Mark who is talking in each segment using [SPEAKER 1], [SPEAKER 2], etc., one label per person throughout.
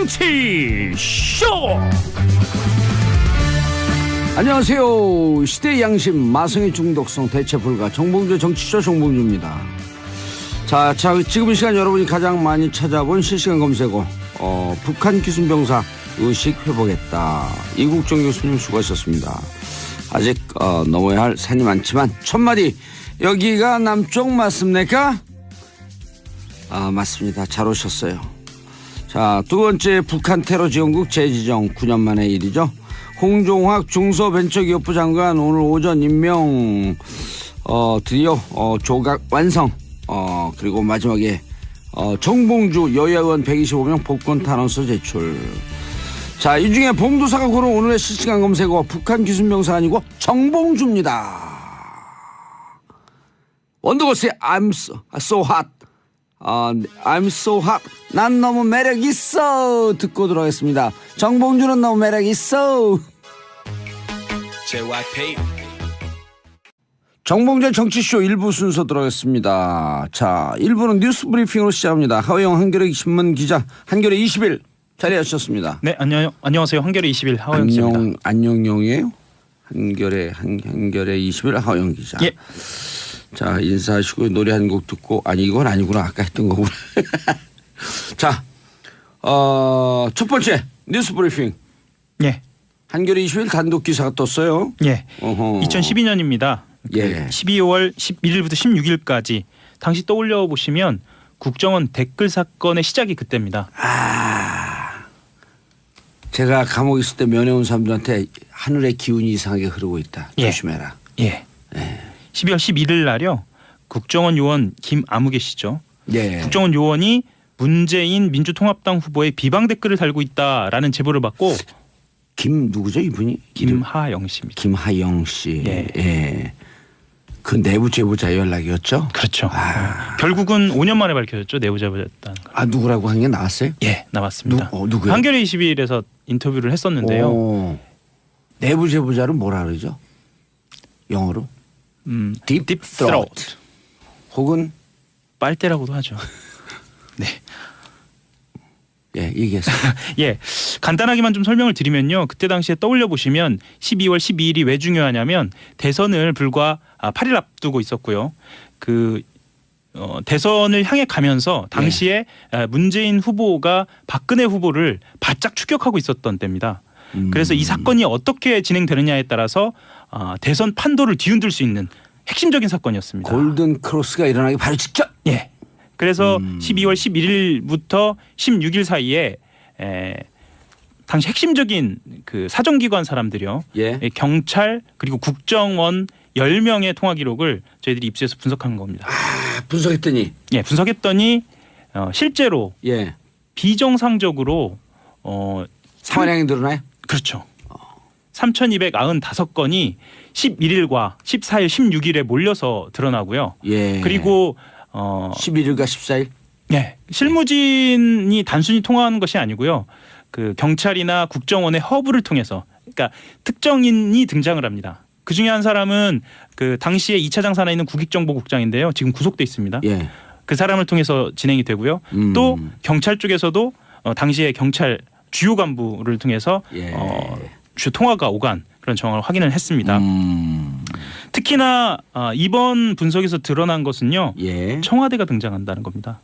[SPEAKER 1] 정치쇼.
[SPEAKER 2] 안녕하세요. 시대의 양심 마성의 중독성 대체 불가 정봉주 정치쇼 정봉주입니다. 자, 지금 이 시간 여러분이 가장 많이 찾아본 실시간 검색어 북한 기순병사 의식 회복했다. 이국정 교수님 수고하셨습니다. 아직 넘어야 할 산이 많지만 첫마디, 여기가 남쪽 맞습니까? 맞습니다. 잘 오셨어요. 자, 두 번째, 북한 테러 지원국 재지정 9년 만의 일이죠. 홍종학 중소벤처기업부 장관 오늘 오전 임명 드디어 조각 완성. 그리고 마지막에 정봉주 여야 의원 125명 복권 탄원서 제출. 자, 이 중에 봉도사가 고른 오늘의 실시간 검색어 북한 기순병사 아니고 정봉주입니다. 원더걸스의 I'm so hot. I'm so hot. 난 너무 매력 있어. 듣고 들어가겠습니다. 정봉주는 너무 매력 있어. JYP. 정봉주의 정치쇼 1부 순서 들어가겠습니다. 자, 1부는 뉴스 브리핑으로 시작합니다. 하호영 한겨레 신문 기자, 한겨레 20일 자리하셨습니다.
[SPEAKER 1] 네, 안녕하세요. 한겨레 20일 하호영 기자입니다.
[SPEAKER 2] 안녕용이에요? 한겨레 20일 하호영 기자.
[SPEAKER 1] 예.
[SPEAKER 2] 자, 인사하시고 노래 한 곡 듣고, 아니 이건 아니구나, 아까 했던 거구나. 자, 첫 번째 뉴스 브리핑.
[SPEAKER 1] 예.
[SPEAKER 2] 한겨레 20일 단독 기사가 떴어요.
[SPEAKER 1] 예. 2012년입니다.
[SPEAKER 2] 예.
[SPEAKER 1] 12월 11일부터 16일까지 당시 떠올려 보시면 국정원 댓글 사건의 시작이 그때입니다.
[SPEAKER 2] 제가 감옥에 있을 때 면회 온 사람들한테 하늘의 기운이 이상하게 흐르고 있다.
[SPEAKER 1] 예.
[SPEAKER 2] 조심해라.
[SPEAKER 1] 예. 12월 11일 날요. 국정원 요원 김아무 계시죠.
[SPEAKER 2] 예.
[SPEAKER 1] 국정원 요원이 문재인 민주통합당 후보의 비방 댓글을 달고 있다라는 제보를 받고
[SPEAKER 2] 누구죠 이분이?
[SPEAKER 1] 김하영 씨입니다.
[SPEAKER 2] 김하영 씨.
[SPEAKER 1] 예.
[SPEAKER 2] 예. 그 내부 제보자 연락이었죠?
[SPEAKER 1] 그렇죠. 결국은 5년 만에 밝혀졌죠. 내부 제보자였다는 걸.
[SPEAKER 2] 누구라고 한 게 나왔어요?
[SPEAKER 1] 예, 나왔습니다.
[SPEAKER 2] 누구요?
[SPEAKER 1] 한겨레 21일에서 인터뷰를 했었는데요.
[SPEAKER 2] 내부 제보자를 뭐라 그러죠? 영어로? Deep Throat. 혹은
[SPEAKER 1] 빨대라고도 하죠. 네.
[SPEAKER 2] 예, 얘기했어요.
[SPEAKER 1] 예, 간단하게만 좀 설명을 드리면요. 그때 당시에 떠올려 보시면 12월 12일이 왜 중요하냐면 대선을 불과 8일 앞두고 있었고요. 대선을 향해 가면서 당시에 문재인 후보가 박근혜 후보를 바짝 추격하고 있었던 때입니다. 그래서 이 사건이 어떻게 진행되느냐에 따라서 대선 판도를 뒤흔들 수 있는 핵심적인 사건이었습니다.
[SPEAKER 2] 골든 크로스가 일어나기 바로 직전.
[SPEAKER 1] 예. 그래서 12월 11일부터 16일 사이에 당시 핵심적인 그 사정기관 사람들이요.
[SPEAKER 2] 예.
[SPEAKER 1] 경찰 그리고 국정원 10명의 통화 기록을 저희들이 입수해서 분석한 겁니다.
[SPEAKER 2] 분석했더니.
[SPEAKER 1] 예, 분석했더니 실제로
[SPEAKER 2] 예.
[SPEAKER 1] 비정상적으로
[SPEAKER 2] 사망량이 늘어나요?
[SPEAKER 1] 그렇죠. 3,295건이 11일과 14일, 16일에 몰려서 드러나고요.
[SPEAKER 2] 예.
[SPEAKER 1] 그리고
[SPEAKER 2] 11일과 14일?
[SPEAKER 1] 네, 실무진이 단순히 통화하는 것이 아니고요. 그 경찰이나 국정원의 허브를 통해서, 그러니까 특정인이 등장을 합니다. 그 중에 한 사람은 그 당시에 2차장 산하에 있는 국익정보국장인데요. 지금 구속돼 있습니다.
[SPEAKER 2] 예.
[SPEAKER 1] 그 사람을 통해서 진행이 되고요. 또 경찰 쪽에서도 당시에 경찰 주요 간부를 통해서 주요 통화가 오간 그런 정황을 확인을 했습니다. 특히나 이번 분석에서 드러난 것은요.
[SPEAKER 2] 예.
[SPEAKER 1] 청와대가 등장한다는 겁니다.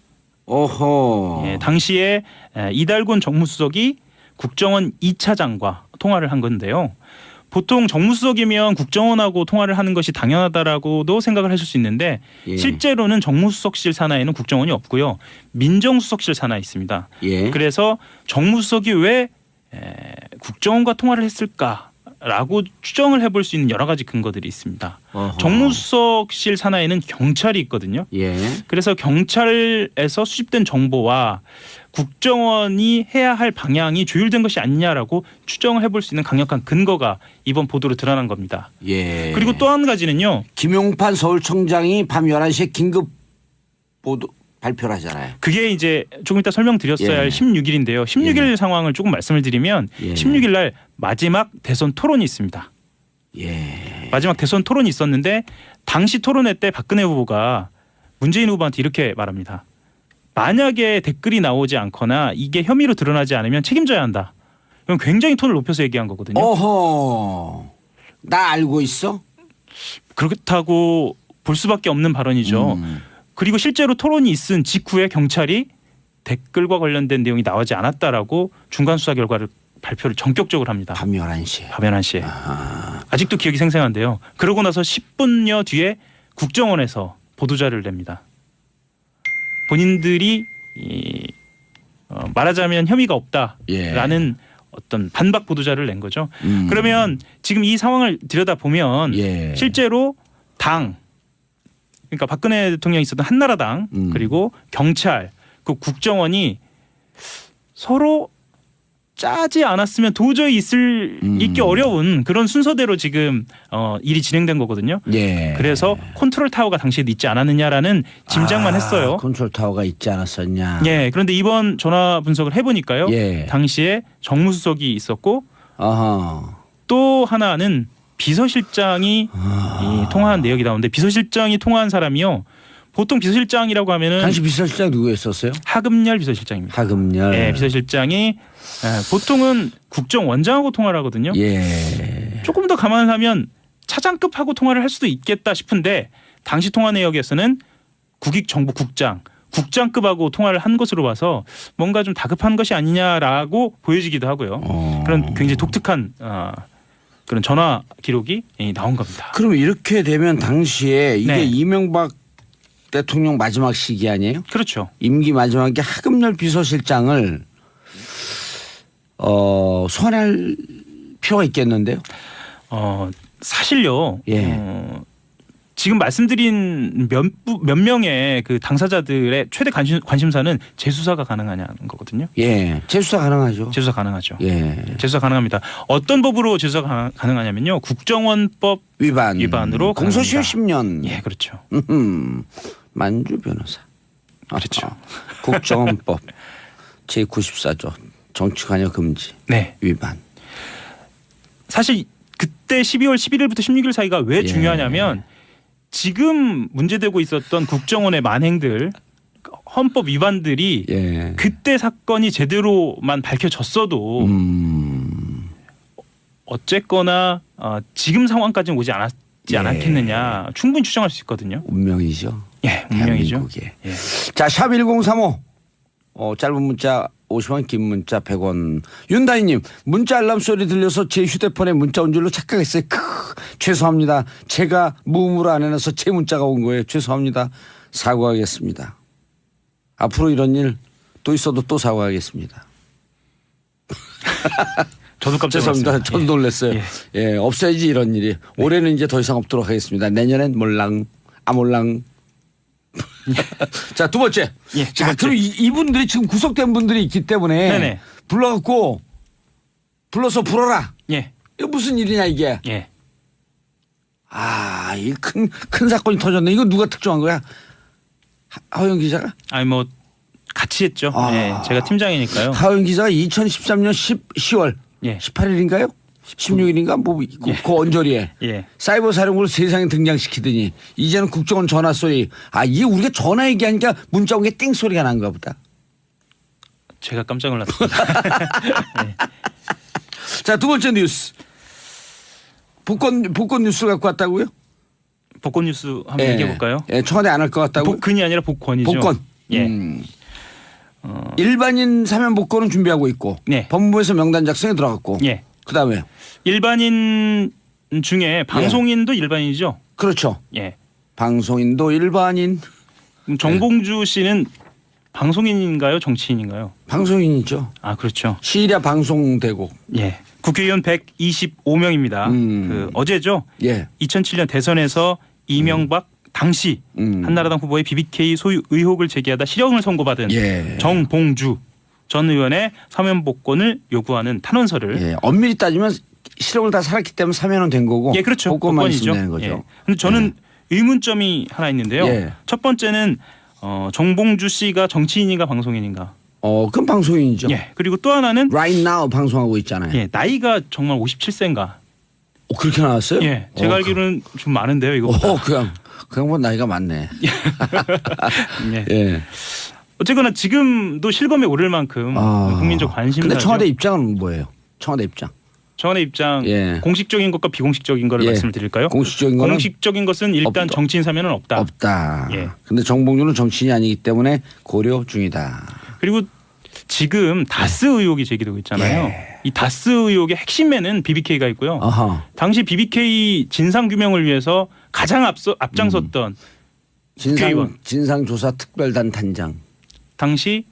[SPEAKER 2] 오호.
[SPEAKER 1] 예, 당시에 이달곤 정무수석이 국정원 2차장과 통화를 한 건데요. 보통 정무수석이면 국정원하고 통화를 하는 것이 당연하다라고도 생각을 하실 수 있는데
[SPEAKER 2] 예.
[SPEAKER 1] 실제로는 정무수석실 산하에는 국정원이 없고요. 민정수석실 산하에 있습니다.
[SPEAKER 2] 예.
[SPEAKER 1] 그래서 정무수석이 왜 국정원과 통화를 했을까라고 추정을 해볼 수 있는 여러 가지 근거들이 있습니다.
[SPEAKER 2] 어허.
[SPEAKER 1] 정무수석실 산하에는 경찰이 있거든요.
[SPEAKER 2] 예.
[SPEAKER 1] 그래서 경찰에서 수집된 정보와 국정원이 해야 할 방향이 조율된 것이 아니냐라고 추정을 해볼 수 있는 강력한 근거가 이번 보도로 드러난 겁니다.
[SPEAKER 2] 예.
[SPEAKER 1] 그리고 또 한 가지는요.
[SPEAKER 2] 김용판 서울청장이 밤 11시에 긴급 보도 발표를 하잖아요.
[SPEAKER 1] 그게 이제 조금 이따 설명드렸어야 할 16일인데요. 16일 상황을 조금 말씀을 드리면 16일 날 마지막 대선 토론이 있습니다.
[SPEAKER 2] 예.
[SPEAKER 1] 마지막 대선 토론이 있었는데 당시 토론회 때 박근혜 후보가 문재인 후보한테 이렇게 말합니다. 만약에 댓글이 나오지 않거나 이게 혐의로 드러나지 않으면 책임져야 한다. 그럼 굉장히 톤을 높여서 얘기한 거거든요.
[SPEAKER 2] 어허. 나 알고 있어?
[SPEAKER 1] 그렇다고 볼 수밖에 없는 발언이죠. 그리고 실제로 토론이 있은 직후에 경찰이 댓글과 관련된 내용이 나오지 않았다라고 중간 수사 결과를 발표를 전격적으로 합니다.
[SPEAKER 2] 밤 11시에.
[SPEAKER 1] 밤 11시에. 아직도 기억이 생생한데요. 그러고 나서 10분여 뒤에 국정원에서 보도자료를 냅니다. 본인들이 말하자면 혐의가 없다라는 어떤 반박 보도자료를 낸 거죠. 그러면 지금 이 상황을 들여다보면 실제로 당, 그러니까 박근혜 대통령이 있었던 한나라당 그리고 경찰, 그 국정원이 서로 짜지 않았으면 도저히 있기 어려운 그런 순서대로 지금 일이 진행된 거거든요. 그래서 컨트롤 타워가 당시에 있지 않았느냐라는 짐작만 했어요.
[SPEAKER 2] 컨트롤 타워가 있지 않았었냐.
[SPEAKER 1] 그런데 이번 전화 분석을 해보니까요. 당시에 정무수석이 있었고 또 하나는 비서실장이 통화한 내역이 나오는데 비서실장이 통화한 사람이요. 보통 비서실장이라고 하면은
[SPEAKER 2] 당시 비서실장 누구였었어요?
[SPEAKER 1] 하금열 비서실장입니다.
[SPEAKER 2] 하금열.
[SPEAKER 1] 네, 비서실장이 보통은 국정원장하고 통화를 하거든요. 조금 더 감안을 하면 차장급하고 통화를 할 수도 있겠다 싶은데 당시 통화 내역에서는 국익정보국장, 국장급하고 통화를 한 것으로 봐서 뭔가 좀 다급한 것이 아니냐라고 보여지기도 하고요. 그런 굉장히 독특한 그런 전화 기록이 나온 겁니다.
[SPEAKER 2] 그럼 이렇게 되면 당시에 이게 이명박 대통령 마지막 시기 아니에요?
[SPEAKER 1] 그렇죠.
[SPEAKER 2] 임기 마지막에 하금열 비서실장을 소환할 필요가 있겠는데요?
[SPEAKER 1] 사실요. 지금 말씀드린 몇 명의 그 당사자들의 최대 관심사는 재수사가 가능하냐는 거거든요.
[SPEAKER 2] 재수사 가능하죠.
[SPEAKER 1] 재수사 가능하죠. 재수사 가능합니다. 어떤 법으로 재수사 가능하냐면요. 국정원법 위반으로
[SPEAKER 2] 공소시효 10년.
[SPEAKER 1] 그렇죠.
[SPEAKER 2] 만주 변호사.
[SPEAKER 1] 그렇죠.
[SPEAKER 2] 국정원법 제94조 정치관여 금지 위반.
[SPEAKER 1] 사실 그때 12월 11일부터 16일 사이가 왜 중요하냐면 지금 문제되고 있었던 국정원의 만행들 헌법 위반들이 그때 사건이 제대로만 밝혀졌어도 어쨌거나 지금 상황까지는 오지 않았겠느냐 충분히 추정할 수 있거든요.
[SPEAKER 2] 운명이죠.
[SPEAKER 1] 운명이죠.
[SPEAKER 2] 자, 샵 1035 짧은 문자 50원 긴 문자 100원. 윤다희님 문자 알람 소리 들려서 제 휴대폰에 문자 온 줄로 착각했어요. 죄송합니다. 제가 무음으로 안 해놔서 제 문자가 온 거예요. 죄송합니다. 사과하겠습니다. 앞으로 이런 일 또 있어도 또 사과하겠습니다.
[SPEAKER 1] 저도 깜짝
[SPEAKER 2] 죄송합니다.
[SPEAKER 1] 놀랐어요.
[SPEAKER 2] 저도 놀랐어요. 없어야지 이런 일이. 올해는 이제 더 이상 없도록 하겠습니다. 내년엔 몰랑 아몰랑. 자, 두 번째. 자, 그럼 이분들이 지금 구속된 분들이 있기 때문에 불러서 불어라. 이거 무슨 일이냐 이게. 이 큰 사건이 터졌네. 이거 누가 특종한 거야? 하호영 기자가?
[SPEAKER 1] 뭐 같이 했죠. 제가 팀장이니까요.
[SPEAKER 2] 하호영 기자가 2013년 10월 18일인가요? 16일인가 뭐 그 언저리에 사이버 사령부를 세상에 등장시키더니 이제는 국정원 전화 소리. 이게 우리가 전화 얘기하니까 문자 온 게 띵 소리가 난가 보다.
[SPEAKER 1] 제가 깜짝 놀랐습니다.
[SPEAKER 2] 자, 두 번째 뉴스. 복권 뉴스 갖고 왔다고요?
[SPEAKER 1] 복권 뉴스 한번 얘기해 볼까요?
[SPEAKER 2] 청와대 안 할 것 같다고?
[SPEAKER 1] 복근이 아니라 복권이죠.
[SPEAKER 2] 복권. 일반인 사면 복권은 준비하고 있고 법무부에서 명단 작성에 들어갔고 그다음에
[SPEAKER 1] 일반인 중에 방송인도 일반인이죠.
[SPEAKER 2] 그렇죠. 방송인도 일반인.
[SPEAKER 1] 정봉주 씨는 방송인인가요, 정치인인가요?
[SPEAKER 2] 방송인이죠.
[SPEAKER 1] 그렇죠.
[SPEAKER 2] 시일야 방송되고.
[SPEAKER 1] 국회의원 125명입니다. 어제죠. 2007년 대선에서 이명박 당시 한나라당 후보의 BBK 소유 의혹을 제기하다 실형을 선고받은 정봉주 전 의원의 사면 복권을 요구하는 탄원서를
[SPEAKER 2] 엄밀히 따지면 실형을 다 살았기 때문에 사면은 된 거고
[SPEAKER 1] 그렇죠.
[SPEAKER 2] 복권만 있으면 되는 거죠.
[SPEAKER 1] 근데 저는 의문점이 하나 있는데요. 첫 번째는 정봉주 씨가 정치인인가 방송인인가?
[SPEAKER 2] 그럼 방송인이죠.
[SPEAKER 1] 그리고 또 하나는
[SPEAKER 2] Right Now 방송하고 있잖아요.
[SPEAKER 1] 나이가 정말 57세인가?
[SPEAKER 2] 그렇게 나왔어요?
[SPEAKER 1] 제가 알기로는 좀 많은데요, 이거.
[SPEAKER 2] 그냥 뭐 나이가 많네.
[SPEAKER 1] 어쨌거나 지금도 실검에 오를 만큼 국민적 관심사죠.
[SPEAKER 2] 근데 청와대 입장은 뭐예요? 청와대 입장.
[SPEAKER 1] 청와대 입장 공식적인 것과 비공식적인 거를 말씀을 드릴까요?
[SPEAKER 2] 공식적인
[SPEAKER 1] 것은 일단 정치인 사면은 없다.
[SPEAKER 2] 없다. 근데 정봉주는 정치인이 아니기 때문에 고려 중이다.
[SPEAKER 1] 그리고 지금 다스 의혹이 제기되고 있잖아요. 이 다스 의혹의 핵심에는 BBK가 있고요. 당시 BBK 진상 규명을 위해서 가장 앞장섰던
[SPEAKER 2] 진상조사 특별단 단장.
[SPEAKER 1] 당시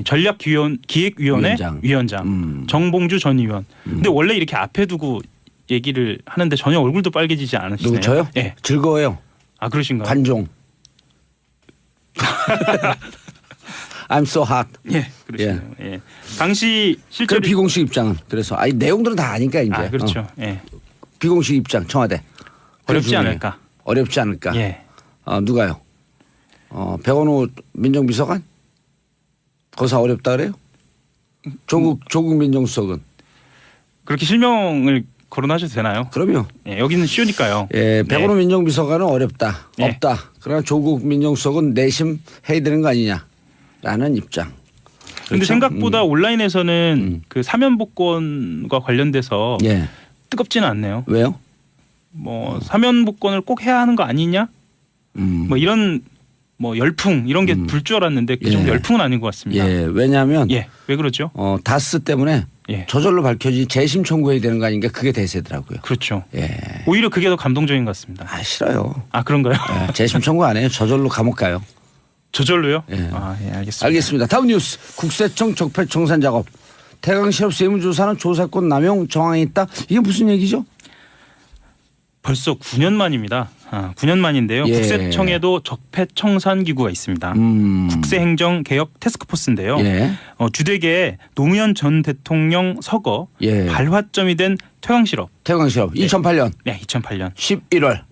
[SPEAKER 1] 전략기획위원회 위원장 정봉주 전 의원. 근데 원래 이렇게 앞에 두고 얘기를 하는데 전혀 얼굴도 빨개지지 않으시네요.
[SPEAKER 2] 누구 저요?
[SPEAKER 1] 네.
[SPEAKER 2] 즐거워요.
[SPEAKER 1] 아 그러신가요?
[SPEAKER 2] 관종. I'm so hot.
[SPEAKER 1] 그러시네요. 당시 실제로
[SPEAKER 2] 비공식 입장은 그래서 내용들은 다 아니까 이제.
[SPEAKER 1] 그렇죠.
[SPEAKER 2] 비공식 입장 청와대.
[SPEAKER 1] 어렵지 않을까?
[SPEAKER 2] 어렵지 않을까? 누가요? 백원호 민정비서관? 거사 어렵다 그래요? 조국 민정수석은
[SPEAKER 1] 그렇게 실명을 거론하셔도 되나요?
[SPEAKER 2] 그럼요.
[SPEAKER 1] 여기는 쉬우니까요.
[SPEAKER 2] 백원호 민정비서관은 어렵다. 없다. 그러나 조국 민정수석은 내심 해야 되는 거 아니냐라는 입장.
[SPEAKER 1] 그런데 생각보다 온라인에서는 그 사면 복권과 관련돼서 뜨겁지는 않네요.
[SPEAKER 2] 왜요?
[SPEAKER 1] 사면 복권을 꼭 해야 하는 거 아니냐? 이런 열풍 이런 게 불 줄 알았는데 그 정도 열풍은 아닌 것 같습니다.
[SPEAKER 2] 왜냐하면
[SPEAKER 1] 왜 그러죠?
[SPEAKER 2] 다스 때문에 저절로 밝혀지 재심 청구해야 되는 거 아닌가 그게 대세더라고요.
[SPEAKER 1] 그렇죠. 오히려 그게 더 감동적인 것 같습니다.
[SPEAKER 2] 싫어요.
[SPEAKER 1] 그런가요?
[SPEAKER 2] 재심 청구 안 해요. 저절로 감옥 가요.
[SPEAKER 1] 저절로요? 알겠습니다.
[SPEAKER 2] 알겠습니다. 다음 뉴스. 국세청 적폐청산 작업. 태광실업 세무조사는 조사권 남용 정황이 있다. 이게 무슨 얘기죠?
[SPEAKER 1] 벌써 9년 만입니다. 9년 만인데요. 국세청에도 적폐청산 기구가 있습니다. 국세행정개혁 태스크포스인데요. 주되게 노무현 전 대통령 서거 발화점이 된 태광실업
[SPEAKER 2] 2008년.
[SPEAKER 1] 2008년
[SPEAKER 2] 11월.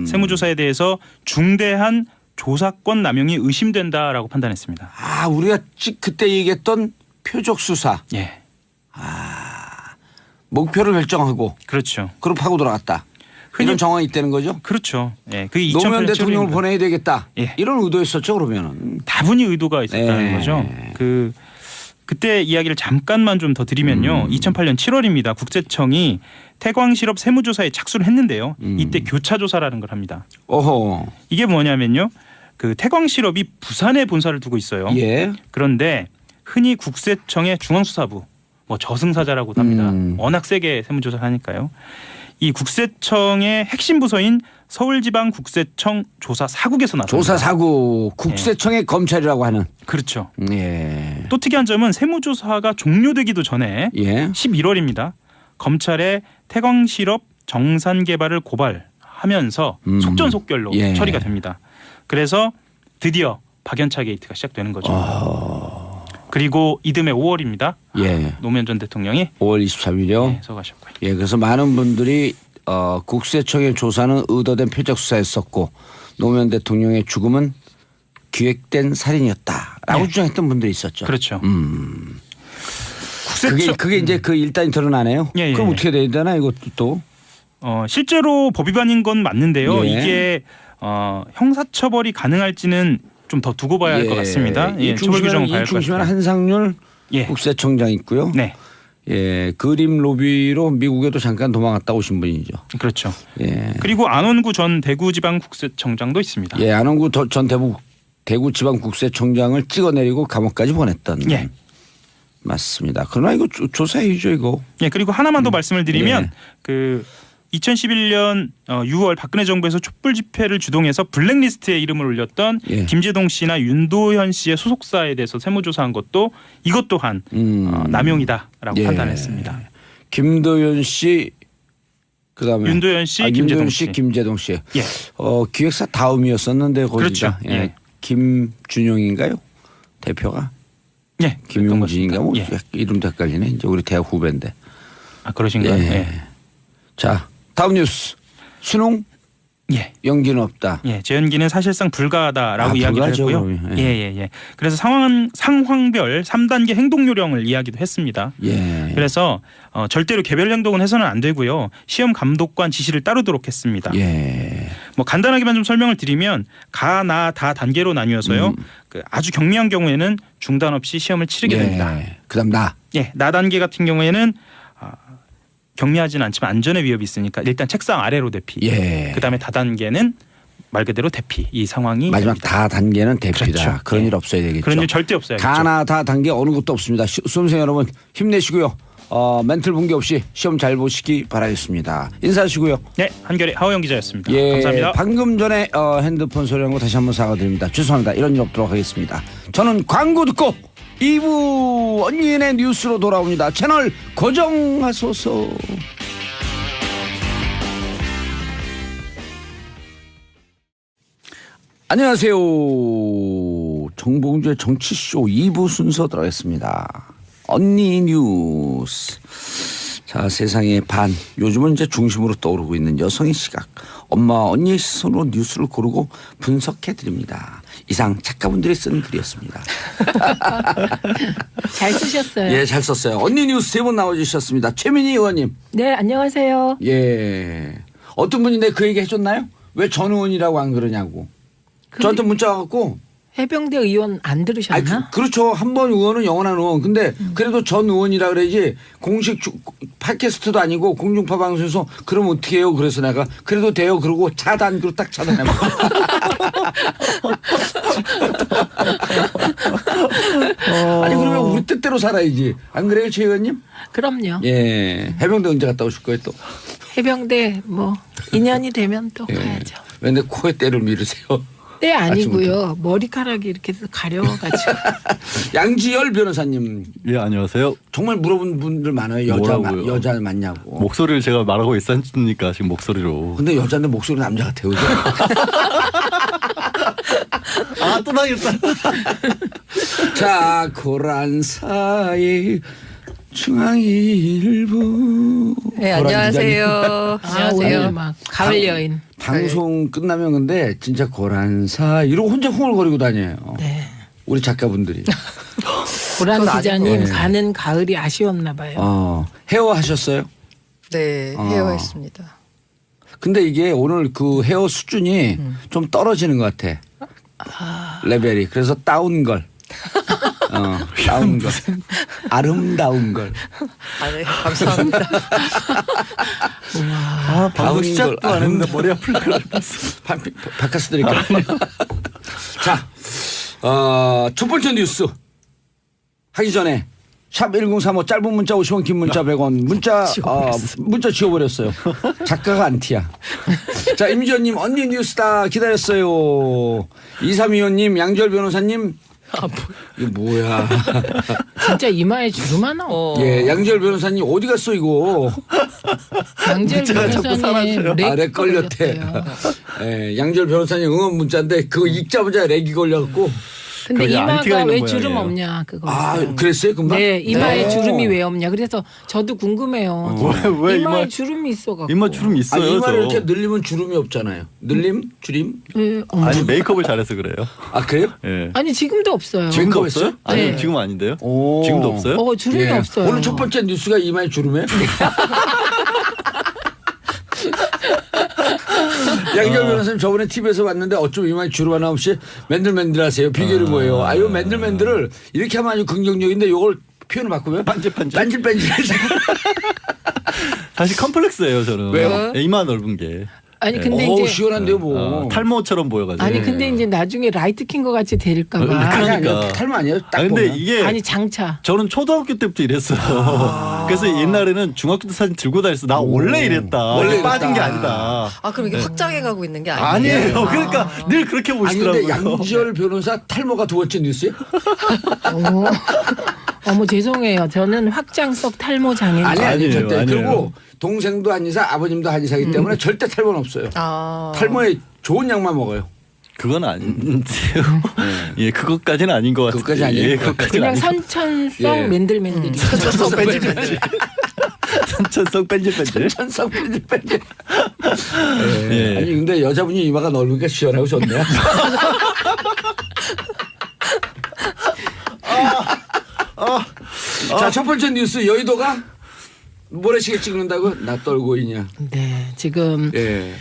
[SPEAKER 1] 세무조사에 대해서 중대한 조사권 남용이 의심된다라고 판단했습니다.
[SPEAKER 2] 우리가 그때 얘기했던 표적 수사. 목표를 결정하고.
[SPEAKER 1] 그렇죠.
[SPEAKER 2] 그룹 하고 들어갔다. 이런 정황이 있다는 거죠?
[SPEAKER 1] 그렇죠. 그게
[SPEAKER 2] 노무현 대통령을 보내야 되겠다. 이런 의도였었죠, 그러면은.
[SPEAKER 1] 다분히 의도가 있었다는 거죠. 그때 이야기를 잠깐만 좀 더 드리면요. 2008년 7월입니다. 국세청이 태광실업 세무조사에 착수를 했는데요. 이때 교차조사라는 걸 합니다. 이게 뭐냐면요. 그 태광실업이 부산에 본사를 두고 있어요. 그런데 흔히 국세청의 중앙수사부, 저승사자라고도 합니다. 워낙 세게 세무조사를 하니까요. 이 국세청의 핵심 부서인 서울지방국세청 조사사국에서 나섭니다.
[SPEAKER 2] 조사사국, 국세청의 검찰이라고 하는.
[SPEAKER 1] 그렇죠. 또 특이한 점은 세무조사가 종료되기도 전에 11월입니다. 검찰에 태광실업 정산개발을 고발하면서 속전속결로 처리가 됩니다. 그래서 드디어 박연차 게이트가 시작되는 거죠. 그리고 이듬해 5월입니다. 노무현 전 대통령이
[SPEAKER 2] 5월 23일이요.
[SPEAKER 1] 서가셨고요.
[SPEAKER 2] 그래서 많은 분들이 국세청의 조사는 의도된 표적 수사였었고 노무현 대통령의 죽음은 기획된 살인이었다라고 주장했던 분들이 있었죠.
[SPEAKER 1] 그렇죠.
[SPEAKER 2] 그게 이제 그 일단이 드러나네요. 그럼 어떻게 돼야 되나 이것도 또?
[SPEAKER 1] 실제로 법 위반인 건 맞는데요. 이게 형사처벌이 가능할지는 좀 더 두고 봐야 할 것 같습니다. 처벌 규정을 봐야 할 것 같습니다.
[SPEAKER 2] 한상률 국세청장 있고요. 그림 로비로 미국에도 잠깐 도망갔다 오신 분이죠.
[SPEAKER 1] 그렇죠. 그리고 안원구 전 대구지방국세청장도 있습니다.
[SPEAKER 2] 안원구 전 대구지방국세청장을 찍어내리고 감옥까지 보냈던. 맞습니다. 그러나 이거 조사해야죠 이거.
[SPEAKER 1] 그리고 하나만 더 말씀을 드리면 그 2011년 6월 박근혜 정부에서 촛불 집회를 주동해서 블랙리스트에 이름을 올렸던 김재동 씨나 윤도현 씨의 소속사에 대해서 세무조사한 것도 이것 또한 남용이다라고 판단했습니다.
[SPEAKER 2] 김도현 씨 그다음에
[SPEAKER 1] 윤도현 씨, 김재동 씨.
[SPEAKER 2] 김재동 씨. 기획사 다음이었었는데 거기가
[SPEAKER 1] 그렇죠.
[SPEAKER 2] 김준용인가요? 대표가? 김용진인가 뭐 이름도 헷갈리네. 이제 우리 대학 후배인데.
[SPEAKER 1] 그러신가요?
[SPEAKER 2] 자. 다음 뉴스. 순홍 연기는 없다.
[SPEAKER 1] 재연기는 사실상 불가하다라고 이야기를 했고요. 그래서 상황별 3단계 행동 요령을 이야기도 했습니다. 그래서 절대로 개별 행동은 해서는 안 되고요. 시험 감독관 지시를 따르도록 했습니다. 뭐 간단하게만 좀 설명을 드리면 가, 나, 다 단계로 나뉘어서요. 그 아주 경미한 경우에는 중단 없이 시험을 치르게 됩니다.
[SPEAKER 2] 그다음 나.
[SPEAKER 1] 예, 나 단계 같은 경우에는 경미하지는 않지만 안전의 위협이 있으니까 일단 책상 아래로 대피.
[SPEAKER 2] 예.
[SPEAKER 1] 그다음에 다 단계는 말 그대로 대피. 이 상황이
[SPEAKER 2] 마지막
[SPEAKER 1] 됩니다.
[SPEAKER 2] 다 단계는 대피다.
[SPEAKER 1] 그렇죠.
[SPEAKER 2] 그런
[SPEAKER 1] 예.
[SPEAKER 2] 일 없어야 되겠죠.
[SPEAKER 1] 그런 일 절대 없어야겠죠.
[SPEAKER 2] 가나 다 단계 어느 것도 없습니다. 수험생 여러분 힘내시고요. 멘틀 붕괴 없이 시험 잘 보시기 바라겠습니다. 인사하시고요.
[SPEAKER 1] 네, 한결의 하호영 기자였습니다.
[SPEAKER 2] 예,
[SPEAKER 1] 감사합니다.
[SPEAKER 2] 방금 전에 핸드폰 소리한 거 다시 한번 사과드립니다. 죄송합니다. 이런 일 없도록 하겠습니다. 저는 광고 듣고 2부 언니네 뉴스로 돌아옵니다. 채널 고정하소서. 안녕하세요. 정봉주의 정치쇼 2부 순서 들어가겠습니다. 언니 뉴스. 자, 세상의 반. 요즘은 이제 중심으로 떠오르고 있는 여성의 시각. 엄마, 언니의 시선으로 뉴스를 고르고 분석해 드립니다. 이상 작가분들이 쓴 글이었습니다.
[SPEAKER 3] 잘 쓰셨어요.
[SPEAKER 2] 예, 잘 썼어요. 언니 뉴스 3번 나와주셨습니다. 최민희 의원님.
[SPEAKER 3] 네, 안녕하세요.
[SPEAKER 2] 예. 어떤 분이 그 얘기 해줬나요? 왜 전 의원이라고 안 그러냐고. 저한테 문자 와갖고.
[SPEAKER 3] 해병대 의원 안 들으셨나?
[SPEAKER 2] 그렇죠. 한 번 의원은 영원한 의원. 근데 그래도 전 의원이라 그래야지 공식 팟캐스트도 아니고 공중파 방송에서 그러면 어떻게 해요? 그래서 내가 그래도 돼요. 그러고 차단으로 딱 차단해. 아니 그러면 우리 뜻대로 살아야지. 안 그래요, 최 의원님?
[SPEAKER 3] 그럼요.
[SPEAKER 2] 예. 해병대 언제 갔다 오실 거예요 또?
[SPEAKER 3] 해병대 뭐 인연이 되면 또
[SPEAKER 2] 예.
[SPEAKER 3] 가야죠.
[SPEAKER 2] 왜 내 코에 때를 미르세요?
[SPEAKER 3] 네, 아니고요. 머리카락이 이렇게 가려가지고.
[SPEAKER 2] 양지열 변호사님.
[SPEAKER 4] 예, 안녕하세요.
[SPEAKER 2] 정말 물어본 분들 많아요.
[SPEAKER 4] 뭐라고요?
[SPEAKER 2] 여자 맞냐고.
[SPEAKER 4] 목소리를 제가 말하고 있으니까 지금 목소리로.
[SPEAKER 2] 근데 여자인데 목소리 남자 같아요. 그죠?
[SPEAKER 4] 아, 또 당했다.
[SPEAKER 2] 자, 고란사의 중앙일보.
[SPEAKER 5] 네, 안녕하세요.
[SPEAKER 3] 안녕하세요. 막 가을 여인.
[SPEAKER 2] 방송 끝나면 근데 진짜 고란사 이러고 혼자 흥얼거리고 다녀요.
[SPEAKER 3] 네.
[SPEAKER 2] 우리 작가분들이.
[SPEAKER 3] 고란 기자님
[SPEAKER 2] 네.
[SPEAKER 3] 가는 가을이 아쉬웠나 봐요.
[SPEAKER 2] 헤어 하셨어요?
[SPEAKER 5] 네, 헤어했습니다.
[SPEAKER 2] 근데 이게 오늘 그 헤어 수준이 좀 떨어지는 것 같아. 레벨이. 그래서 다운걸. 다운걸. 아름다운 걸.
[SPEAKER 5] 아, 네, 감사합니다.
[SPEAKER 4] 아, 방송 시작도 안 했는데 머리 아플 걸 알았어.
[SPEAKER 2] 바카스 드릴까요? 자, 첫 번째 뉴스 하기 전에 샵 1035 짧은 문자 50원 긴 문자 100원 문자 지워버렸어요. 작가가 안티야. 자, 임지연님 언니 뉴스다 기다렸어요. 2325님 양절 변호사님 이거 뭐야.
[SPEAKER 3] 진짜 이마에 주름 하나.
[SPEAKER 2] 예, 양절 변호사님 어디 갔어 이거.
[SPEAKER 3] 양절 변호사님
[SPEAKER 2] 렉 걸렸대. 예, 양절 변호사님 응원 문자인데 그거 읽자마자 렉이 걸려갖고.
[SPEAKER 3] 근데
[SPEAKER 4] 그게
[SPEAKER 3] 이마가
[SPEAKER 4] 안티가
[SPEAKER 3] 왜
[SPEAKER 4] 있는
[SPEAKER 3] 주름
[SPEAKER 4] 모양이에요.
[SPEAKER 3] 없냐 그거.
[SPEAKER 2] 그랬어요 금방?
[SPEAKER 3] 네, 이마에
[SPEAKER 2] 오.
[SPEAKER 3] 주름이 왜 없냐. 그래서 저도 궁금해요.
[SPEAKER 4] 왜
[SPEAKER 3] 이마에
[SPEAKER 4] 이마
[SPEAKER 3] 주름이 있어갖고.
[SPEAKER 4] 이마 주름 있어요.
[SPEAKER 2] 이마를
[SPEAKER 4] 저.
[SPEAKER 2] 이렇게 늘리면 주름이 없잖아요. 늘림? 줄임?
[SPEAKER 3] 네,
[SPEAKER 4] 아니 메이크업을 잘해서 그래요.
[SPEAKER 2] 아 그래요?
[SPEAKER 4] 예.
[SPEAKER 3] 아니 지금도 없어요.
[SPEAKER 2] 지금도
[SPEAKER 4] 지금도 없어요? 아니
[SPEAKER 3] 네.
[SPEAKER 4] 지금 아닌데요?
[SPEAKER 2] 오.
[SPEAKER 4] 지금도 없어요?
[SPEAKER 3] 주름이
[SPEAKER 2] 예.
[SPEAKER 3] 없어요.
[SPEAKER 2] 오늘 첫 번째 뉴스가 이마에 주름이에요? 양절 변호사님 저번에 TV에서 봤는데 어쩜 이마에 주름 하나 없이 맨들맨들하세요. 비결이 뭐예요? 아유 맨들맨들을 이렇게 하면 아주 긍정적인데 이걸 표현을 바꾸면
[SPEAKER 4] 반질반질.
[SPEAKER 2] 반질반질하지.
[SPEAKER 4] 사실 컴플렉스예요 저는.
[SPEAKER 2] 왜요?
[SPEAKER 4] 예, 이마 넓은 게.
[SPEAKER 3] 아니 근데
[SPEAKER 2] 어우
[SPEAKER 3] 이제
[SPEAKER 2] 시원한데요 뭐.
[SPEAKER 4] 탈모처럼 보여가지고.
[SPEAKER 3] 아니 근데 이제 나중에 라이트 킨 것 같이 될까봐.
[SPEAKER 2] 아니
[SPEAKER 4] 그러니까.
[SPEAKER 2] 아니요 탈모 아니에요? 딱
[SPEAKER 4] 아 근데
[SPEAKER 2] 보면.
[SPEAKER 4] 이게
[SPEAKER 3] 아니 장차.
[SPEAKER 4] 저는 초등학교 때부터 이랬어요. 그래서 옛날에는 중학교 때 사진 들고 다녔어. 나 원래 이랬다.
[SPEAKER 2] 원래
[SPEAKER 4] 원래 빠진 게
[SPEAKER 2] 이랬다.
[SPEAKER 4] 아니다.
[SPEAKER 5] 아, 그럼 이게 확장해 가고 있는 게
[SPEAKER 4] 아니에요. 그러니까 늘 그렇게
[SPEAKER 2] 아니
[SPEAKER 4] 보시더라고요.
[SPEAKER 2] 근데 양지열 변호사 탈모가 두 번째 뉴스예요?
[SPEAKER 3] 어머 죄송해요. 저는 확장성 탈모 장애인.
[SPEAKER 2] 아니
[SPEAKER 4] 아니에요,
[SPEAKER 2] 절대.
[SPEAKER 4] 아니에요.
[SPEAKER 2] 그리고 동생도 한의사 아버님도 한의사이기 때문에 절대 탈모는 없어요.
[SPEAKER 5] 아.
[SPEAKER 2] 탈모에 좋은 약만 먹어요.
[SPEAKER 4] 그건 아닌데요. 예, 그것까지는 아닌 것 같아요.
[SPEAKER 2] 그것까지 아니에요?
[SPEAKER 4] 예, 그것까지는
[SPEAKER 3] 그냥
[SPEAKER 4] 아닌
[SPEAKER 3] 선천성
[SPEAKER 2] 예.
[SPEAKER 3] 맨들맨들이.
[SPEAKER 4] 선천성 뺀질뺀질.
[SPEAKER 2] 천성 뺀질.
[SPEAKER 4] 예.
[SPEAKER 2] 아니 근데 여자분이 이마가 넓으니까 시원하고 좋네요. 자, 첫 번째 뉴스 여의도가 모래시계 찍는다고 나 떨고 있냐.
[SPEAKER 3] 네, 지금
[SPEAKER 2] 예.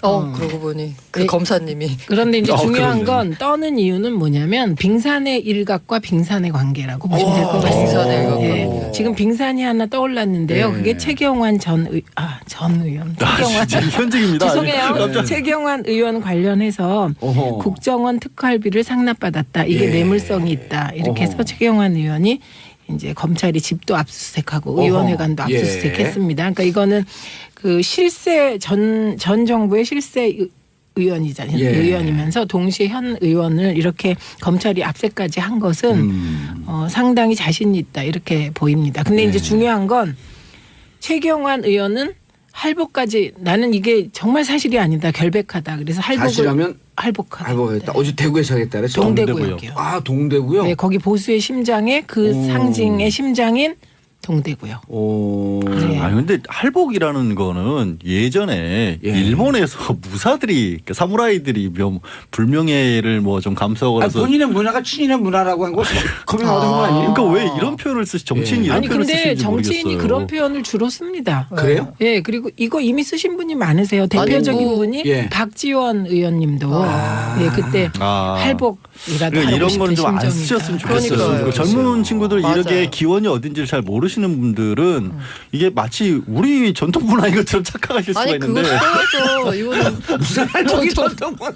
[SPEAKER 5] 그러고 보니 그
[SPEAKER 3] 네.
[SPEAKER 5] 검사님이.
[SPEAKER 3] 그런데 이제 중요한
[SPEAKER 4] 그러네.
[SPEAKER 3] 건 떠는 이유는 뭐냐면 빙산의 일각과 빙산의 관계라고 보시면 될 것
[SPEAKER 5] 빙산의
[SPEAKER 3] 같습니다.
[SPEAKER 5] 일각과
[SPEAKER 3] 예.
[SPEAKER 2] 관계.
[SPEAKER 3] 지금 빙산이 하나 떠올랐는데요.
[SPEAKER 2] 네.
[SPEAKER 3] 그게 최경환 전 의원. 최경환.
[SPEAKER 4] 진짜 현직입니다.
[SPEAKER 3] 죄송해요. 최경환 의원 관련해서
[SPEAKER 2] 어허.
[SPEAKER 3] 국정원 특활비를 상납받았다. 이게
[SPEAKER 2] 예.
[SPEAKER 3] 뇌물성이 있다. 이렇게
[SPEAKER 2] 어허.
[SPEAKER 3] 해서 최경환 의원이 이제 검찰이 집도 압수수색하고
[SPEAKER 2] 어허.
[SPEAKER 3] 의원회관도
[SPEAKER 2] 예.
[SPEAKER 3] 압수수색했습니다. 그러니까 이거는 그 실세 전 정부의 실세 의원이잖아요.
[SPEAKER 2] 예.
[SPEAKER 3] 의원이면서 동시에 현 의원을 이렇게 검찰이 압색까지 한 것은 상당히 자신이 있다 이렇게 보입니다. 근데
[SPEAKER 2] 예.
[SPEAKER 3] 이제 중요한 건 최경환 의원은 할복까지 나는 이게 정말 사실이 아니다. 결백하다. 그래서 할복을
[SPEAKER 2] 사실하면
[SPEAKER 3] 할복하다.
[SPEAKER 2] 알고겠다. 어제 대구에서 하겠다 그랬죠.
[SPEAKER 3] 동대구역이요.
[SPEAKER 2] 아 동대구요.
[SPEAKER 3] 네, 거기 보수의 심장에 그
[SPEAKER 2] 오.
[SPEAKER 3] 상징의 심장인 동대구요.
[SPEAKER 2] 오.
[SPEAKER 3] 네.
[SPEAKER 4] 아 근데 할복이라는 거는 예전에
[SPEAKER 2] 예.
[SPEAKER 4] 일본에서 무사들이 그러니까 사무라이들이 불명예를 뭐 좀 감수하고
[SPEAKER 2] 아,
[SPEAKER 4] 해서
[SPEAKER 2] 본인의 문화가 친인의 문화라고 한 거 커밍아웃 한거 아니에요?
[SPEAKER 4] 그러니까 왜 이런 표현을 쓰시 정치인이 이런
[SPEAKER 3] 아니
[SPEAKER 4] 표현을
[SPEAKER 3] 근데
[SPEAKER 4] 쓰시는지
[SPEAKER 3] 정치인이
[SPEAKER 4] 모르겠어요.
[SPEAKER 3] 그런 표현을 주로 씁니다.
[SPEAKER 2] 그래요?
[SPEAKER 3] 예, 그리고 이거 이미 쓰신 분이 많으세요. 대표적인
[SPEAKER 5] 뭐,
[SPEAKER 3] 분이
[SPEAKER 2] 예.
[SPEAKER 3] 박지원 의원님도 예, 그때
[SPEAKER 4] 아.
[SPEAKER 3] 할복이라도
[SPEAKER 4] 그러니까
[SPEAKER 3] 하고
[SPEAKER 4] 이런
[SPEAKER 3] 싶은
[SPEAKER 4] 거는 좀 안
[SPEAKER 3] 심정이다.
[SPEAKER 4] 쓰셨으면 좋겠어요.
[SPEAKER 5] 그러니까요.
[SPEAKER 4] 그 젊은 친구들
[SPEAKER 5] 맞아요.
[SPEAKER 4] 이렇게 기원이 어딘지를 잘 모르시는 분들은 이게 마치 우리 전통 문화인 것처럼 착각하실 수가
[SPEAKER 5] 아니 그거
[SPEAKER 4] 있는데
[SPEAKER 5] 떠나서 이거는
[SPEAKER 2] 무슨 할복이 전통문?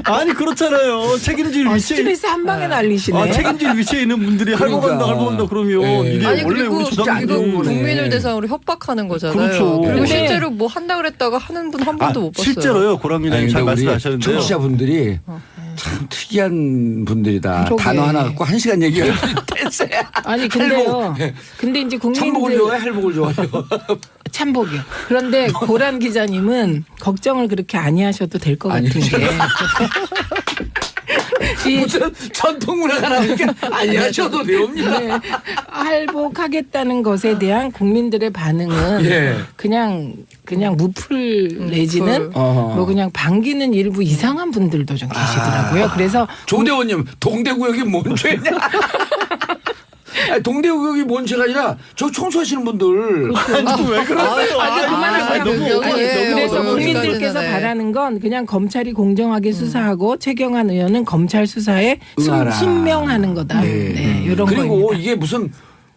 [SPEAKER 4] 아니 그렇잖아요. 책임질 위치에
[SPEAKER 3] 스트레스 한 방에 날리시네.
[SPEAKER 4] 책임질 위치에 있는 분들이
[SPEAKER 2] 그러니까.
[SPEAKER 4] 할복한다 그러면
[SPEAKER 2] 예.
[SPEAKER 4] 이게
[SPEAKER 5] 아니
[SPEAKER 4] 원래
[SPEAKER 5] 그리고
[SPEAKER 4] 우리
[SPEAKER 5] 이거
[SPEAKER 4] 조상들이
[SPEAKER 5] 국민을 대상으로 협박하는 거잖아요.
[SPEAKER 4] 그렇죠.
[SPEAKER 5] 그리고
[SPEAKER 3] 근데-
[SPEAKER 5] 실제로 뭐 한다 그랬다가 하는 분 한 번도 못 봤어요.
[SPEAKER 4] 실제로요. 고랑기님 잘 말씀하셨는데요.
[SPEAKER 2] 청취자분들이 참 특이한 분들이다.
[SPEAKER 3] 그러게.
[SPEAKER 2] 단어 하나 갖고 1시간 얘기하는 됐어요.
[SPEAKER 3] 아니 근데요.
[SPEAKER 2] 할복. 예.
[SPEAKER 3] 근데 이제
[SPEAKER 2] 참복을
[SPEAKER 3] 국민들
[SPEAKER 2] 좋아해 할복을 좋아해요.
[SPEAKER 3] 참복이요. 그런데 고란 기자님은 걱정을 그렇게 아니하셔도 될 것 같은 게 이
[SPEAKER 2] 무슨 전통 문화가 나니까 아니하셔도 되옵니다.
[SPEAKER 3] 네, 할복하겠다는 것에 대한 국민들의 반응은
[SPEAKER 2] 예.
[SPEAKER 3] 그냥 무풀 내지는
[SPEAKER 2] 어허.
[SPEAKER 3] 뭐 그냥 반기는 일부 이상한 분들도 좀 계시더라고요. 그래서
[SPEAKER 2] 조대원님 동대구역이 뭔 죄냐? 아니, 동대구역이 뭔 죄가 아니라 저 청소하시는 분들.
[SPEAKER 4] 왜 그러세요?
[SPEAKER 3] 그만하세요.
[SPEAKER 4] 너무 억울해.
[SPEAKER 3] 그래서
[SPEAKER 5] 너무
[SPEAKER 3] 국민들께서
[SPEAKER 5] 여기까지는,
[SPEAKER 3] 바라는 건 그냥 검찰이 공정하게 수사하고 최경환 의원은 검찰 수사에
[SPEAKER 2] 응하라.
[SPEAKER 3] 순명하는 거다. 네, 이런
[SPEAKER 2] 그리고
[SPEAKER 3] 거입니다.
[SPEAKER 2] 이게 무슨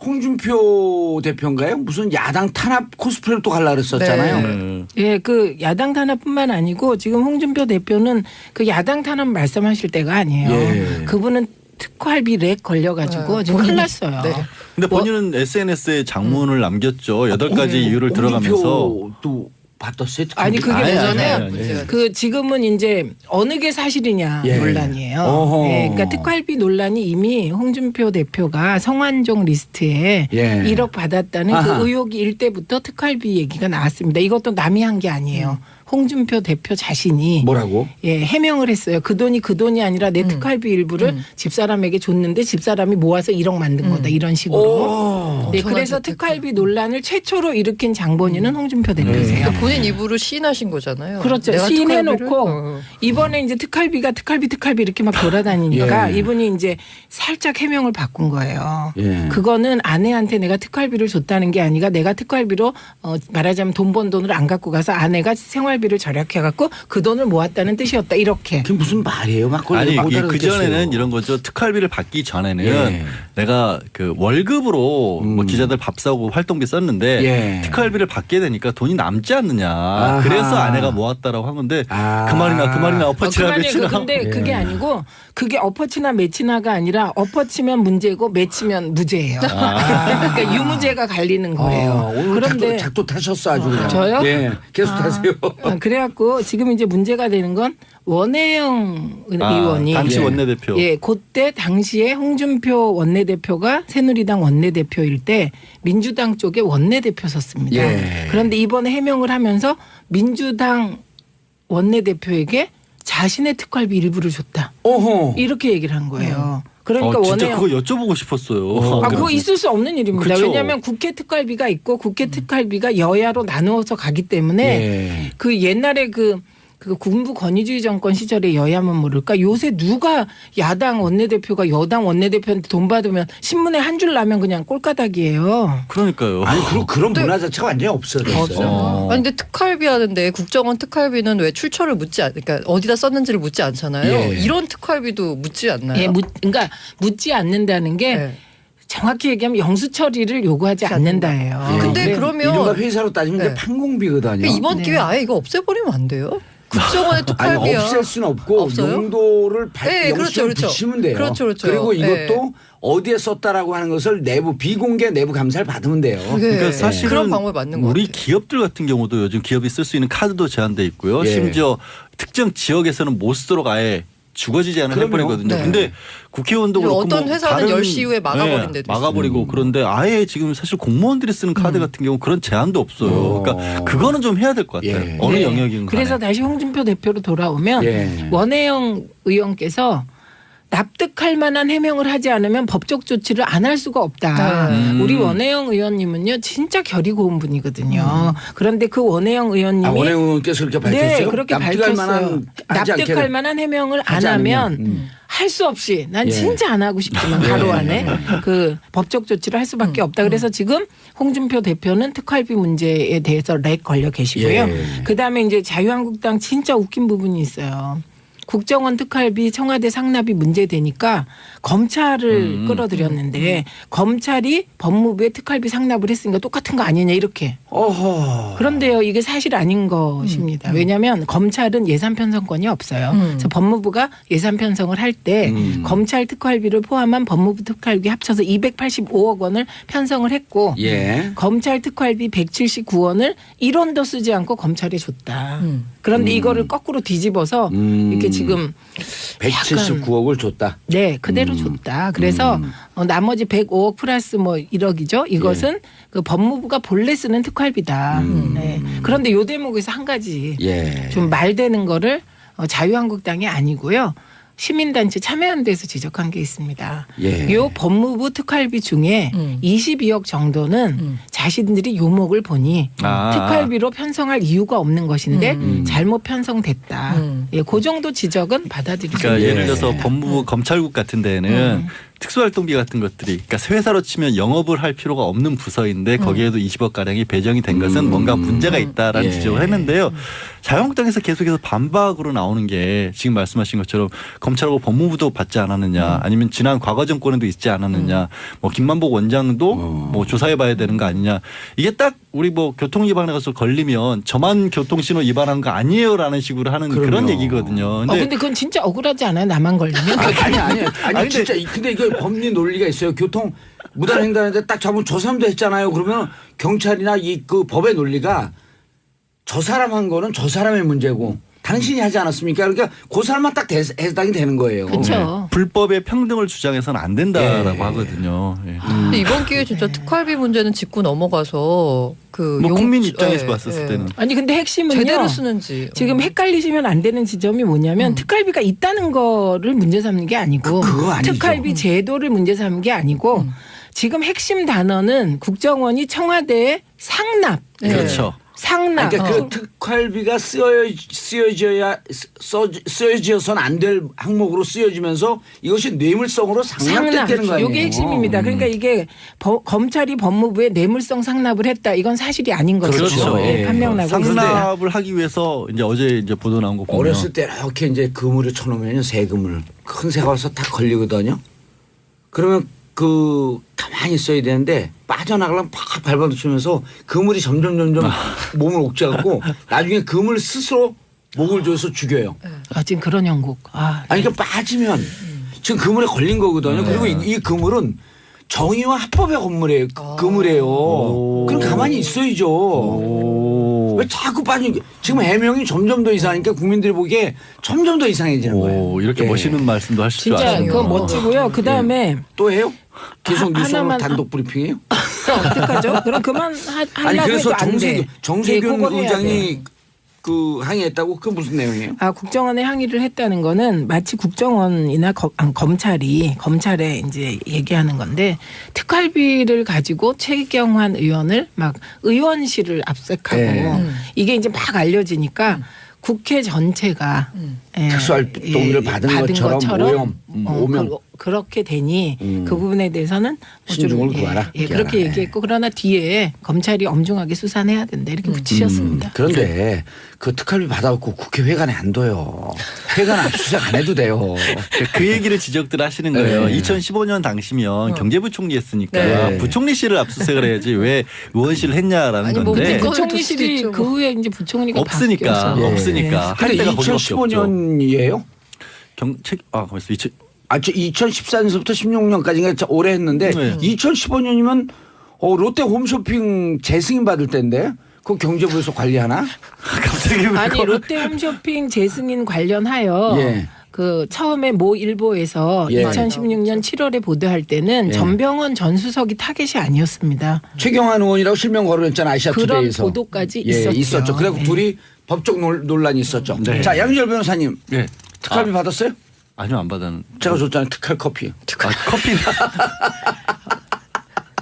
[SPEAKER 2] 홍준표 대표인가요? 무슨 야당 탄압 코스프레를 또 갈라 그랬었잖아요.
[SPEAKER 3] 예, 그 야당 탄압뿐만 아니고 지금 홍준표 대표는 그 야당 탄압 말씀하실 때가 아니에요.
[SPEAKER 2] 예.
[SPEAKER 3] 그분은 특활비 렉 걸려가지고 지금 큰일 났어요.
[SPEAKER 5] 네.
[SPEAKER 4] 근데 본인은 SNS에 장문을 남겼죠. 8가지 이유를 들어가면서.
[SPEAKER 2] 홍준표도 받았어요.
[SPEAKER 3] 아니 그게
[SPEAKER 4] 아니,
[SPEAKER 3] 뭐냐면
[SPEAKER 4] 아니.
[SPEAKER 3] 그 지금은 이제 어느 게 사실이냐
[SPEAKER 2] 예.
[SPEAKER 3] 논란이에요.
[SPEAKER 2] 어허.
[SPEAKER 3] 예, 그러니까 특활비 논란이 이미 홍준표 대표가 성완종 리스트에
[SPEAKER 2] 예.
[SPEAKER 3] 1억 받았다는
[SPEAKER 2] 아하.
[SPEAKER 3] 그 의혹이 일 때부터 특활비 얘기가 나왔습니다. 이것도 남이 한 게 아니에요. 홍준표 대표 자신이
[SPEAKER 2] 뭐라고?
[SPEAKER 3] 예, 해명을 했어요. 그 돈이 아니라 내 특활비 일부를 집사람에게 줬는데 집사람이 모아서 1억 만든 거다. 이런 식으로.
[SPEAKER 2] 오.
[SPEAKER 3] 네, 그래서 특활비 논란을 최초로 일으킨 장본인은 홍준표 대표세요.
[SPEAKER 5] 그러니까 본인 입으로 시인하신 거잖아요.
[SPEAKER 3] 그렇죠.
[SPEAKER 5] 내가
[SPEAKER 3] 시인해놓고
[SPEAKER 5] 특활비를?
[SPEAKER 3] 이번에 이제 특활비 이렇게 막 돌아다니니까
[SPEAKER 2] 예.
[SPEAKER 3] 이분이 이제 살짝 해명을 바꾼 거예요.
[SPEAKER 2] 예.
[SPEAKER 3] 그거는 아내한테 내가 특활비를 줬다는 게 아니라 내가 특활비로 말하자면 돈 번 돈을 안 갖고 가서 아내가 생활비를 절약해갖고 그 돈을 모았다는 뜻이었다. 이렇게.
[SPEAKER 2] 그게 무슨 말이에요? 막 그걸
[SPEAKER 4] 아니
[SPEAKER 2] 못
[SPEAKER 4] 그
[SPEAKER 2] 알아듣겠어요.
[SPEAKER 4] 전에는 이런 거죠. 특활비를 받기 전에는
[SPEAKER 2] 예.
[SPEAKER 4] 내가 그 월급으로 뭐 기자들 밥 사고 활동비 썼는데
[SPEAKER 2] 예.
[SPEAKER 4] 특활비를 받게 되니까 돈이 남지 않느냐.
[SPEAKER 2] 아하.
[SPEAKER 4] 그래서 아내가 모았다라고 한 건데
[SPEAKER 2] 아.
[SPEAKER 4] 그 말이나 엎어치나
[SPEAKER 3] 그만해.
[SPEAKER 4] 매치나.
[SPEAKER 3] 근데
[SPEAKER 2] 예.
[SPEAKER 3] 그게 아니고 그게 엎어치나 매치나가 아니라 엎어치면 문제고 매치면 무죄예요. 그러니까 유무죄가 갈리는 거예요.
[SPEAKER 2] 오늘
[SPEAKER 3] 그런데
[SPEAKER 2] 작도 타셨어 아주 그냥.
[SPEAKER 3] 저요?
[SPEAKER 2] 예, 계속 타세요.
[SPEAKER 3] 그래갖고 지금 이제 문제가 되는 건 원혜영 의원이
[SPEAKER 4] 당시
[SPEAKER 2] 예.
[SPEAKER 4] 원내대표.
[SPEAKER 3] 예, 그때 당시에 홍준표 원내대표가 새누리당 원내대표일 때 민주당 쪽에 원내대표였습니다.
[SPEAKER 2] 예.
[SPEAKER 3] 그런데 이번에 해명을 하면서 민주당 원내대표에게 자신의 특활비 일부를 줬다.
[SPEAKER 2] 어허.
[SPEAKER 3] 이렇게 얘기를 한 거예요. 그러니까
[SPEAKER 4] 진짜
[SPEAKER 3] 원혜영
[SPEAKER 4] 그거 여쭤보고 싶었어요.
[SPEAKER 3] 그거 있을 수 없는 일입니다.
[SPEAKER 4] 그렇죠.
[SPEAKER 3] 왜냐하면 국회 특활비가 있고 국회 특활비가 여야로 나누어서 가기 때문에
[SPEAKER 2] 예.
[SPEAKER 3] 그 옛날에 그 그 군부 권위주의 정권 시절에 여야면 모를까 요새 누가 야당 원내대표가 여당 원내대표한테 돈 받으면 신문에 한 줄 나면 그냥 꼴가닥이에요.
[SPEAKER 4] 그러니까요.
[SPEAKER 2] 아니 그런 문화 자체가 완전히 없어졌어요.
[SPEAKER 5] 아니 근데 특활비 하는데 국정원 특활비는 왜 출처를 그러니까 어디다 썼는지를 묻지 않잖아요.
[SPEAKER 2] 예.
[SPEAKER 5] 이런 특활비도 묻지 않나요?
[SPEAKER 3] 예, 그러니까 묻지 않는다는 게
[SPEAKER 5] 네.
[SPEAKER 3] 정확히 얘기하면 영수 처리를 요구하지 않는다예요.
[SPEAKER 5] 근데
[SPEAKER 3] 네.
[SPEAKER 5] 그러면
[SPEAKER 2] 이른바 회사로 따지면 이제
[SPEAKER 5] 네.
[SPEAKER 2] 판공비거든요.
[SPEAKER 5] 그러니까 이번
[SPEAKER 3] 네.
[SPEAKER 5] 기회에 아예 이거 없애버리면 안 돼요? 국정원의
[SPEAKER 2] 아니
[SPEAKER 5] 특활비야.
[SPEAKER 2] 없앨 수는 없고
[SPEAKER 5] 없어요?
[SPEAKER 2] 용도를
[SPEAKER 5] 네,
[SPEAKER 2] 영수증을
[SPEAKER 5] 그렇죠.
[SPEAKER 2] 붙이면 돼요.
[SPEAKER 5] 그렇죠.
[SPEAKER 2] 그리고 이것도
[SPEAKER 5] 네.
[SPEAKER 2] 어디에 썼다라고 하는 것을 비공개 내부 감사를 받으면 돼요.
[SPEAKER 4] 그러니까 사실은
[SPEAKER 5] 그런 방법이 맞는 것
[SPEAKER 4] 우리
[SPEAKER 5] 같아요.
[SPEAKER 4] 기업들 같은 경우도 요즘 기업이 쓸 수 있는 카드도 제한돼 있고요.
[SPEAKER 2] 예.
[SPEAKER 4] 심지어 특정 지역에서는 못 쓰도록 아예 주거지 제한을
[SPEAKER 2] 그럼요.
[SPEAKER 4] 해버리거든요.
[SPEAKER 5] 네.
[SPEAKER 4] 근데 국회의원도 그렇고
[SPEAKER 5] 어떤
[SPEAKER 4] 뭐
[SPEAKER 5] 회사는
[SPEAKER 4] 다른
[SPEAKER 5] 10시 이후에 막아버린 데도
[SPEAKER 4] 막아버리고 그런데 아예 지금 사실 공무원들이 쓰는 카드 같은 경우 그런 제한도 없어요. 그러니까 그거는 좀 해야 될 것 같아요.
[SPEAKER 2] 예.
[SPEAKER 4] 어느
[SPEAKER 3] 네.
[SPEAKER 4] 영역인 간에.
[SPEAKER 3] 그래서 다시 홍준표 대표로 돌아오면
[SPEAKER 2] 예.
[SPEAKER 3] 원혜영 의원께서 납득할 만한 해명을 하지 않으면 법적 조치를 안 할 수가 없다. 우리 원혜영 의원님은요 진짜 결이 고운 분이거든요. 그런데 그 원혜영 의원님이
[SPEAKER 2] 원혜영 의원께서 그렇게 밝혔어요.
[SPEAKER 3] 네, 그렇게
[SPEAKER 2] 납득할
[SPEAKER 3] 밝혔어요. 납득할 만한 해명을 안
[SPEAKER 2] 하지
[SPEAKER 3] 하면
[SPEAKER 2] 않으면.
[SPEAKER 3] 할 수 없이 난
[SPEAKER 2] 예.
[SPEAKER 3] 진짜 안 하고 싶지만 바로 안에 그 법적 조치를 할 수밖에 없다. 그래서 지금 홍준표 대표는 특활비 문제에 대해서 렉 걸려 계시고요.
[SPEAKER 2] 예.
[SPEAKER 3] 그다음에 이제 자유한국당 진짜 웃긴 부분이 있어요. 국정원 특활비 청와대 상납이 문제되니까 검찰을 끌어들였는데 검찰이 법무부에 특활비 상납을 했으니까 똑같은 거 아니냐 이렇게.
[SPEAKER 2] 어허.
[SPEAKER 3] 그런데요 이게 사실 아닌 것입니다. 왜냐하면 검찰은 예산 편성권이 없어요. 그래서 법무부가 예산 편성을 할 때 검찰 특활비를 포함한 법무부 특활비 합쳐서 285억 원을 편성을 했고
[SPEAKER 2] 예.
[SPEAKER 3] 검찰 특활비 179원을 1원도 쓰지 않고 검찰에 줬다. 그런데 이거를 거꾸로 뒤집어서 이렇게 지금
[SPEAKER 2] 179억을 줬다.
[SPEAKER 3] 네 그대로 줬다. 그래서 나머지 105억 플러스 뭐 1억이죠. 이것은 그 법무부가 본래 쓰는 특활비다. 네. 그런데 요 대목에서 한 가지
[SPEAKER 2] 예.
[SPEAKER 3] 좀 말되는 거를 자유한국당이 아니고요. 시민단체 참여연대에서 지적한 게 있습니다.
[SPEAKER 2] 예.
[SPEAKER 3] 요 법무부 특활비 중에 22억 정도는 자신들이 요목을 보니 특활비로 편성할 이유가 없는 것인데 잘못 편성됐다. 예, 그 정도 지적은 받아들이죠.
[SPEAKER 4] 그러니까 예를 들어서 법무부 검찰국 같은 데는 특수활동비 같은 것들이 그러니까 회사로 치면 영업을 할 필요가 없는 부서인데 거기에도 20억 가량이 배정이 된 것은 뭔가 문제가 있다라는
[SPEAKER 2] 예.
[SPEAKER 4] 지적을 했는데요. 자유한국당에서 계속해서 반박으로 나오는 게 지금 말씀하신 것처럼 검찰하고 법무부도 받지 않았느냐 아니면 지난 과거 정권에도 있지 않았느냐 뭐 김만복 원장도 뭐 조사해봐야 되는 거 아니냐 이게 딱 우리 뭐 교통 위반에 가서 걸리면 저만 교통신호 위반한 거 아니에요라는 식으로 하는 그런
[SPEAKER 2] 그럼요.
[SPEAKER 4] 얘기거든요.
[SPEAKER 3] 근데 그건 진짜 억울하지 않아요? 나만 걸리면?
[SPEAKER 2] 아니 진짜 근데 이게 법리 논리가 있어요. 교통 무단횡단인데 딱 잡으면 저 사람도 했잖아요. 그러면 경찰이나 이 그 법의 논리가 저 사람 한 거는 저 사람의 문제고 당신이 하지 않았습니까? 그러니까 그 사람만 딱 해당이 되는 거예요.
[SPEAKER 3] 그렇죠.
[SPEAKER 4] 불법의 평등을 주장해서는 안 된다라고
[SPEAKER 2] 예.
[SPEAKER 4] 하거든요. 예.
[SPEAKER 5] 근데 이번 기회에 진짜 특활비 문제는 짚고 넘어가서 그
[SPEAKER 4] 뭐 국민
[SPEAKER 5] 용-
[SPEAKER 4] 입장에서
[SPEAKER 5] 예,
[SPEAKER 4] 봤었을
[SPEAKER 5] 예.
[SPEAKER 4] 때는
[SPEAKER 3] 아니 근데 핵심은요.
[SPEAKER 5] 제대로 쓰는지
[SPEAKER 3] 지금 헷갈리시면 안 되는 지점이 뭐냐면 특활비가 있다는 거를 문제 삼는 게 아니고
[SPEAKER 2] 그거 아니죠.
[SPEAKER 3] 특활비 제도를 문제 삼는 게 아니고 지금 핵심 단어는 국정원이 청와대에 상납.
[SPEAKER 5] 네.
[SPEAKER 4] 그렇죠.
[SPEAKER 3] 상납.
[SPEAKER 2] 그러니까 그 특활비가 쓰여져서는 안 될 항목으로 쓰여지면서 이것이 뇌물성으로 상납됐다는 거 아니에요.
[SPEAKER 3] 이게 핵심입니다. 그러니까 이게 검찰이 법무부에 뇌물성 상납을 했다. 이건 사실이 아닌 거죠.
[SPEAKER 4] 그렇죠.
[SPEAKER 3] 예, 판명나고
[SPEAKER 4] 상납을 하기 위해서 이제 어제 이제 보도 나온 거 보면
[SPEAKER 2] 어렸을 때 이렇게 이제 그물을 쳐놓으면 세금을 큰 새가 와서 다 걸리거든요. 그러면 그 가만히 있어야 되는데 빠져나가려면 팍 밟아붙이면서 그물이 점점 몸을 옥죄갖고 나중에 그물 스스로 목을 조여서 죽여요.
[SPEAKER 3] 지금 그런 형국.
[SPEAKER 2] 아니 그러니까 빠지면 지금 그물에 걸린 거거든요. 그리고 이 그물은 정의와 합법의 그물이에요. 그럼 가만히 있어야죠. 왜 자꾸 빠지는 지금 해명이 점점 더 이상하니까 국민들이 보기에 점점 더 이상해지는 거예요.
[SPEAKER 4] 이렇게
[SPEAKER 2] 예.
[SPEAKER 4] 멋있는 말씀도 하실 줄
[SPEAKER 3] 진짜
[SPEAKER 4] 아시네요.
[SPEAKER 3] 그건 멋지고요. 그 다음에
[SPEAKER 2] 또 해요? 계속 뉴스로
[SPEAKER 3] 하나만-
[SPEAKER 2] 단독 브리핑해요?
[SPEAKER 3] 어떡하죠? 그럼 그만
[SPEAKER 2] 아니
[SPEAKER 3] 하려고
[SPEAKER 2] 그래서
[SPEAKER 3] 해도 안 돼.
[SPEAKER 2] 정세균
[SPEAKER 3] 그걸 해야
[SPEAKER 2] 의장이
[SPEAKER 3] 돼.
[SPEAKER 2] 그 항의했다고 그 무슨 내용이에요?
[SPEAKER 3] 국정원에 항의를 했다는 거는 마치 국정원이나 검찰에 이제 얘기하는 건데 특활비를 가지고 최경환 의원을 막 의원실을 압색하고 이게 이제 막 알려지니까 국회 전체가
[SPEAKER 2] 특수활동비를 받은 것처럼 오면
[SPEAKER 3] 그렇게 되니 그 부분에 대해서는
[SPEAKER 2] 신중을 구하라.
[SPEAKER 3] 그렇게 얘기했고 그러나 뒤에 검찰이 엄중하게 수사해야 된다 이렇게 붙이셨습니다.
[SPEAKER 2] 그런데 그 특활비 받아갖고 국회 회관에 안 둬요. 회관 압수수색 안 해도 돼요.
[SPEAKER 4] 그 얘기를 지적들 하시는 거예요.
[SPEAKER 2] 네.
[SPEAKER 4] 2015년 당시면 경제부총리 했으니까
[SPEAKER 5] 네.
[SPEAKER 4] 부총리실을 압수수색을 해야지 왜 의원실을 했냐라는
[SPEAKER 5] 아니, 뭐
[SPEAKER 4] 건데
[SPEAKER 5] 문건
[SPEAKER 3] 부총리실이
[SPEAKER 5] 수도 있죠,
[SPEAKER 3] 그
[SPEAKER 5] 뭐.
[SPEAKER 3] 후에 이제 부총리가
[SPEAKER 4] 없으니까
[SPEAKER 3] 바뀌어서.
[SPEAKER 4] 없으니까 할
[SPEAKER 2] 근데
[SPEAKER 4] 데가 거기밖에 없죠.
[SPEAKER 2] 2015년이에요?
[SPEAKER 4] 가만있어.
[SPEAKER 2] 2014년서부터 16년까지가 오래 했는데
[SPEAKER 4] 네.
[SPEAKER 2] 2015년이면 롯데 홈쇼핑 재승인 받을 때인데 그거 경제부에서 관리하나?
[SPEAKER 4] 갑자기 왜
[SPEAKER 3] 아니
[SPEAKER 4] 그걸-
[SPEAKER 3] 롯데홈쇼핑 재승인 관련하여
[SPEAKER 2] 예.
[SPEAKER 3] 그 처음에 모 일보에서
[SPEAKER 2] 예.
[SPEAKER 3] 2016년 7월에 보도할 때는
[SPEAKER 2] 예.
[SPEAKER 3] 전병헌 전 수석이 타겟이 아니었습니다.
[SPEAKER 2] 최경환 의원이라고 실명 거론했잖아
[SPEAKER 3] 그런
[SPEAKER 2] 아시아투데이에서.
[SPEAKER 3] 보도까지
[SPEAKER 2] 예,
[SPEAKER 3] 있었죠.
[SPEAKER 2] 있었죠. 그래고
[SPEAKER 3] 네.
[SPEAKER 2] 둘이 법적 논란이 있었죠.
[SPEAKER 4] 네.
[SPEAKER 2] 자 양준열 변호사님
[SPEAKER 4] 네.
[SPEAKER 2] 특활비 받았어요?
[SPEAKER 4] 아니요 안 받았는.
[SPEAKER 2] 제가 줬잖아요 특활 커피.
[SPEAKER 4] 커피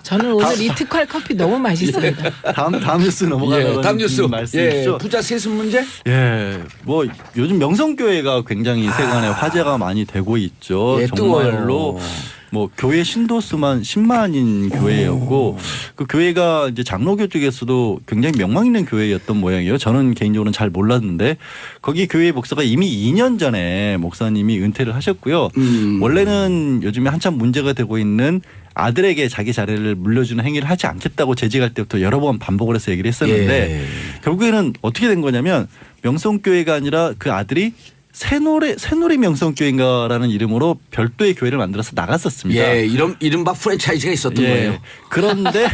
[SPEAKER 3] 저는 오늘 이 특활 커피 너무 맛있습니다.
[SPEAKER 4] 다음 뉴스 넘어가는
[SPEAKER 2] 다음 뉴스.
[SPEAKER 4] 말씀이시죠?
[SPEAKER 2] 부자 세습 문제?
[SPEAKER 4] 예, 뭐 요즘 명성교회가 굉장히 세간에 화제가 많이 되고 있죠.
[SPEAKER 2] 예,
[SPEAKER 4] 정말로
[SPEAKER 2] 뜨거워요.
[SPEAKER 4] 뭐 교회 신도수만 10만인 교회였고 그 교회가 이제 장로교 쪽에서도 굉장히 명망 있는 교회였던 모양이에요. 저는 개인적으로는 잘 몰랐는데 거기 교회 목사가 이미 2년 전에 목사님이 은퇴를 하셨고요. 원래는 요즘에 한참 문제가 되고 있는 아들에게 자기 자리를 물려주는 행위를 하지 않겠다고 재직할 때부터 여러 번 반복을 해서 얘기를 했었는데
[SPEAKER 2] 예.
[SPEAKER 4] 결국에는 어떻게 된 거냐면 명성교회가 아니라 그 아들이 새누리 명성교회인가라는 이름으로 별도의 교회를 만들어서 나갔었습니다.
[SPEAKER 2] 예, 이른바 프랜차이즈가 있었던 거예요.
[SPEAKER 4] 그런데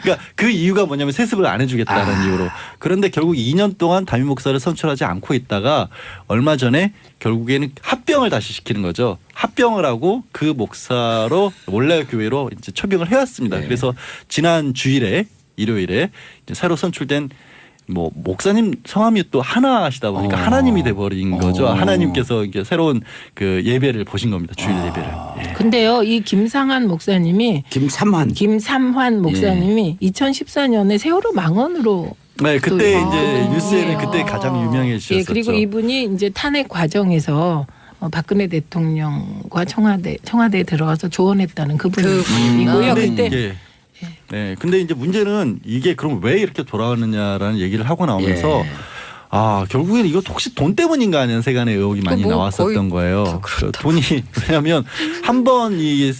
[SPEAKER 4] 그러니까 그 이유가 뭐냐면 세습을 안 해주겠다는 이유로. 그런데 결국 2년 동안 담임 목사를 선출하지 않고 있다가 얼마 전에 결국에는 합병을 다시 시키는 거죠. 합병을 하고 그 목사로 원래 교회로 이제 처병을 해왔습니다.
[SPEAKER 2] 네.
[SPEAKER 4] 그래서 지난 주일에 일요일에 이제 새로 선출된 뭐 목사님 성함이 또 하나시다 보니까 하나님이 돼버린 거죠. 하나님께서 이게 새로운 그 예배를 보신 겁니다. 주일 예배를. 예.
[SPEAKER 3] 근데요, 이 김상환 목사님이 김삼환 목사님이 2014년에 세월호 망언으로
[SPEAKER 4] 네, 그때
[SPEAKER 3] 또
[SPEAKER 4] 이제 뉴스에는
[SPEAKER 3] 아.
[SPEAKER 4] 그때 가장 유명해지셨었죠.
[SPEAKER 3] 예, 그리고 이분이 이제 탄핵 과정에서 박근혜 대통령과 청와대에 들어가서 조언했다는 그분이고요.
[SPEAKER 4] 근데
[SPEAKER 3] 그때
[SPEAKER 4] 이제 근데 이제 문제는 이게 그럼 왜 이렇게 돌아왔느냐라는 얘기를 하고 나오면서 결국에는 이거 혹시 돈 때문인가 하는 세간의 의혹이 많이
[SPEAKER 5] 뭐
[SPEAKER 4] 나왔었던 거예요. 그 돈이 왜냐하면 한 번 이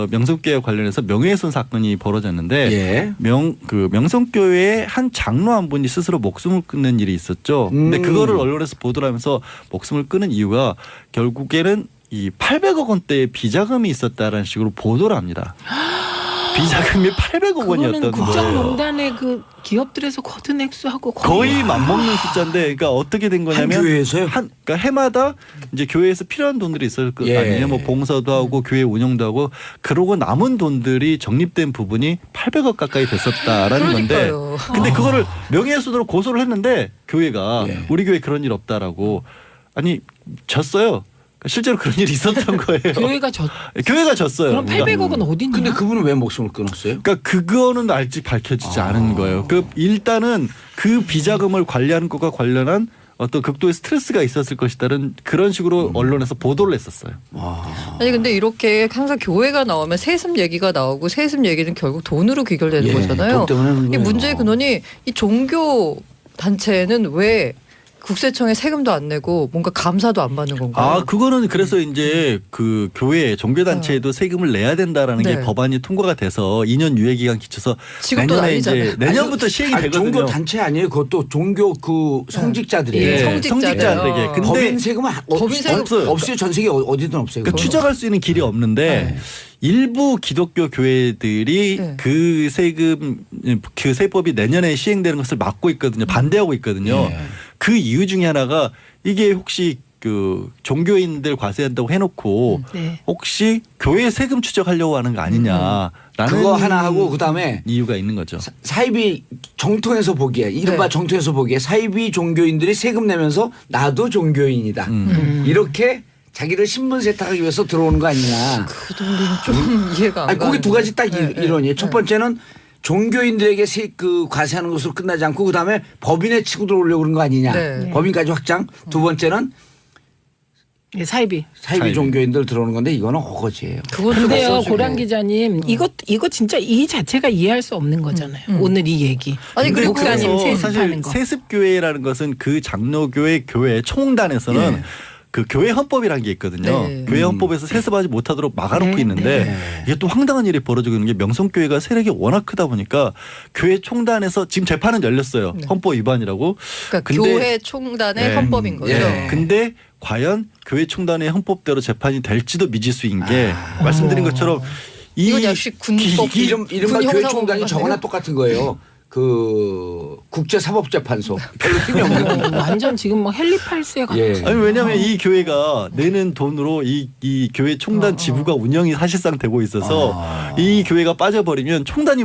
[SPEAKER 4] 명성교회 관련해서 명예훼손 사건이 벌어졌는데 명성교회의 한 장로 한 분이 스스로 목숨을 끊는 일이 있었죠. 근데 그거를 언론에서 보도를 하면서 목숨을 끊은 이유가 결국에는 이 800억 원대의 비자금이 있었다라는 식으로 보도를 합니다. 비자금이 800억 원이었던
[SPEAKER 3] 그거는 국정농단의 그 기업들에서 거둔 액수하고
[SPEAKER 4] 거의 맞먹는 숫자인데, 그러니까 어떻게 된 거냐면
[SPEAKER 2] 한 교회에서요?
[SPEAKER 4] 그러니까 해마다 이제 교회에서 필요한 돈들이 있을 거 아니에요. 뭐 봉사도 하고 교회 운영도 하고 그러고 남은 돈들이 적립된 부분이 800억 가까이 됐었다라는 건데, 근데 그거를 명예훼손으로 고소를 했는데 교회가 우리 교회 그런 일 없다라고 졌어요. 실제로 그런 일이 있었던 거예요.
[SPEAKER 3] 교회가
[SPEAKER 4] 졌어요.
[SPEAKER 3] 그럼 800억은 어딨냐?
[SPEAKER 2] 근데 그분은 왜 목숨을 끊었어요?
[SPEAKER 4] 그러니까 그거는 아직 밝혀지지 않은 거예요. 그 일단은 그 비자금을 관리하는 것과 관련한 어떤 극도의 스트레스가 있었을 것이다는 그런 식으로 언론에서 보도를 했었어요.
[SPEAKER 5] 아니 근데 이렇게 항상 교회가 나오면 세습 얘기가 나오고 세습 얘기는 결국 돈으로 귀결되는 거잖아요.
[SPEAKER 2] 돈 때문에 하는
[SPEAKER 5] 이
[SPEAKER 2] 거예요.
[SPEAKER 5] 문제의 근원이 이 종교 단체는 왜 국세청에 세금도 안 내고 뭔가 감사도 안 받는 건가요?
[SPEAKER 4] 그거는 그래서 이제 그 교회 종교단체에도 세금을 내야 된다라는 게 법안이 통과가 돼서 2년 유예 기간 기쳐서 내년에 이제 내년부터 시행이 되거든요.
[SPEAKER 2] 종교 단체 아니에요? 그것도 종교 그 성직자들이에요.
[SPEAKER 4] 성직자들에게. 근데
[SPEAKER 2] 법인 세금은 없어요. 전 세계 어디든 없어요.
[SPEAKER 4] 그러니까 추적할 수 있는 길이 없는데 일부 기독교 교회들이 그 세금 그 세법이 내년에 시행되는 것을 막고 있거든요. 반대하고 있거든요. 그 이유 중에 하나가 이게 혹시 그 종교인들 과세한다고 해놓고 혹시 교회 세금 추적하려고 하는 거 아니냐라는
[SPEAKER 2] 그거 하나 하고 그다음에
[SPEAKER 4] 이유가 있는 거죠.
[SPEAKER 2] 사이비 정통에서 보기에 이른바 정통에서 보기에 사이비 종교인들이 세금 내면서 나도 종교인이다. 이렇게 자기를 신분 세탁하기 위해서 들어오는 거 아니냐.
[SPEAKER 5] 그 돈은 좀 이해가 안 가요.
[SPEAKER 2] 거기 두 가지 딱 이론이에요. 첫 번째는 종교인들에게 그 과세하는 것으로 끝나지 않고 그다음에 법인에 치고 들어오려고 그런 거 아니냐.
[SPEAKER 5] 네.
[SPEAKER 2] 법인까지 확장. 두 번째는
[SPEAKER 3] 예, 사이비
[SPEAKER 2] 종교인들 들어오는 건데 이거는 어거지예요.
[SPEAKER 3] 근데요, 고란 기자님, 이거 진짜 이 자체가 이해할 수 없는 거잖아요. 오늘 이 얘기.
[SPEAKER 5] 아니 그리고
[SPEAKER 3] 목사님
[SPEAKER 4] 사실
[SPEAKER 3] 세습하는 거.
[SPEAKER 4] 세습교회라는 것은 그 장로교회 교회 총단에서는
[SPEAKER 2] 예.
[SPEAKER 4] 그 교회 헌법이라는 게 있거든요.
[SPEAKER 5] 네.
[SPEAKER 4] 교회 헌법에서 세습하지 못하도록 막아놓고
[SPEAKER 3] 네.
[SPEAKER 4] 있는데
[SPEAKER 2] 네.
[SPEAKER 4] 이게 또 황당한 일이 벌어지고 있는 게 명성교회가 세력이 워낙 크다 보니까 교회 총단에서 지금 재판은 열렸어요.
[SPEAKER 5] 네.
[SPEAKER 4] 헌법 위반이라고.
[SPEAKER 5] 그러니까
[SPEAKER 4] 근데
[SPEAKER 5] 교회 총단의
[SPEAKER 4] 네.
[SPEAKER 5] 헌법인 거죠.
[SPEAKER 2] 예.
[SPEAKER 4] 근데 과연 교회 총단의 헌법대로 재판이 될지도 미지수인 게 말씀드린 것처럼
[SPEAKER 5] 이건 역시 군법
[SPEAKER 2] 이른바 교회 총단이 저거나 똑같은 거예요. 그 국제사법재판소 별로 힘이 없는 거.
[SPEAKER 3] 완전 지금 뭐 헨리 8세 같은.
[SPEAKER 2] 예.
[SPEAKER 4] 아니 왜냐하면 이 교회가 내는 돈으로 이 교회 총단 지부가 운영이 사실상 되고 있어서 이 교회가 빠져버리면 총단이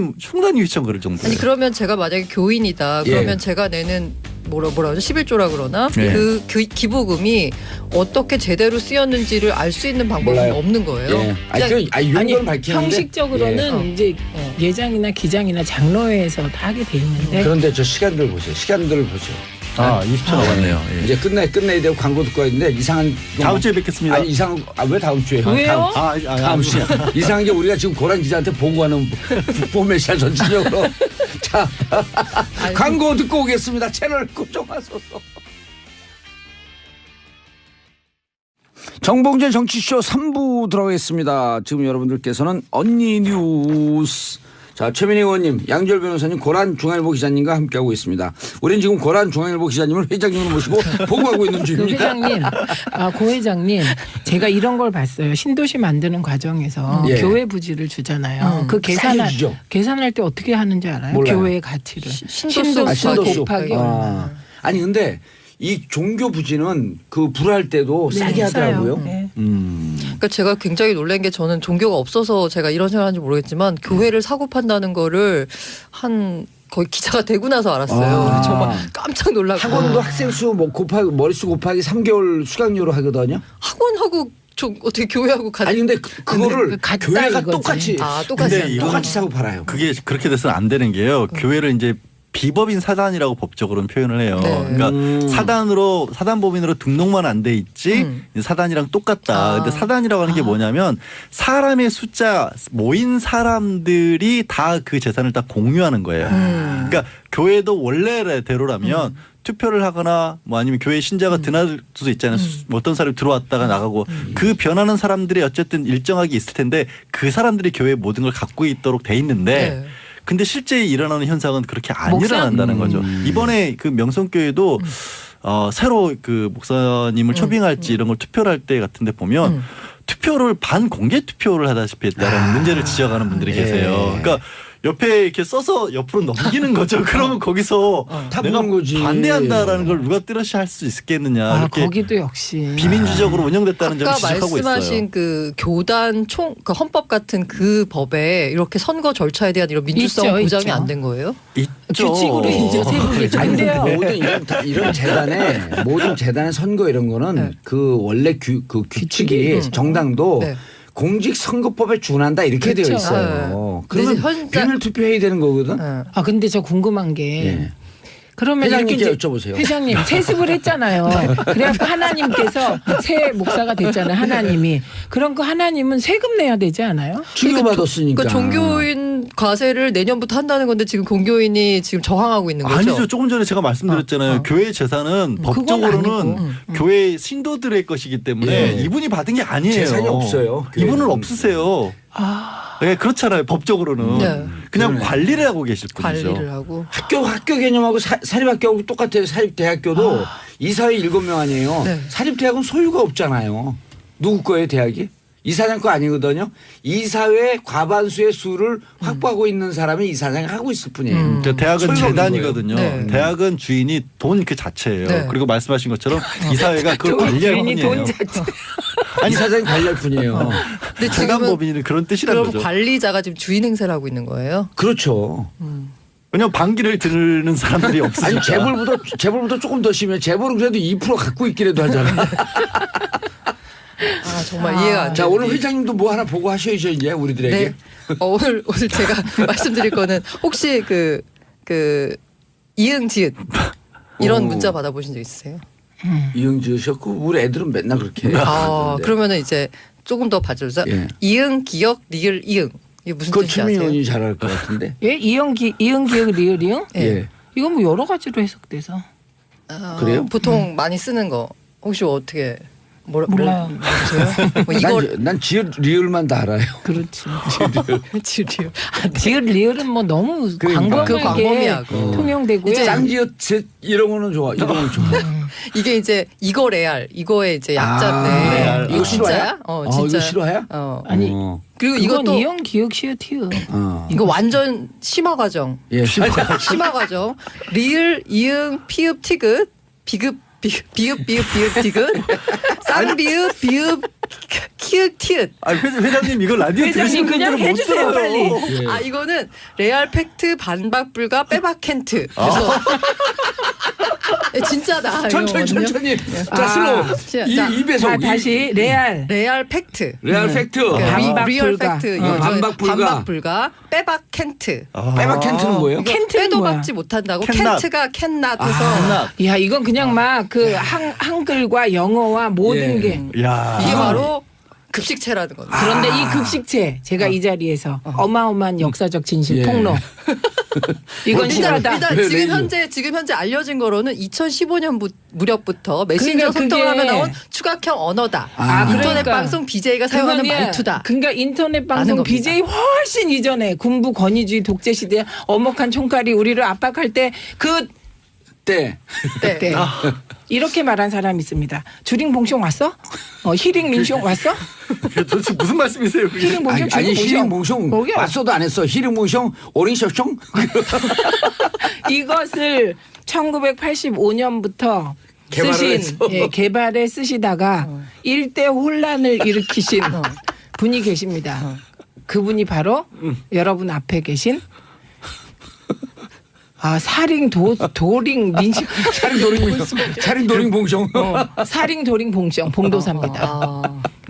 [SPEAKER 4] 휘청거릴 정도예요.
[SPEAKER 5] 아니 그러면 제가 만약에 교인이다. 그러면
[SPEAKER 2] 예.
[SPEAKER 5] 제가 내는 뭐라 하죠? 11조라 그러나
[SPEAKER 4] 네.
[SPEAKER 5] 그 기부금이 어떻게 제대로 쓰였는지를 알 수 있는 방법은
[SPEAKER 2] 몰라요.
[SPEAKER 5] 없는 거예요.
[SPEAKER 2] 예.
[SPEAKER 5] 그냥
[SPEAKER 2] 아니 용도는 밝히는데
[SPEAKER 3] 형식적으로는 이제 예장이나 기장이나 장로회에서 다 하게 돼 있는데
[SPEAKER 2] 그런데 저 시간들 보세요.
[SPEAKER 4] 20초 남았네요. 예.
[SPEAKER 2] 이제 끝내야 되고 광고 듣고 있는데 이상한
[SPEAKER 4] 다음 주에 뵙겠습니다.
[SPEAKER 2] 아니 이상한 왜 다음 주에?
[SPEAKER 3] 왜요?
[SPEAKER 2] 다음 주에. 이상한 게 우리가 지금 고란 기자한테 보고하는 포메시아 전체적으로. 자 광고 듣고 오겠습니다. 채널 고정하소서. 정봉재 정치쇼 3부 들어가겠습니다. 지금 여러분들께서는 언니 뉴스. 자, 최민희 의원님, 양지열 변호사님, 고란 중앙일보 기자님과 함께하고 있습니다. 우리는 지금 고란 중앙일보 기자님을 회장님으로 모시고 보고하고 있는
[SPEAKER 3] 그
[SPEAKER 2] 중입니다.
[SPEAKER 3] 회장님, 고 회장님, 제가 이런 걸 봤어요. 신도시 만드는 과정에서
[SPEAKER 2] 예.
[SPEAKER 3] 교회 부지를 주잖아요. 그
[SPEAKER 2] 싸게
[SPEAKER 3] 계산할 때 어떻게 하는지 알아요?
[SPEAKER 2] 몰라요.
[SPEAKER 3] 교회의 가치를.
[SPEAKER 5] 신도수
[SPEAKER 3] 곱하기 얼마.
[SPEAKER 2] 아니 근데 이 종교 부지는 그 불할 때도 싸게 하더라고요.
[SPEAKER 3] 네.
[SPEAKER 5] 그러니까 제가 굉장히 놀란 게 저는 종교가 없어서 제가 이런 생각을 하는지 모르겠지만 교회를 사고 판다는 거를 한 거의 기자가 되고 나서 알았어요. 정말 깜짝 놀라고.
[SPEAKER 2] 학원도 학생 수 뭐 곱하기 머릿수 곱하기 3개월 수강료로 하거든요.
[SPEAKER 5] 학원하고 어떻게 교회하고 같이.
[SPEAKER 2] 아니 근데 그거를
[SPEAKER 3] 같다
[SPEAKER 2] 교회가
[SPEAKER 3] 이거지.
[SPEAKER 2] 똑같이
[SPEAKER 5] 똑같이.
[SPEAKER 4] 근데
[SPEAKER 2] 똑같이 사고 팔아요.
[SPEAKER 4] 그게 그렇게 돼서는 안 되는 게요. 교회를 이제 비법인 사단이라고 법적으로는 표현을 해요.
[SPEAKER 5] 네.
[SPEAKER 4] 그러니까 사단법인으로 등록만 안 돼 있지 사단이랑 똑같다. 근데 사단이라고 하는 게 뭐냐면 사람의 숫자 모인 사람들이 다 그 재산을 다 공유하는 거예요. 그러니까 교회도 원래대로라면 투표를 하거나 뭐 아니면 교회 신자가 드나들 수도 있잖아요. 어떤 사람이 들어왔다가 나가고 그 변하는 사람들이 어쨌든 일정하게 있을 텐데 그 사람들이 교회 모든 걸 갖고 있도록 돼 있는데
[SPEAKER 5] 네.
[SPEAKER 4] 근데 실제 일어나는 현상은 그렇게 안 일어난다는 거죠. 이번에 그 명성교회도 새로 그 목사님을 초빙할지 이런 걸 투표를 할 때 같은데 보면 투표를 반공개 투표를 하다시피 했다는 문제를 지적하는 분들이 계세요. 그러니까 옆에 이렇게 써서 옆으로 넘기는 거죠. 그러면 거기서
[SPEAKER 2] 다
[SPEAKER 4] 내가
[SPEAKER 2] 보는 거지.
[SPEAKER 4] 반대한다라는 걸 누가 뚜렷이 할 수 있겠느냐. 이렇게
[SPEAKER 3] 거기도 역시
[SPEAKER 4] 비민주적으로 운영됐다는 점을
[SPEAKER 5] 아까
[SPEAKER 4] 지적하고 있어요.
[SPEAKER 5] 말씀하신 그 교단 그 헌법 같은 그 법에 이렇게 선거 절차에 대한 이런 민주성
[SPEAKER 3] 있죠,
[SPEAKER 5] 보장이
[SPEAKER 3] 있죠.
[SPEAKER 5] 안 된 거예요?
[SPEAKER 4] 있죠.
[SPEAKER 3] 규칙으로 이제 세부겠죠.
[SPEAKER 2] 아니 근데
[SPEAKER 3] 근데요.
[SPEAKER 2] 모든 재단의 선거 이런 거는 그 원래 그 규칙이 정당도
[SPEAKER 5] 네.
[SPEAKER 2] 공직선거법에 준한다 이렇게
[SPEAKER 3] 그렇죠.
[SPEAKER 2] 되어 있어요. 그러면
[SPEAKER 5] 근데
[SPEAKER 2] 비밀 투표해야 되는 거거든.
[SPEAKER 3] 근데 저 궁금한 게
[SPEAKER 2] 예.
[SPEAKER 3] 그러면 이렇게
[SPEAKER 2] 회장님께
[SPEAKER 3] 이제
[SPEAKER 2] 여쭤보세요.
[SPEAKER 3] 회장님 세습을 했잖아요. 그래갖고 하나님께서 새 목사가 됐잖아요. 하나님이. 그럼 그 하나님은 세금 내야 되지 않아요?
[SPEAKER 2] 치료받았으니까.
[SPEAKER 5] 그러니까 종교인 과세를 내년부터 한다는 건데 지금 공교인이 지금 저항하고 있는 거죠.
[SPEAKER 4] 아니죠. 조금 전에 제가 말씀드렸잖아요. 교회 재산은 법적으로는
[SPEAKER 3] 아니고.
[SPEAKER 4] 교회 신도들의 것이기 때문에
[SPEAKER 2] 예.
[SPEAKER 4] 이분이 받은 게 아니에요.
[SPEAKER 2] 재산이 없어요.
[SPEAKER 4] 이분은
[SPEAKER 2] 교회는.
[SPEAKER 4] 없으세요. 네, 그렇잖아요. 법적으로는.
[SPEAKER 5] 네.
[SPEAKER 4] 그냥
[SPEAKER 2] 그러네.
[SPEAKER 4] 관리를 하고 계실 분이죠.
[SPEAKER 5] 관리를 하고.
[SPEAKER 2] 학교 개념하고 사립학교하고 똑같아요. 사립대학교도 이사회 7명 아니에요.
[SPEAKER 5] 네.
[SPEAKER 2] 사립대학은 소유가 없잖아요. 누구 거예요 대학이? 이사장 거 아니거든요. 이사회 과반수의 수를 확보하고 있는 사람이 이사장을 하고 있을 뿐이에요.
[SPEAKER 4] 그러니까 대학은
[SPEAKER 2] 소유가 없는
[SPEAKER 4] 재단이거든요.
[SPEAKER 5] 거예요. 네.
[SPEAKER 4] 대학은 주인이 돈 그 자체예요.
[SPEAKER 5] 네.
[SPEAKER 4] 그리고 말씀하신 것처럼 이사회가 그걸 관리할
[SPEAKER 3] 주인이
[SPEAKER 4] 뿐이에요.
[SPEAKER 3] 돈 자체.
[SPEAKER 2] 이사장이 관리할 뿐이에요.
[SPEAKER 5] 근데
[SPEAKER 4] 재단
[SPEAKER 5] 지금은
[SPEAKER 4] 법인은 그런 뜻이라는
[SPEAKER 5] 그럼
[SPEAKER 4] 거죠.
[SPEAKER 5] 관리자가 지금 주인 행세를 하고 있는 거예요?
[SPEAKER 2] 그렇죠.
[SPEAKER 4] 왜냐하면 반기를 드는 사람들이 없으니까.
[SPEAKER 2] 아니 재벌보다 조금 더 심해. 재벌은 그래도 2% 갖고 있기라도 하잖아요.
[SPEAKER 5] 아 정말 이해가 안 돼.
[SPEAKER 2] 자 오늘 회장님도 뭐 하나 보고 하셔야죠 이제 우리들에게.
[SPEAKER 5] 네. 오늘 제가 말씀드릴 거는 혹시 그 이응 지읒 이런
[SPEAKER 2] 오.
[SPEAKER 5] 문자 받아보신 적 있으세요?
[SPEAKER 2] 이응 지으셨고 우리 애들은 맨날 그렇게.
[SPEAKER 5] 아 그러면은 이제 조금 더 봐주자.
[SPEAKER 2] 예.
[SPEAKER 5] 이응 기역 리을 이응 이게 무슨
[SPEAKER 2] 그거
[SPEAKER 5] 뜻이
[SPEAKER 2] 최민희
[SPEAKER 5] 아세요?
[SPEAKER 2] 의원이 잘할 것 같은데.
[SPEAKER 3] 예, 이응 기억 리을 이응?
[SPEAKER 2] 예.
[SPEAKER 3] 이건 뭐 여러 가지로 해석돼서.
[SPEAKER 2] 그래요?
[SPEAKER 5] 보통 많이 쓰는 거 혹시 어떻게
[SPEAKER 3] 몰라요.
[SPEAKER 5] 모르세요? 뭐 이걸
[SPEAKER 2] 난 지읒 리을만 다 알아요.
[SPEAKER 3] 그렇지.
[SPEAKER 5] 지리요.
[SPEAKER 3] 지읒 리을은 뭐 너무
[SPEAKER 2] 그러니까.
[SPEAKER 5] 그
[SPEAKER 3] 광범위하게
[SPEAKER 5] 광범위하고.
[SPEAKER 3] 통용되고요.
[SPEAKER 5] 이제
[SPEAKER 2] 짱지읒 셋 이런 거는 좋아. 이런 거는 좋아.
[SPEAKER 5] 이게 이제 이거 레알 이거의 이제 약자인데
[SPEAKER 4] 레알.
[SPEAKER 5] 이거 진짜야?
[SPEAKER 2] 이거
[SPEAKER 5] 진짜.
[SPEAKER 2] 실화야?
[SPEAKER 3] 아니
[SPEAKER 5] 그리고
[SPEAKER 3] 이건
[SPEAKER 5] 이것도
[SPEAKER 3] 이응 기억 시읒 티읒.
[SPEAKER 5] 이거 완전 심화 과정.
[SPEAKER 2] 예.
[SPEAKER 5] 심화 과정. 리을 이응 피읍 티귿 비읍 비읍 티귿 쌍비읍 비읍 키읔 티읕.
[SPEAKER 4] 아니 회장님 이거 라디오
[SPEAKER 3] 회장님
[SPEAKER 4] 들으시는
[SPEAKER 3] 그냥
[SPEAKER 4] 분들은 못
[SPEAKER 3] 해주세요,
[SPEAKER 4] 들어요.
[SPEAKER 3] 빨리.
[SPEAKER 2] 예.
[SPEAKER 5] 아 이거는 레알 팩트 반박 불가 빼박 캔트. 그래서 예, 진짜다.
[SPEAKER 2] 천천히
[SPEAKER 5] 이거거든요.
[SPEAKER 2] 천천히. 자
[SPEAKER 3] 아.
[SPEAKER 2] 슬로우.
[SPEAKER 5] 자,
[SPEAKER 2] 이 배속.
[SPEAKER 3] 자 다시 레알.
[SPEAKER 5] 레알 팩트.
[SPEAKER 2] 레알 팩트.
[SPEAKER 5] 그러니까
[SPEAKER 3] 반박
[SPEAKER 5] 리얼
[SPEAKER 3] 불가.
[SPEAKER 5] 팩트. 이거
[SPEAKER 2] 반박 불가.
[SPEAKER 5] 반박 불가. 빼박 캔트.
[SPEAKER 2] 빼박 캔트는 뭐예요?
[SPEAKER 5] 이거
[SPEAKER 3] 캔트는
[SPEAKER 5] 빼도
[SPEAKER 3] 뭐야?
[SPEAKER 5] 박지 못한다고
[SPEAKER 4] 캔낫.
[SPEAKER 5] 캔트가 캔낫 해서
[SPEAKER 3] 야 이건 그냥 막 그 한글과 영어와 모든
[SPEAKER 2] 예.
[SPEAKER 3] 게.
[SPEAKER 4] 야.
[SPEAKER 5] 이게 바로 급식체라는 겁니다.
[SPEAKER 3] 그런데 이 급식체 제가 이 자리에서 어마어마한 역사적 진실
[SPEAKER 2] 예.
[SPEAKER 3] 폭로. 이건 실화다.
[SPEAKER 5] 일단
[SPEAKER 2] 왜,
[SPEAKER 5] 지금
[SPEAKER 2] 왜요?
[SPEAKER 5] 현재 알려진 거로는 2015년 무렵부터 메신저
[SPEAKER 3] 그러니까
[SPEAKER 5] 소통을
[SPEAKER 3] 그게-
[SPEAKER 5] 하면 나온 추각형 언어다.
[SPEAKER 2] 아,
[SPEAKER 5] 인터넷
[SPEAKER 3] 그러니까.
[SPEAKER 5] 방송 BJ가 사용하는
[SPEAKER 3] 그거는
[SPEAKER 5] 말투다.
[SPEAKER 3] 그러니까 인터넷
[SPEAKER 5] 라는
[SPEAKER 3] 방송
[SPEAKER 5] 겁니다.
[SPEAKER 3] BJ 훨씬 이전에 군부 권위주의 독재 시대 엄혹한 총칼이 우리를 압박할 때 그
[SPEAKER 2] 때.
[SPEAKER 5] 네.
[SPEAKER 3] 때 이렇게 말한 사람이 있습니다. 주링 봉숑 왔어? 히링 민숑 왔어?
[SPEAKER 4] 그게 도대체 무슨 말씀이세요? 그게?
[SPEAKER 3] 히링 봉숑
[SPEAKER 2] 아니
[SPEAKER 3] 주링
[SPEAKER 2] 히링 몽숑
[SPEAKER 3] 거기
[SPEAKER 2] 왔어도 안 했어. 히링 몽숑 오링쇼숑.
[SPEAKER 3] 이것을 1985년부터
[SPEAKER 2] 개발을
[SPEAKER 3] 쓰신
[SPEAKER 2] 했어.
[SPEAKER 3] 개발에 쓰시다가 일대 혼란을 일으키신 분이 계십니다. 그분이 바로 여러분 앞에 계신 사링 도링 민식
[SPEAKER 2] 차림 도링 봉숑.
[SPEAKER 3] 사링 도링 봉도사입니다.
[SPEAKER 5] 아.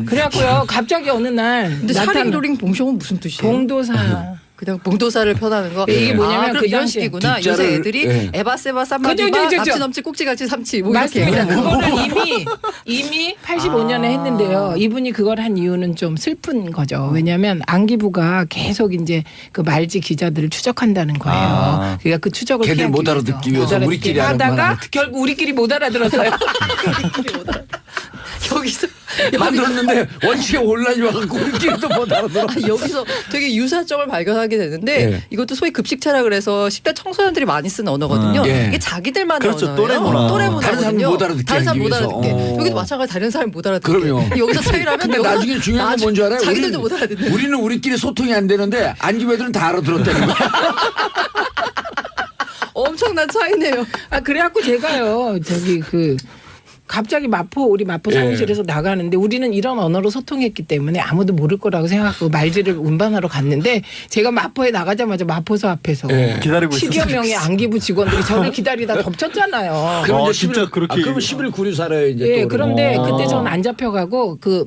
[SPEAKER 3] 그래갖고요 갑자기 어느 날
[SPEAKER 5] 근데 사링도링 봉숑은 무슨 뜻이에요?
[SPEAKER 3] 봉도사
[SPEAKER 5] 그냥 봉도사를 펴나는 거.
[SPEAKER 3] 이게 뭐냐면
[SPEAKER 5] 그럼
[SPEAKER 3] 그
[SPEAKER 5] 이런
[SPEAKER 3] 당시에
[SPEAKER 5] 식이구나.
[SPEAKER 2] 뒷자를-
[SPEAKER 5] 요새 애들이
[SPEAKER 2] 예.
[SPEAKER 5] 에바세바 쌈바디바
[SPEAKER 3] 그죠.
[SPEAKER 5] 납치 넘치 꼭지같이 삼치 뭐 이렇게
[SPEAKER 3] 맞습니다.
[SPEAKER 5] 얘기하는 거.
[SPEAKER 3] 그거를 이미 85년에 했는데요. 이분이 그걸 한 이유는 좀 슬픈 거죠. 왜냐하면 안기부가 계속 이제 그 말지 기자들을 추적한다는 거예요. 그러니까 그 추적을
[SPEAKER 2] 걔들
[SPEAKER 3] 피하기
[SPEAKER 2] 못
[SPEAKER 3] 위해서.
[SPEAKER 2] 알아듣기 위해서
[SPEAKER 3] 못 알아듣게
[SPEAKER 2] 우리끼리
[SPEAKER 3] 하다가
[SPEAKER 2] 알아만
[SPEAKER 3] 결국 우리끼리 못 알아들었어요.
[SPEAKER 5] 여기서
[SPEAKER 2] 만들었는데 원칙에 혼란이 와갖고 우리끼리도 못 알아들어.
[SPEAKER 5] 여기서 되게 유사점을 발견하게 되는데
[SPEAKER 2] 예.
[SPEAKER 5] 이것도 소위 급식체라 그래서 10대 청소년들이 많이 쓰는 언어거든요.
[SPEAKER 2] 예.
[SPEAKER 5] 이게 자기들만의
[SPEAKER 4] 그렇죠.
[SPEAKER 5] 언어예요.
[SPEAKER 4] 또래 문화.
[SPEAKER 5] 또래
[SPEAKER 2] 다른 사람
[SPEAKER 5] 문화거든요.
[SPEAKER 2] 못 알아듣게
[SPEAKER 5] 다른 사람
[SPEAKER 2] 하기
[SPEAKER 5] 못
[SPEAKER 2] 위해서.
[SPEAKER 5] 알아듣게. 여기도 마찬가지 다른 사람이 못 알아듣게.
[SPEAKER 2] 그럼요.
[SPEAKER 5] 여기서 차이라면
[SPEAKER 2] 근데
[SPEAKER 5] 여기서
[SPEAKER 2] 나중에 중요한 건 뭔지 알아요?
[SPEAKER 5] 자기들도 못 알아듣는.
[SPEAKER 2] 우리는 우리끼리 소통이 안 되는데 안집 애들은 다 알아들었다는 거야.
[SPEAKER 5] 엄청난 차이네요.
[SPEAKER 3] 그래갖고 제가요 갑자기 우리 마포 사무실에서 나가는데 우리는 이런 언어로 소통했기 때문에 아무도 모를 거라고 생각하고 말지를 운반하러 갔는데 제가 마포에 나가자마자 마포서 앞에서
[SPEAKER 4] 기다리고
[SPEAKER 3] 10여
[SPEAKER 4] 있었어요.
[SPEAKER 3] 명의 안기부 직원들이 저를 기다리다 덮쳤잖아요.
[SPEAKER 2] 그럼 이제
[SPEAKER 4] 진짜
[SPEAKER 2] 11
[SPEAKER 4] 그렇게.
[SPEAKER 2] 그러면 11 9류 살아요 이제.
[SPEAKER 3] 예,
[SPEAKER 2] 또
[SPEAKER 3] 그런데
[SPEAKER 2] 그러면.
[SPEAKER 3] 그때 전 안 잡혀가고 그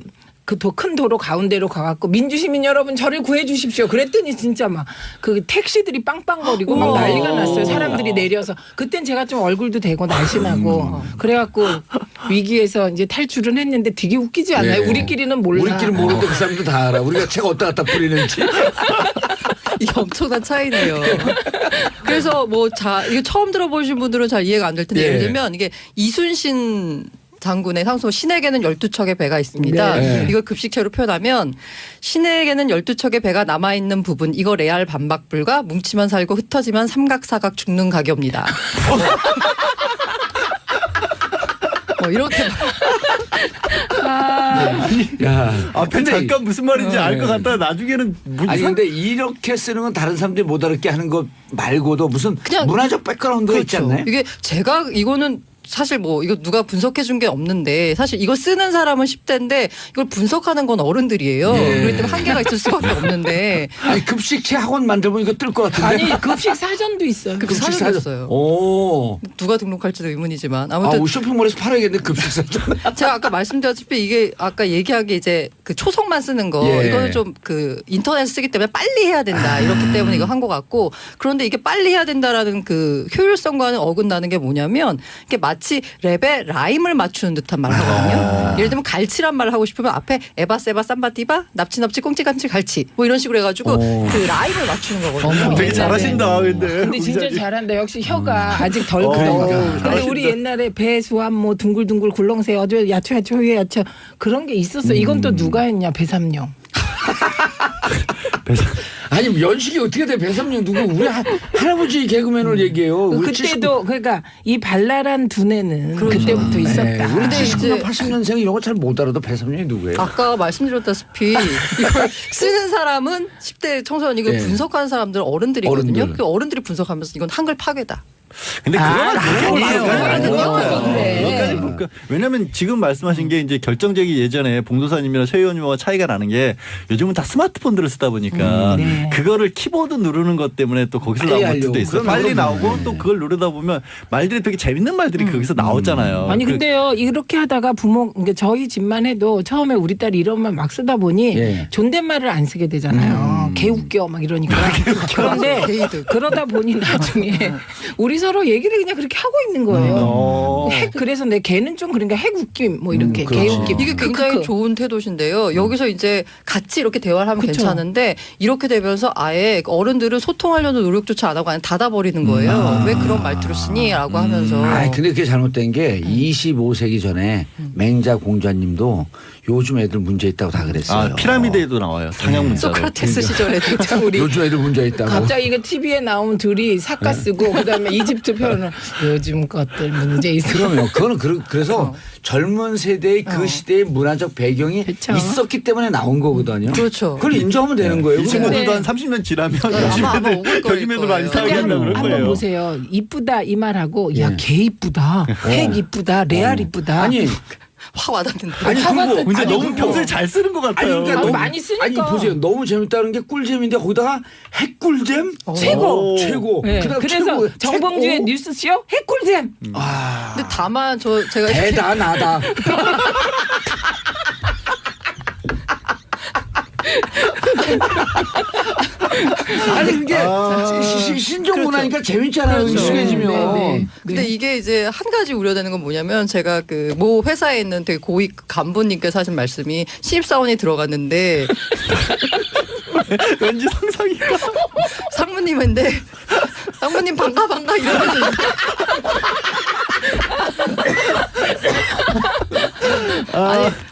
[SPEAKER 3] 큰 도로 가운데로 가갖고 민주시민 여러분 저를 구해 주십시오. 그랬더니 진짜 막 그 택시들이 빵빵거리고 막 난리가 났어요. 사람들이 내려서 그땐 제가 좀 얼굴도 대고 날씬하고 그래갖고 위기에서 이제 탈출은 했는데 되게 웃기지 않나요?
[SPEAKER 2] 예.
[SPEAKER 3] 우리끼리는 몰라.
[SPEAKER 2] 우리끼리 모르는데 그 사람도 다 알아. 우리가 책 어디다 갖다 뿌리는지.
[SPEAKER 5] 이게 엄청난 차이네요. 그래서 이거 처음 들어보신 분들은 잘 이해가 안 될 텐데
[SPEAKER 2] 예.
[SPEAKER 5] 예를 들면 이게 이순신 장군의 상소 신에게는 12척의 배가 있습니다.
[SPEAKER 2] 네.
[SPEAKER 5] 이걸 급식체로 표현하면 신에게는 12척의 배가 남아있는 부분 이거 레알 반박 불가 뭉치면 살고 흩어지면 삼각사각 죽는 가격입니다. 이렇게
[SPEAKER 2] 야.
[SPEAKER 4] 앞에
[SPEAKER 2] 근데
[SPEAKER 4] 잠깐 무슨 말인지 알 것 같다. 나중에는
[SPEAKER 2] 아니 근데 이렇게 쓰는 건 다른 사람들이 못 알아듣게 하는 거 말고도 무슨
[SPEAKER 5] 그냥
[SPEAKER 2] 문화적 백그라운드가 있지 않나요?
[SPEAKER 5] 이게 제가 이거는 사실 뭐 이거 누가 분석해 준 게 없는데 사실 이거 쓰는 사람은 10대인데 이걸 분석하는 건 어른들이에요.
[SPEAKER 2] 예.
[SPEAKER 5] 그렇기 때문에 한계가 있을 수밖에 없는데
[SPEAKER 2] 아니 급식체 학원 만들면 이거 뜰 것 같은데.
[SPEAKER 3] 아니 급식 사전도 있어요.
[SPEAKER 5] 급식 사전도 있어요.
[SPEAKER 2] 오.
[SPEAKER 5] 누가 등록할지도 의문이지만
[SPEAKER 2] 아,
[SPEAKER 5] 아무튼
[SPEAKER 2] 쇼핑몰에서 팔아야겠네 급식 사전.
[SPEAKER 5] 제가 아까 말씀드렸다시피 이게 아까 얘기한 게 이제 그 초성만 쓰는 거
[SPEAKER 2] 예.
[SPEAKER 5] 이거는 좀 그 인터넷 쓰기 때문에 빨리 해야 된다 이렇기 때문에 이거 한 것 같고 그런데 이게 빨리 해야 된다라는 그 효율성과는 어긋나는 게 뭐냐면 이게 마치 랩에 라임을 맞추는 듯한 말을 하거든요. 예를 들면 갈치란 말을 하고 싶으면 앞에 에바 세바 삼바 띠바 납치 납치 꽁치 깜치 갈치 뭐 이런 식으로 해가지고 그 라임을 맞추는 거거든요.
[SPEAKER 4] 되게 잘하신다.
[SPEAKER 3] 근데 진짜
[SPEAKER 4] 우리
[SPEAKER 3] 잘한다. 역시 혀가 아직 덜 커. 근데 우리 옛날에 배 수암 뭐 둥글둥글 굴렁새 어저 야채 야채 후에 야채 그런 게 있었어. 이건 또 누가 했냐 배삼룡.
[SPEAKER 2] 아니 연식이 어떻게 돼? 배삼룡 누구 우리 할아버지 개그맨을 얘기해요. 우리
[SPEAKER 3] 그때도 그러니까 이 발랄한 두뇌는 그때부터 있었다.
[SPEAKER 2] 우리
[SPEAKER 5] 근데
[SPEAKER 2] 79년
[SPEAKER 5] 이제
[SPEAKER 2] 80년생 이런 거 잘 못 알아도 배삼룡이 누구예요?
[SPEAKER 5] 아까 말씀드렸다시피 이걸 쓰는 사람은 10대 청소년이고
[SPEAKER 2] 예.
[SPEAKER 5] 분석하는 사람들은 어른들이거든요.
[SPEAKER 2] 어른들.
[SPEAKER 5] 그 어른들이 분석하면서 이건 한글 파괴다.
[SPEAKER 4] 근데 그건
[SPEAKER 3] 그래.
[SPEAKER 4] 왜냐면 지금 말씀하신 게 이제 결정적인 예전에 봉도사님이랑 최 의원님과 차이가 나는 게 요즘은 다 스마트폰들을 쓰다 보니까
[SPEAKER 3] 네.
[SPEAKER 4] 그거를 키보드 누르는 것 때문에 또 거기서 나온
[SPEAKER 2] 빨리
[SPEAKER 4] 것들도
[SPEAKER 2] 하려고.
[SPEAKER 4] 있어요.
[SPEAKER 2] 그럼
[SPEAKER 4] 빨리
[SPEAKER 2] 그럼.
[SPEAKER 4] 나오고 또 그걸 누르다 보면 말들이 되게 재밌는 말들이 거기서 나오잖아요.
[SPEAKER 3] 아니
[SPEAKER 4] 그-
[SPEAKER 3] 근데요 이렇게 하다가 부모 그러니까 저희 집만 해도 처음에 우리 딸이 이런 말 막 쓰다 보니
[SPEAKER 2] 예.
[SPEAKER 3] 존댓말을 안 쓰게 되잖아요. 개웃겨 막 이러니까. 그런데 그러다 보니 나중에 우리 서로 얘기를 그냥 그렇게 하고 있는 거예요. 그래서 내 걔는 좀 그러니까 핵웃김 뭐 이렇게
[SPEAKER 2] 그렇지.
[SPEAKER 3] 개웃김.
[SPEAKER 5] 이게 굉장히
[SPEAKER 3] 크크크.
[SPEAKER 5] 좋은 태도신데요. 여기서 이제 같이 이렇게 대화를 하면
[SPEAKER 3] 그쵸.
[SPEAKER 5] 괜찮은데 이렇게 되면서 아예 어른들은 소통하려는 노력조차 안 하고 그냥 닫아버리는 거예요. 왜 그런 말투를 쓰니? 라고 하면서.
[SPEAKER 2] 아, 근데 그게 잘못된 게 25세기 전에 맹자 공자님도 요즘 애들 문제 있다고 다 그랬어요.
[SPEAKER 4] 아, 피라미드에도 나와요. 상형 문자로.
[SPEAKER 5] 소크라테스 시절에도.
[SPEAKER 3] 자, 우리
[SPEAKER 2] 요즘 애들 문제 있다고.
[SPEAKER 3] 갑자기 이거 TV에 나온 둘이 사카 쓰고 그다음에 이집트 표현을 요즘 것들 문제 있어.
[SPEAKER 2] 그러면 그거는 그래서 젊은 세대의 그 시대의 문화적 배경이
[SPEAKER 3] 그쵸.
[SPEAKER 2] 있었기 때문에 나온 거거든요.
[SPEAKER 5] 그렇죠.
[SPEAKER 2] 그걸 인정하면 되는 거예요.
[SPEAKER 4] 이 친구들도 한 30년 지나면 요즘
[SPEAKER 5] 아마
[SPEAKER 4] 애들
[SPEAKER 5] 먹을 거일
[SPEAKER 4] 요즘 애들 많이
[SPEAKER 5] 거예요.
[SPEAKER 4] 사귀
[SPEAKER 3] 근데
[SPEAKER 4] 한다고 그럴
[SPEAKER 3] 한번
[SPEAKER 4] 거예요.
[SPEAKER 3] 보세요. 이쁘다 이 말하고 야
[SPEAKER 2] 예.
[SPEAKER 3] 개 이쁘다, 핵 이쁘다, 레알 이쁘다.
[SPEAKER 2] 아니
[SPEAKER 5] 확 와닿는데.
[SPEAKER 2] 아니 그리고
[SPEAKER 4] 근데
[SPEAKER 2] 아니,
[SPEAKER 4] 너무
[SPEAKER 2] 그리고
[SPEAKER 4] 평소에 잘 쓰는 것
[SPEAKER 2] 아니
[SPEAKER 4] 같아요.
[SPEAKER 2] 그러니까
[SPEAKER 3] 아니,
[SPEAKER 2] 너무
[SPEAKER 3] 많이 쓰니까.
[SPEAKER 2] 아니 보세요. 너무 재밌다는 게 꿀잼인데 거기다가 핵꿀잼
[SPEAKER 3] 최고.
[SPEAKER 2] 최고.
[SPEAKER 3] 네.
[SPEAKER 2] 그다음
[SPEAKER 3] 그래서
[SPEAKER 2] 최고.
[SPEAKER 3] 정봉주의
[SPEAKER 2] 최고.
[SPEAKER 3] 뉴스쇼 핵꿀잼.
[SPEAKER 2] 아
[SPEAKER 5] 근데 다만 제가 이렇게
[SPEAKER 2] 대단하다. 아니 그게 신종 문화니까 재밌잖아요.
[SPEAKER 5] 그렇죠.
[SPEAKER 2] 익숙해지면.
[SPEAKER 3] 네.
[SPEAKER 5] 근데 이게 이제 한 가지 우려되는 건 뭐냐면 제가 그 모 회사에 있는 되게 고위 간부님께서 하신 말씀이 신입사원이 들어갔는데
[SPEAKER 4] 왠지 상상이가.
[SPEAKER 5] 상무님인데 상무님 반가 이러면서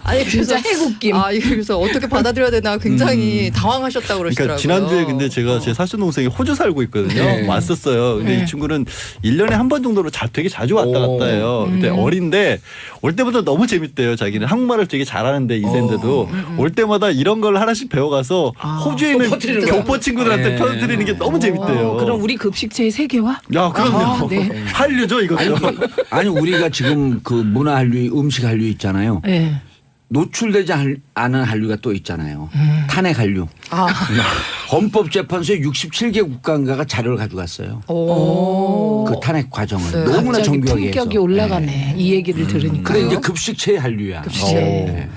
[SPEAKER 5] 아니
[SPEAKER 3] 진짜
[SPEAKER 5] 그래서
[SPEAKER 3] 핵웃김.
[SPEAKER 5] 그래서 어떻게 받아들여야 되나 굉장히 당황하셨다고
[SPEAKER 4] 그러니까
[SPEAKER 5] 그러시더라고요.
[SPEAKER 4] 지난주에 근데 제가 제 사촌 동생이 호주 살고 있거든요.
[SPEAKER 2] 네.
[SPEAKER 4] 왔었어요. 근데 이 친구는 1년에 한 번 정도로 되게 자주 왔다 갔다 해요. 근데 어린데 올 때부터 너무 재밌대요. 자기는 한국말을 되게 잘하는데 이세인데도 올 때마다 이런 걸 하나씩 배워가서 호주에 있는
[SPEAKER 2] 퍼뜨리는 거야.
[SPEAKER 4] 교포 친구들한테
[SPEAKER 2] 네.
[SPEAKER 4] 퍼뜨리는 게 너무 재밌대요.
[SPEAKER 3] 그럼 우리 급식체의 세계화?
[SPEAKER 4] 야, 그럼요.
[SPEAKER 3] 아, 네.
[SPEAKER 4] 한류죠, 이것도.
[SPEAKER 2] 아니 우리가 지금 그 문화 한류, 음식 한류 있잖아요.
[SPEAKER 3] 네.
[SPEAKER 2] 노출되지 않은 한류가 또 있잖아요. 탄핵 한류. 헌법재판소에 67개 국가인가가 자료를 가져갔어요.
[SPEAKER 5] 오.
[SPEAKER 2] 그 탄핵 과정을
[SPEAKER 5] 네.
[SPEAKER 2] 너무나
[SPEAKER 3] 갑자기
[SPEAKER 2] 정교하게 해서.
[SPEAKER 3] 품격이 올라가네. 이 얘기를 들으니까.
[SPEAKER 2] 그래 이제 급식체의 한류야.
[SPEAKER 5] 급식체.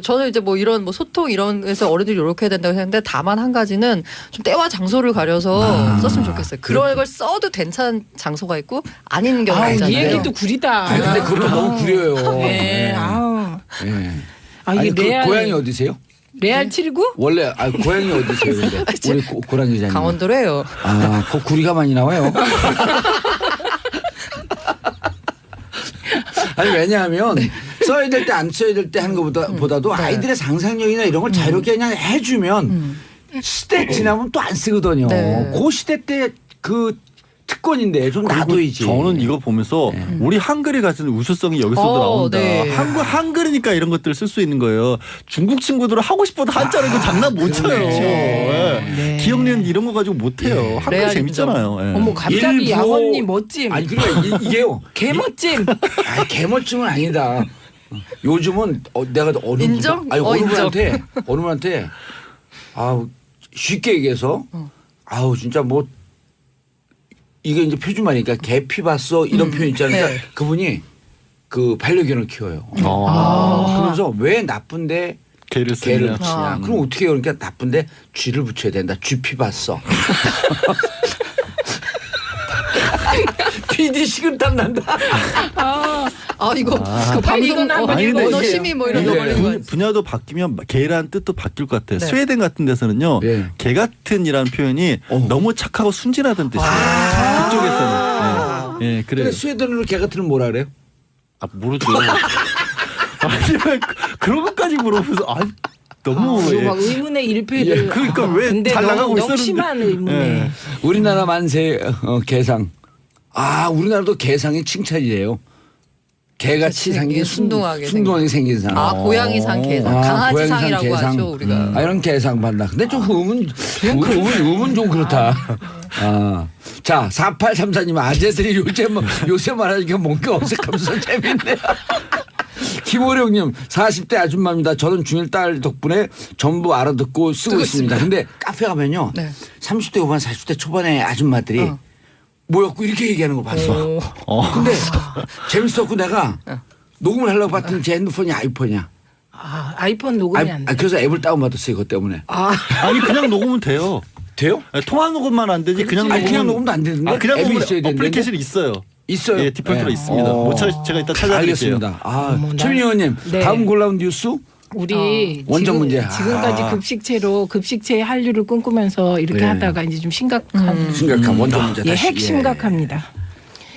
[SPEAKER 5] 저는 이제 뭐 이런 뭐 소통 이런 에서 어른들이 이렇게 해야 된다고 했는데 다만 한 가지는 좀 때와 장소를 가려서 썼으면 좋겠어요. 그런 걸 써도 괜찮은 장소가 있고 아닌 경우가
[SPEAKER 3] 이
[SPEAKER 5] 있잖아요.
[SPEAKER 3] 얘기도 구리다.
[SPEAKER 2] 아니, 근데 그것도 너무 구려요.
[SPEAKER 3] 네. 아우.
[SPEAKER 2] 예.
[SPEAKER 3] 아, 이게
[SPEAKER 2] 아니, 그
[SPEAKER 3] 레알
[SPEAKER 2] 고향이 어디세요?
[SPEAKER 3] 레알 79?
[SPEAKER 2] 원래 고향이 어디세요? 근데 우리 고랑 기자님.
[SPEAKER 5] 강원도래요.
[SPEAKER 2] 아, 그 구리가 많이 나와요. 아니 왜냐하면 써야 될 때 안 써야 될 때 하는 것보다도 아이들의 상상력이나 이런 걸 자유롭게 그냥 해주면 시대 지나면 또 안 쓰거든요.
[SPEAKER 5] 네.
[SPEAKER 2] 그 시대 때 그 특권인데 좀 놔둬야지.
[SPEAKER 4] 저는 이거 보면서 우리 한글이 가진 우수성이 여기서도 나온다.
[SPEAKER 5] 네.
[SPEAKER 4] 한글이니까 이런 것들을 쓸 수 있는 거예요. 중국 친구들은 하고 싶어도 한자로 이거 장난 못 쳐요.
[SPEAKER 3] 네.
[SPEAKER 4] 기억니은 이런 거 가지고 못 해요. 한글
[SPEAKER 5] 레알리즘.
[SPEAKER 4] 재밌잖아요. 예.
[SPEAKER 3] 어머 갑자기 양언니 멋짐.
[SPEAKER 2] 아니 그러니까 이게요.
[SPEAKER 3] 개멋짐.
[SPEAKER 2] 아니, 개멋짐은 아니다. 요즘은 내가 어느
[SPEAKER 5] 인정?
[SPEAKER 2] 분한테 어느 분한테 아우 쉽게 얘기해서 아우 진짜 뭐 이게 이제 표준말이니까 개피 봤어 이런 표현 있잖아요. 그러니까
[SPEAKER 5] 네.
[SPEAKER 2] 그분이 그 반려견을 키워요. 그러면서 왜 나쁜데
[SPEAKER 4] 개를
[SPEAKER 2] 개를
[SPEAKER 4] 쓰냐.
[SPEAKER 2] 붙이냐. 그럼 어떻게 해요? 그러니까 나쁜데 쥐를 붙여야 된다. 쥐피 봤어. PD 식은땀 난다.
[SPEAKER 5] 이거 그
[SPEAKER 3] 빨리
[SPEAKER 5] 방송
[SPEAKER 3] 이건 한번
[SPEAKER 4] 읽어보세요.
[SPEAKER 5] 언어 심의 뭐 이런 거
[SPEAKER 2] 네.
[SPEAKER 5] 걸리는 거 같아요.
[SPEAKER 4] 분야도 바뀌면 개라는 뜻도 바뀔 것 같아요.
[SPEAKER 5] 네.
[SPEAKER 4] 스웨덴 같은 데서는요.
[SPEAKER 2] 네.
[SPEAKER 4] 개 같은이라는 표현이 너무 착하고 순진하다는 뜻이에요. 그쪽에서는. 예, 네, 그래요.
[SPEAKER 2] 근데 스웨덴으로 개 같은 건 뭐라 그래요?
[SPEAKER 4] 모르죠. 아니 왜 그런 것까지 물어보면서 너무
[SPEAKER 3] 그리고 막 의문의 일패를.
[SPEAKER 4] 그러니까 왜
[SPEAKER 3] 근데
[SPEAKER 4] 잘 나가고
[SPEAKER 3] 너무
[SPEAKER 4] 있었는데.
[SPEAKER 3] 심한 의문에.
[SPEAKER 4] 예.
[SPEAKER 2] 우리나라 만세 개상. 우리나라도 개상이 칭찬이에요. 개같이
[SPEAKER 5] 그치,
[SPEAKER 2] 생긴
[SPEAKER 5] 순둥하게
[SPEAKER 2] 생긴 상.
[SPEAKER 5] 고양이 상 개상, 강아지 상이라고 하죠 우리가.
[SPEAKER 2] 이런 개상 받나. 근데 좀 음은 좀 그렇다. 자, 4834님 아재들이 요새 말하니까 뭔가 어색하면서 재밌네요. 김호령님 40대 아줌마입니다. 저는 중1 딸 덕분에 전부 알아듣고 쓰고 있습니다. 근데 카페 가면요.
[SPEAKER 5] 네.
[SPEAKER 2] 30대 후반 40대 초반의 아줌마들이 모였고 이렇게 얘기하는 거 봤어. 근데 재밌었고 내가 녹음을 하려고 봤더니 제 핸드폰이 아이폰이야.
[SPEAKER 3] 아이폰 녹음이 안 돼.
[SPEAKER 2] 그래서 앱을 다운받았어요. 그것 때문에.
[SPEAKER 4] 아니 그냥 녹음은 돼요.
[SPEAKER 2] 돼요?
[SPEAKER 4] 통화 녹음만 안 되지. 그냥
[SPEAKER 2] 녹음도 안 되는데.
[SPEAKER 4] 그냥
[SPEAKER 2] 앱이
[SPEAKER 4] 녹음
[SPEAKER 2] 있어야 되는데.
[SPEAKER 4] 어플리케이션이 있어요.
[SPEAKER 2] 있어요.
[SPEAKER 4] 예, 디폴트로
[SPEAKER 2] 네.
[SPEAKER 4] 있습니다. 제가 이따 찾아드릴게요.
[SPEAKER 2] 알겠습니다. 최민희 의원님
[SPEAKER 3] 네.
[SPEAKER 2] 다음 골라온 뉴스
[SPEAKER 3] 우리
[SPEAKER 2] 원전 문제.
[SPEAKER 3] 지금까지 급식체의 한류를 꿈꾸면서 이렇게
[SPEAKER 2] 네.
[SPEAKER 3] 하다가 이제 좀 심각한
[SPEAKER 2] 심각한 원전 문제. 다시.
[SPEAKER 3] 핵 심각합니다.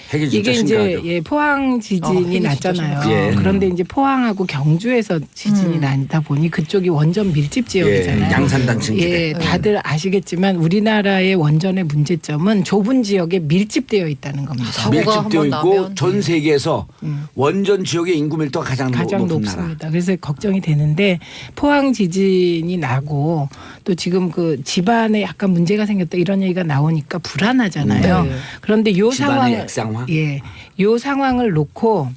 [SPEAKER 2] 핵이 진짜
[SPEAKER 3] 이게
[SPEAKER 2] 심각하죠.
[SPEAKER 3] 이제 포항 지진이
[SPEAKER 5] 핵이 진짜
[SPEAKER 3] 났잖아요.
[SPEAKER 2] 심각해요.
[SPEAKER 3] 그런데 이제 포항하고 경주에서 지진이 나다 보니 그쪽이 원전 밀집 지역이잖아요.
[SPEAKER 2] 양산단 층지대.
[SPEAKER 3] 예, 다들 아시겠지만 우리나라의 원전의 문제점은 좁은 지역에 밀집되어 있다는 겁니다.
[SPEAKER 5] 사고가
[SPEAKER 2] 밀집되어
[SPEAKER 5] 한번
[SPEAKER 2] 있고
[SPEAKER 5] 나면,
[SPEAKER 2] 전 세계에서 원전 지역의 인구 밀도가 가장 높은
[SPEAKER 3] 높습니다.
[SPEAKER 2] 나라.
[SPEAKER 3] 그래서 걱정이 되는데 포항 지진이 나고 또 지금 그 집안에 약간 문제가 생겼다 이런 얘기가 나오니까 불안하잖아요.
[SPEAKER 5] 네.
[SPEAKER 3] 그런데 요
[SPEAKER 2] 집안의
[SPEAKER 3] 상황
[SPEAKER 2] 액상화?
[SPEAKER 3] 요 상황을 놓고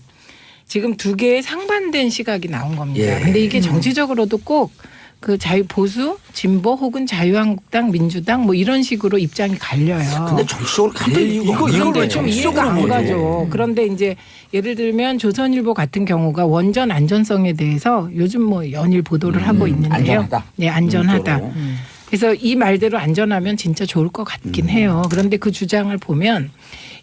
[SPEAKER 3] 지금 두 개의 상반된 시각이 나온 겁니다.
[SPEAKER 2] 예.
[SPEAKER 3] 근데 이게 정치적으로도 꼭 그 보수, 진보 혹은 자유한국당, 민주당 뭐 이런 식으로 입장이 갈려요.
[SPEAKER 2] 근데 정치적으로 갈릴 이유가
[SPEAKER 3] 그런데
[SPEAKER 2] 없는데
[SPEAKER 3] 좀 이해가 안 가죠. 그런데 이제 예를 들면 조선일보 같은 경우가 원전 안전성에 대해서 요즘 뭐 연일 보도를 하고 있는데요.
[SPEAKER 2] 안전하다.
[SPEAKER 3] 네, 안전하다.
[SPEAKER 2] 음.
[SPEAKER 3] 그래서 이 말대로 안전하면 진짜 좋을 것 같긴 해요. 그런데 그 주장을 보면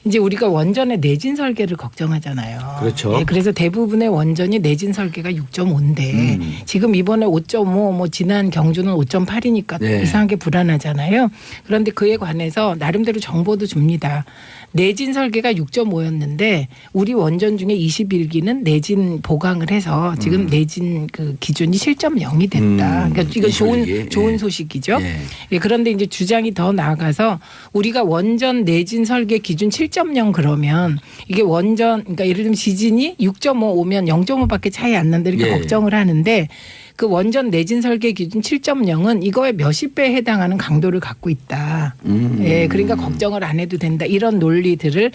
[SPEAKER 3] 이제 우리가 원전의 내진 설계를 걱정하잖아요.
[SPEAKER 2] 그렇죠.
[SPEAKER 3] 예, 그래서 대부분의 원전이 내진 설계가 6.5인데 지금 이번에 5.5, 뭐 지난 경주는 5.8이니까
[SPEAKER 2] 네.
[SPEAKER 3] 이상하게 불안하잖아요. 그런데 그에 관해서 나름대로 정보도 줍니다. 내진 설계가 6.5였는데 우리 원전 중에 21기는 내진 보강을 해서 지금 내진 그 기준이 7.0이 됐다. 그러니까 이거
[SPEAKER 2] 21기.
[SPEAKER 3] 좋은 소식이죠.
[SPEAKER 2] 네.
[SPEAKER 3] 예, 그런데 이제 주장이 더 나아가서 우리가 원전 내진 설계 기준 7.0 그러면 이게 원전 그러니까 예를 들면 지진이 6.5 오면 0.5밖에 차이 안 난다 이렇게
[SPEAKER 2] 예.
[SPEAKER 3] 걱정을 하는데 그 원전 내진 설계 기준 7.0은 이거에 몇십 배에 해당하는 강도를 갖고 있다. 예, 그러니까 걱정을 안 해도 된다. 이런 논리들을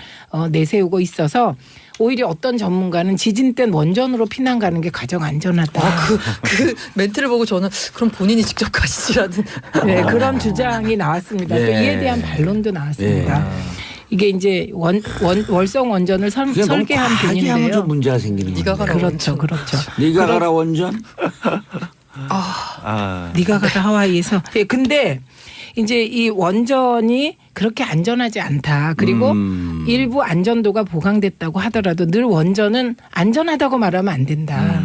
[SPEAKER 3] 내세우고 있어서 오히려 어떤 전문가는 지진 땐 원전으로 피난 가는 게 가장 안전하다.
[SPEAKER 5] 그 멘트를 보고 저는 그럼 본인이 직접 가시지라는.
[SPEAKER 3] 네, 그런 주장이 나왔습니다. 또
[SPEAKER 2] 예.
[SPEAKER 3] 이에 대한 반론도 나왔습니다. 이게 이제 월성 원전을 설계한
[SPEAKER 2] 하면 좀
[SPEAKER 3] 분인데요.
[SPEAKER 2] 문제가 생기는
[SPEAKER 5] 네가
[SPEAKER 2] 거예요.
[SPEAKER 5] 가라
[SPEAKER 3] 그렇죠, 그렇죠.
[SPEAKER 2] 네가 가라 원전.
[SPEAKER 3] 네가 가라 하와이에서. 예, 근데 이제 이 원전이 그렇게 안전하지 않다. 그리고 일부 안전도가 보강됐다고 하더라도 늘 원전은 안전하다고 말하면 안 된다.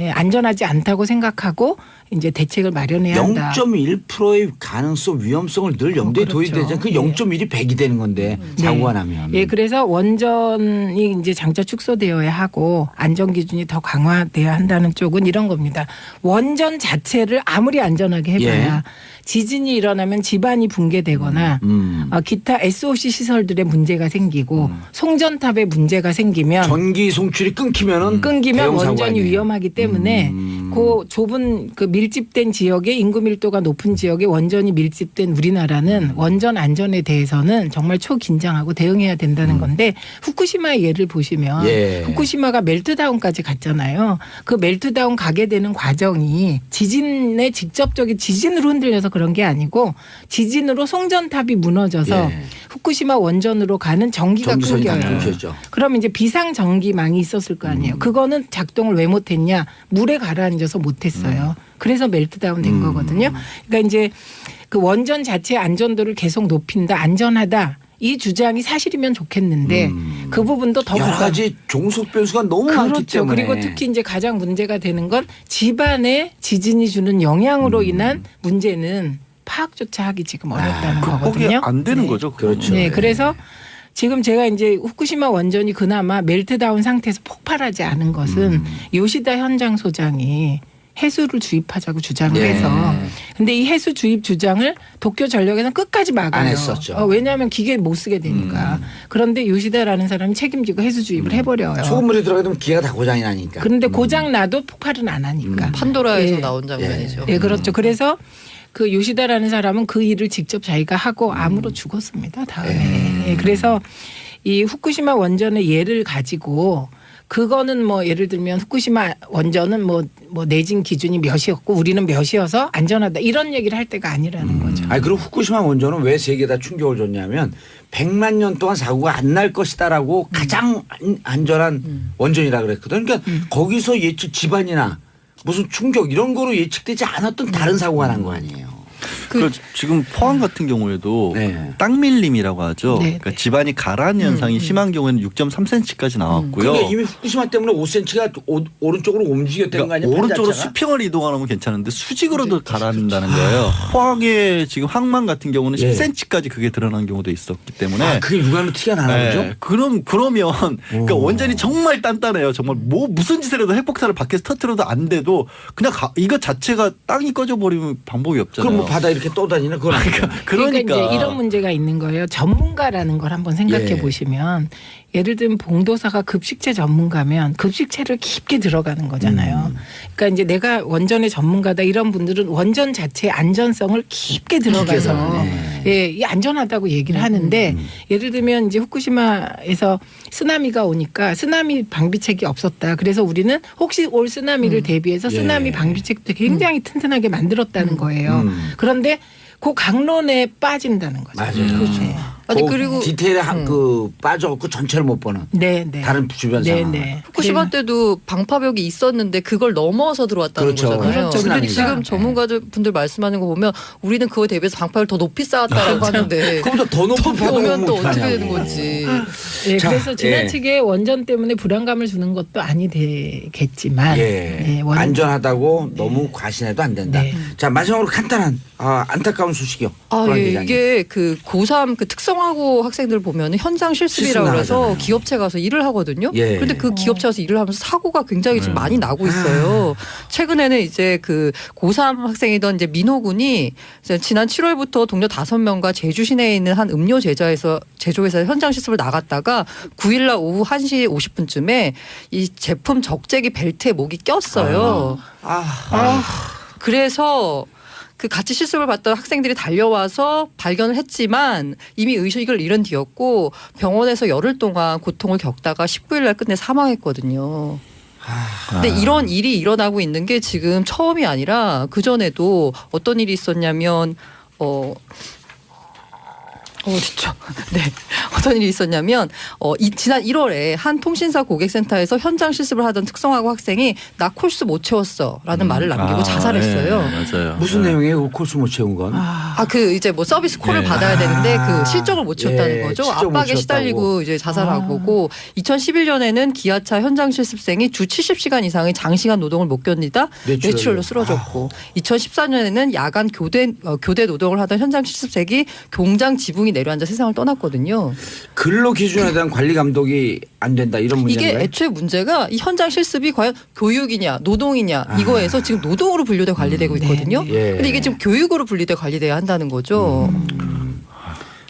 [SPEAKER 3] 안전하지 않다고 생각하고 이제 대책을 마련해야 한다.
[SPEAKER 2] 0.1%의 가능성, 위험성을 늘 염두에 둬야
[SPEAKER 3] 그렇죠.
[SPEAKER 2] 되잖아요. 그 0.1이 100이 되는 건데 사고가 나면.
[SPEAKER 3] 예, 그래서 원전이 이제 장차 축소되어야 하고 안전 기준이 더 강화돼야 한다는 쪽은 이런 겁니다. 원전 자체를 아무리 안전하게 해봐야 지진이 일어나면 집안이 붕괴되거나 기타 SOC 시설들의 문제가 생기고 송전탑에 문제가 생기면
[SPEAKER 2] 전기 송출이 끊기면
[SPEAKER 3] 원전이 위험하기 때문에 그 좁은 그 밀집된 지역에 인구 밀도가 높은 지역에 원전이 밀집된 우리나라는 원전 안전에 대해서는 정말 초긴장하고 대응해야 된다는 건데 후쿠시마의 예를 보시면 후쿠시마가 멜트다운까지 갔잖아요. 그 멜트다운 가게 되는 과정이 지진의 직접적인 지진으로 흔들려서 그런 게 아니고 지진으로 송전탑이 무너져서 후쿠시마 원전으로 가는 전기가 끊겨요. 그럼 이제 비상 전기망이 있었을 거 아니에요. 그거는 작동을 왜 못했냐? 물에 가라앉아서 못했어요. 그래서 멜트다운 된 거거든요. 그러니까 이제 그 원전 자체의 안전도를 계속 높인다, 안전하다. 이 주장이 사실이면 좋겠는데 그 부분도 더
[SPEAKER 2] 여러 가지 종속 변수가 너무 많기 때문에.
[SPEAKER 3] 그리고 특히 이제 가장 문제가 되는 건 집안에 지진이 주는 영향으로 인한 문제는 파악조차 하기 지금 어렵다는
[SPEAKER 4] 극복이
[SPEAKER 3] 거거든요.
[SPEAKER 4] 안 되는 거죠.
[SPEAKER 2] 그렇죠.
[SPEAKER 3] 네, 그래서 지금 제가 이제 후쿠시마 원전이 그나마 멜트다운 상태에서 폭발하지 않은 것은 요시다 현장 소장이 해수를 주입하자고 주장을 해서 근데 이 해수 주입 주장을 도쿄 전력에서는 끝까지 막아요.
[SPEAKER 2] 안 했었죠.
[SPEAKER 3] 왜냐하면 기계 못 쓰게 되니까. 그런데 요시다라는 사람이 책임지고 해수 주입을 해버려요.
[SPEAKER 2] 소금물이 들어가게 되면 기계가 다 고장이 나니까.
[SPEAKER 3] 그런데 고장 나도 폭발은 안 하니까.
[SPEAKER 5] 판도라에서 나온 장면이죠.
[SPEAKER 3] 네, 그렇죠. 그래서 그 요시다라는 사람은 그 일을 직접 자기가 하고 암으로 죽었습니다. 다음에. 예, 그래서 이 후쿠시마 원전의 예를 가지고 그거는 뭐 예를 들면 후쿠시마 원전은 뭐 내진 기준이 몇이었고 우리는 몇이어서 안전하다 이런 얘기를 할 때가 아니라는 거죠.
[SPEAKER 2] 아니 그리고 후쿠시마 원전은 왜 세계에다 충격을 줬냐면 100만 년 동안 사고가 안 날 것이다라고 가장 안전한 원전이라 그랬거든. 그러니까 거기서 예측 집안이나 무슨 충격 이런 거로 예측되지 않았던 다른 사고가 난 거 아니에요.
[SPEAKER 4] 지금 포항 같은 경우에도 땅밀림이라고 하죠. 그러니까 집안이 가라앉는 현상이 심한 경우에는 6.3cm까지 나왔고요.
[SPEAKER 2] 그러니까 이미 후쿠시마 때문에 5cm가 오른쪽으로 움직였다는 거 아니야?
[SPEAKER 4] 오른쪽으로 수평을 이동하면 괜찮은데 수직으로도 가라앉는다는 거예요. 포항의 지금 항만 같은 경우는 10cm까지 그게 드러난 경우도 있었기 때문에.
[SPEAKER 2] 그게 육안으로 티가 나나 보죠?
[SPEAKER 4] 그러면 그러니까 원전이 정말 단단해요. 정말 무슨 짓을 해도 핵폭탄을 밖에서 터뜨려도 안 돼도 그냥 이것 자체가 땅이 꺼져버리면 방법이 없잖아요.
[SPEAKER 2] 그럼 뭐 바다 이렇게 떠다니는 그건
[SPEAKER 3] 그러니까 이제 이런 문제가 있는 거예요. 전문가라는 걸 한번 생각해 보시면 예를 들면 봉도사가 급식체 전문가면 급식체를 깊게 들어가는 거잖아요. 그러니까 이제 내가 원전의 전문가다 이런 분들은 원전 자체의 안전성을 깊게 들어가서 이 안전하다고 얘기를 하는데 예를 들면 이제 후쿠시마에서 쓰나미가 오니까 쓰나미 방비책이 없었다. 그래서 우리는 혹시 올 쓰나미를 대비해서 쓰나미 방비책도 굉장히 튼튼하게 만들었다는 거예요. 그런데 그 강론에 빠진다는 거죠.
[SPEAKER 2] 맞아요.
[SPEAKER 3] 그렇죠.
[SPEAKER 5] 아니 그리고
[SPEAKER 2] 디테일에 빠져갖고 전체를 못 보는. 다른 주변 상황.
[SPEAKER 5] 후쿠시마 때도 방파벽이 있었는데 그걸 넘어서 들어왔다는 거잖아요. 그런데 지금 전문가들 분들 말씀하는 거 보면 우리는 그거에 대비해서 방파를 더 높이 쌓았다라고 하는데
[SPEAKER 2] 그보다 더 높이
[SPEAKER 5] 오면 또 어떻게 되는 건지.
[SPEAKER 3] 그래서 지나치게 원전 때문에 불안감을 주는 것도 아니 되겠지만
[SPEAKER 2] 안전하다고 너무 과신해도 안 된다. 자 마지막으로 간단한 안타까운 소식이요.
[SPEAKER 5] 이게 그 고3 그 특성화고 학생들 보면 현장 실습이라고 해서 기업체 가서 일을 하거든요. 그런데 그 기업체 가서 일을 하면서 사고가 굉장히 지금 많이 나고 있어요. 최근에는 이제 그 고3 학생이던 이제 민호 군이 지난 7월부터 동료 5명과 제주 시내에 있는 한 음료 제조회사 현장 실습을 나갔다가 9일날 오후 1시 50분쯤에 이 제품 적재기 벨트에 목이 꼈어요. 그래서 그 같이 실습을 받던 학생들이 달려와서 발견을 했지만 이미 의식을 잃은 뒤였고 병원에서 열흘 동안 고통을 겪다가 19일 날 끝내 사망했거든요. 근데 이런 일이 일어나고 있는 게 지금 처음이 아니라 그전에도 어떤 일이 있었냐면 진짜. 네. 어떤 일이 있었냐면 지난 1월에 한 통신사 고객센터에서 현장 실습을 하던 특성화고 학생이 나 콜수 못 채웠어라는 말을 남기고 자살했어요.
[SPEAKER 4] 네, 맞아요.
[SPEAKER 2] 무슨 내용이에요? 콜수 못 채운 건?
[SPEAKER 5] 그 이제 뭐 서비스 콜을 받아야 되는데 그 실적을 못 채웠다는
[SPEAKER 2] 예,
[SPEAKER 5] 거죠.
[SPEAKER 2] 실적 못
[SPEAKER 5] 압박에
[SPEAKER 2] 채웠다고.
[SPEAKER 5] 시달리고 이제 자살한 거고 2011년에는 기아차 현장 실습생이 주 70시간 이상의 장시간 노동을 못 견디다 뇌출혈로 쓰러졌고 2014년에는 야간 교대 노동을 하던 현장 실습생이 공장 지붕이 내려앉아 세상을 떠났거든요.
[SPEAKER 2] 근로 기준에 대한 관리 감독이 안 된다 이런 문제인가요?
[SPEAKER 5] 이게 애초에 문제가 이 현장 실습이 과연 교육이냐 노동이냐 이거에서 지금 노동으로 분류돼 관리되고 있거든요.
[SPEAKER 2] 예.
[SPEAKER 5] 근데 이게 지금 교육으로 분리돼 관리돼야 한다는 거죠.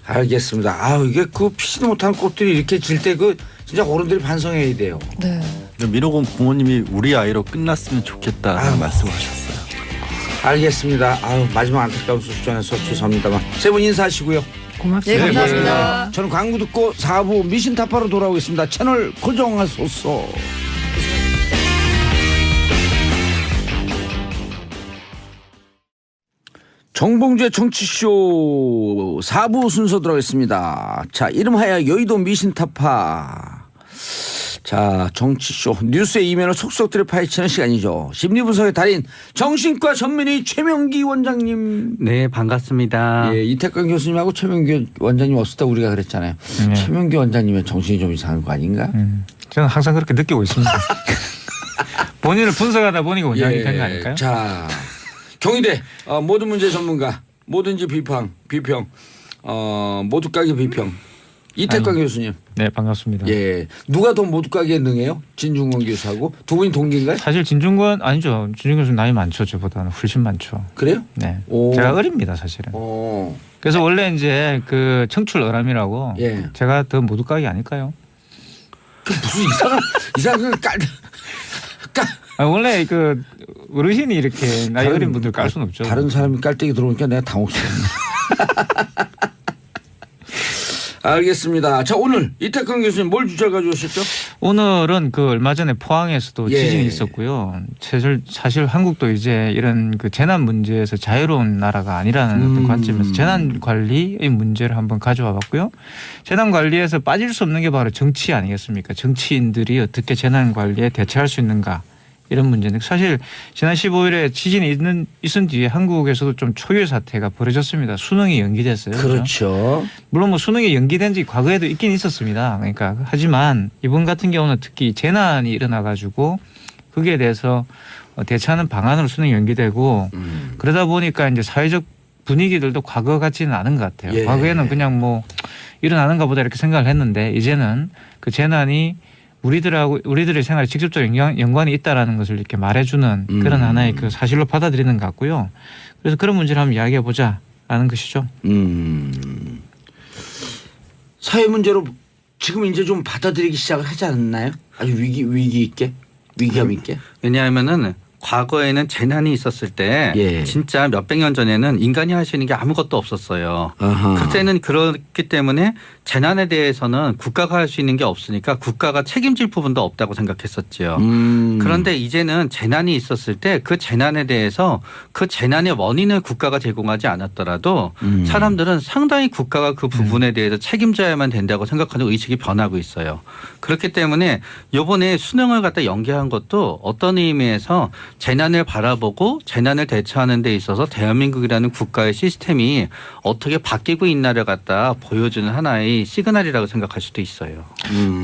[SPEAKER 2] 알겠습니다. 이게 그 피지도 못하는 꽃들이 이렇게 질 때 그 진짜 어른들이 반성해야 돼요.
[SPEAKER 5] 네.
[SPEAKER 4] 민호군 부모님이 우리 아이로 끝났으면 좋겠다는 말씀을 하셨어요.
[SPEAKER 2] 알겠습니다. 마지막 안타까운 소식 전해서 죄송합니다만 세 분 인사하시고요.
[SPEAKER 3] 고맙습니다.
[SPEAKER 5] 네, 감사합니다.
[SPEAKER 2] 저는 광고 듣고 4부 미신타파로 돌아오겠습니다. 채널 고정하소서. 정봉주의 정치쇼 4부 순서 들어가겠습니다. 자, 이름하여 여의도 미신타파. 자, 정치쇼 뉴스의 이면을 속속들이 파헤치는 시간이죠. 심리분석의 달인 정신과 전문의 최명기 원장님.
[SPEAKER 6] 네, 반갑습니다.
[SPEAKER 2] 예, 이태강 교수님하고 최명기 원장님 없을 때 우리가 그랬잖아요.
[SPEAKER 1] 네.
[SPEAKER 2] 최명기 원장님은 정신이 좀 이상한 거 아닌가?
[SPEAKER 1] 저는 항상 그렇게 느끼고 있습니다. 본인을 분석하다 보니까 원장이 된 거 아닐까요?
[SPEAKER 2] 자, 경희대 모든 문제 전문가, 뭐든지 비평, 모두까기 비평. 이태강 교수님.
[SPEAKER 1] 네, 반갑습니다.
[SPEAKER 2] 예, 누가 더 모두까기에 능해요? 진중권 교수하고 두 분이 동기인가요?
[SPEAKER 1] 사실 진중권 아니죠. 진중권 교수 나이 많죠. 저보다는 훨씬 많죠.
[SPEAKER 2] 그래요?
[SPEAKER 1] 네,
[SPEAKER 2] 오.
[SPEAKER 1] 제가 어립니다, 사실은. 그래서 원래 이제 그 청출어람이라고
[SPEAKER 2] 예.
[SPEAKER 1] 제가 더 모두까기 아닐까요?
[SPEAKER 2] 그 무슨 이상한
[SPEAKER 1] 원래 그 어르신이 이렇게 나이 어린 분들 깔 수는 없죠.
[SPEAKER 2] 다른 사람이 깔때기 들어오니까 내가 당혹스럽네. 알겠습니다. 자, 오늘 이태강 교수님 뭘 주제를 가져오셨죠?
[SPEAKER 1] 오늘은 그 얼마 전에 포항에서도
[SPEAKER 2] 예.
[SPEAKER 1] 지진이 있었고요. 사실 한국도 이제 이런 그 재난 문제에서 자유로운 나라가 아니라는 어떤 관점에서 재난 관리의 문제를 한번 가져와 봤고요. 재난 관리에서 빠질 수 없는 게 바로 정치 아니겠습니까? 정치인들이 어떻게 재난 관리에 대처할 수 있는가. 이런 문제인데 사실 지난 15일에 지진이 있은 뒤에 한국에서도 좀 초유의 사태가 벌어졌습니다. 수능이 연기됐어요.
[SPEAKER 2] 그렇죠.
[SPEAKER 1] 물론 뭐 수능이 연기된 지 과거에도 있긴 있었습니다. 그러니까 하지만 이번 같은 경우는 특히 재난이 일어나 가지고 거기에 대해서 대처하는 방안으로 수능이 연기되고 그러다 보니까 이제 사회적 분위기들도 과거 같지는 않은 것 같아요.
[SPEAKER 2] 예.
[SPEAKER 1] 과거에는 그냥 뭐 일어나는가 보다 이렇게 생각을 했는데 이제는 그 재난이 우리들의 생활에 직접적인 연관이 있다라는 것을 이렇게 말해주는 그런 하나의 그 사실로 받아들이는 것 같고요. 그래서 그런 문제를 한번 이야기해 보자라는 것이죠.
[SPEAKER 2] 사회 문제로 지금 이제 좀 받아들이기 시작을 하지 않나요? 아주 위기 있게, 위기감 있게.
[SPEAKER 6] 왜냐하면은 과거에는 재난이 있었을 때
[SPEAKER 2] 예.
[SPEAKER 6] 진짜 몇백 년 전에는 인간이 할 수 있는 게 아무것도 없었어요.
[SPEAKER 2] 아하.
[SPEAKER 6] 그때는 그렇기 때문에 재난에 대해서는 국가가 할 수 있는 게 없으니까 국가가 책임질 부분도 없다고 생각했었지요. 그런데 이제는 재난이 있었을 때 그 재난에 대해서 그 재난의 원인을 국가가 제공하지 않았더라도 사람들은 상당히 국가가 그 부분에 대해서 책임져야만 된다고 생각하는 의식이 변하고 있어요. 그렇기 때문에 이번에 수능을 갖다 연기한 것도 어떤 의미에서 재난을 바라보고 재난을 대처하는 데 있어서 대한민국이라는 국가의 시스템이 어떻게 바뀌고 있나를 갖다 보여주는 하나의 시그널이라고 생각할 수도 있어요.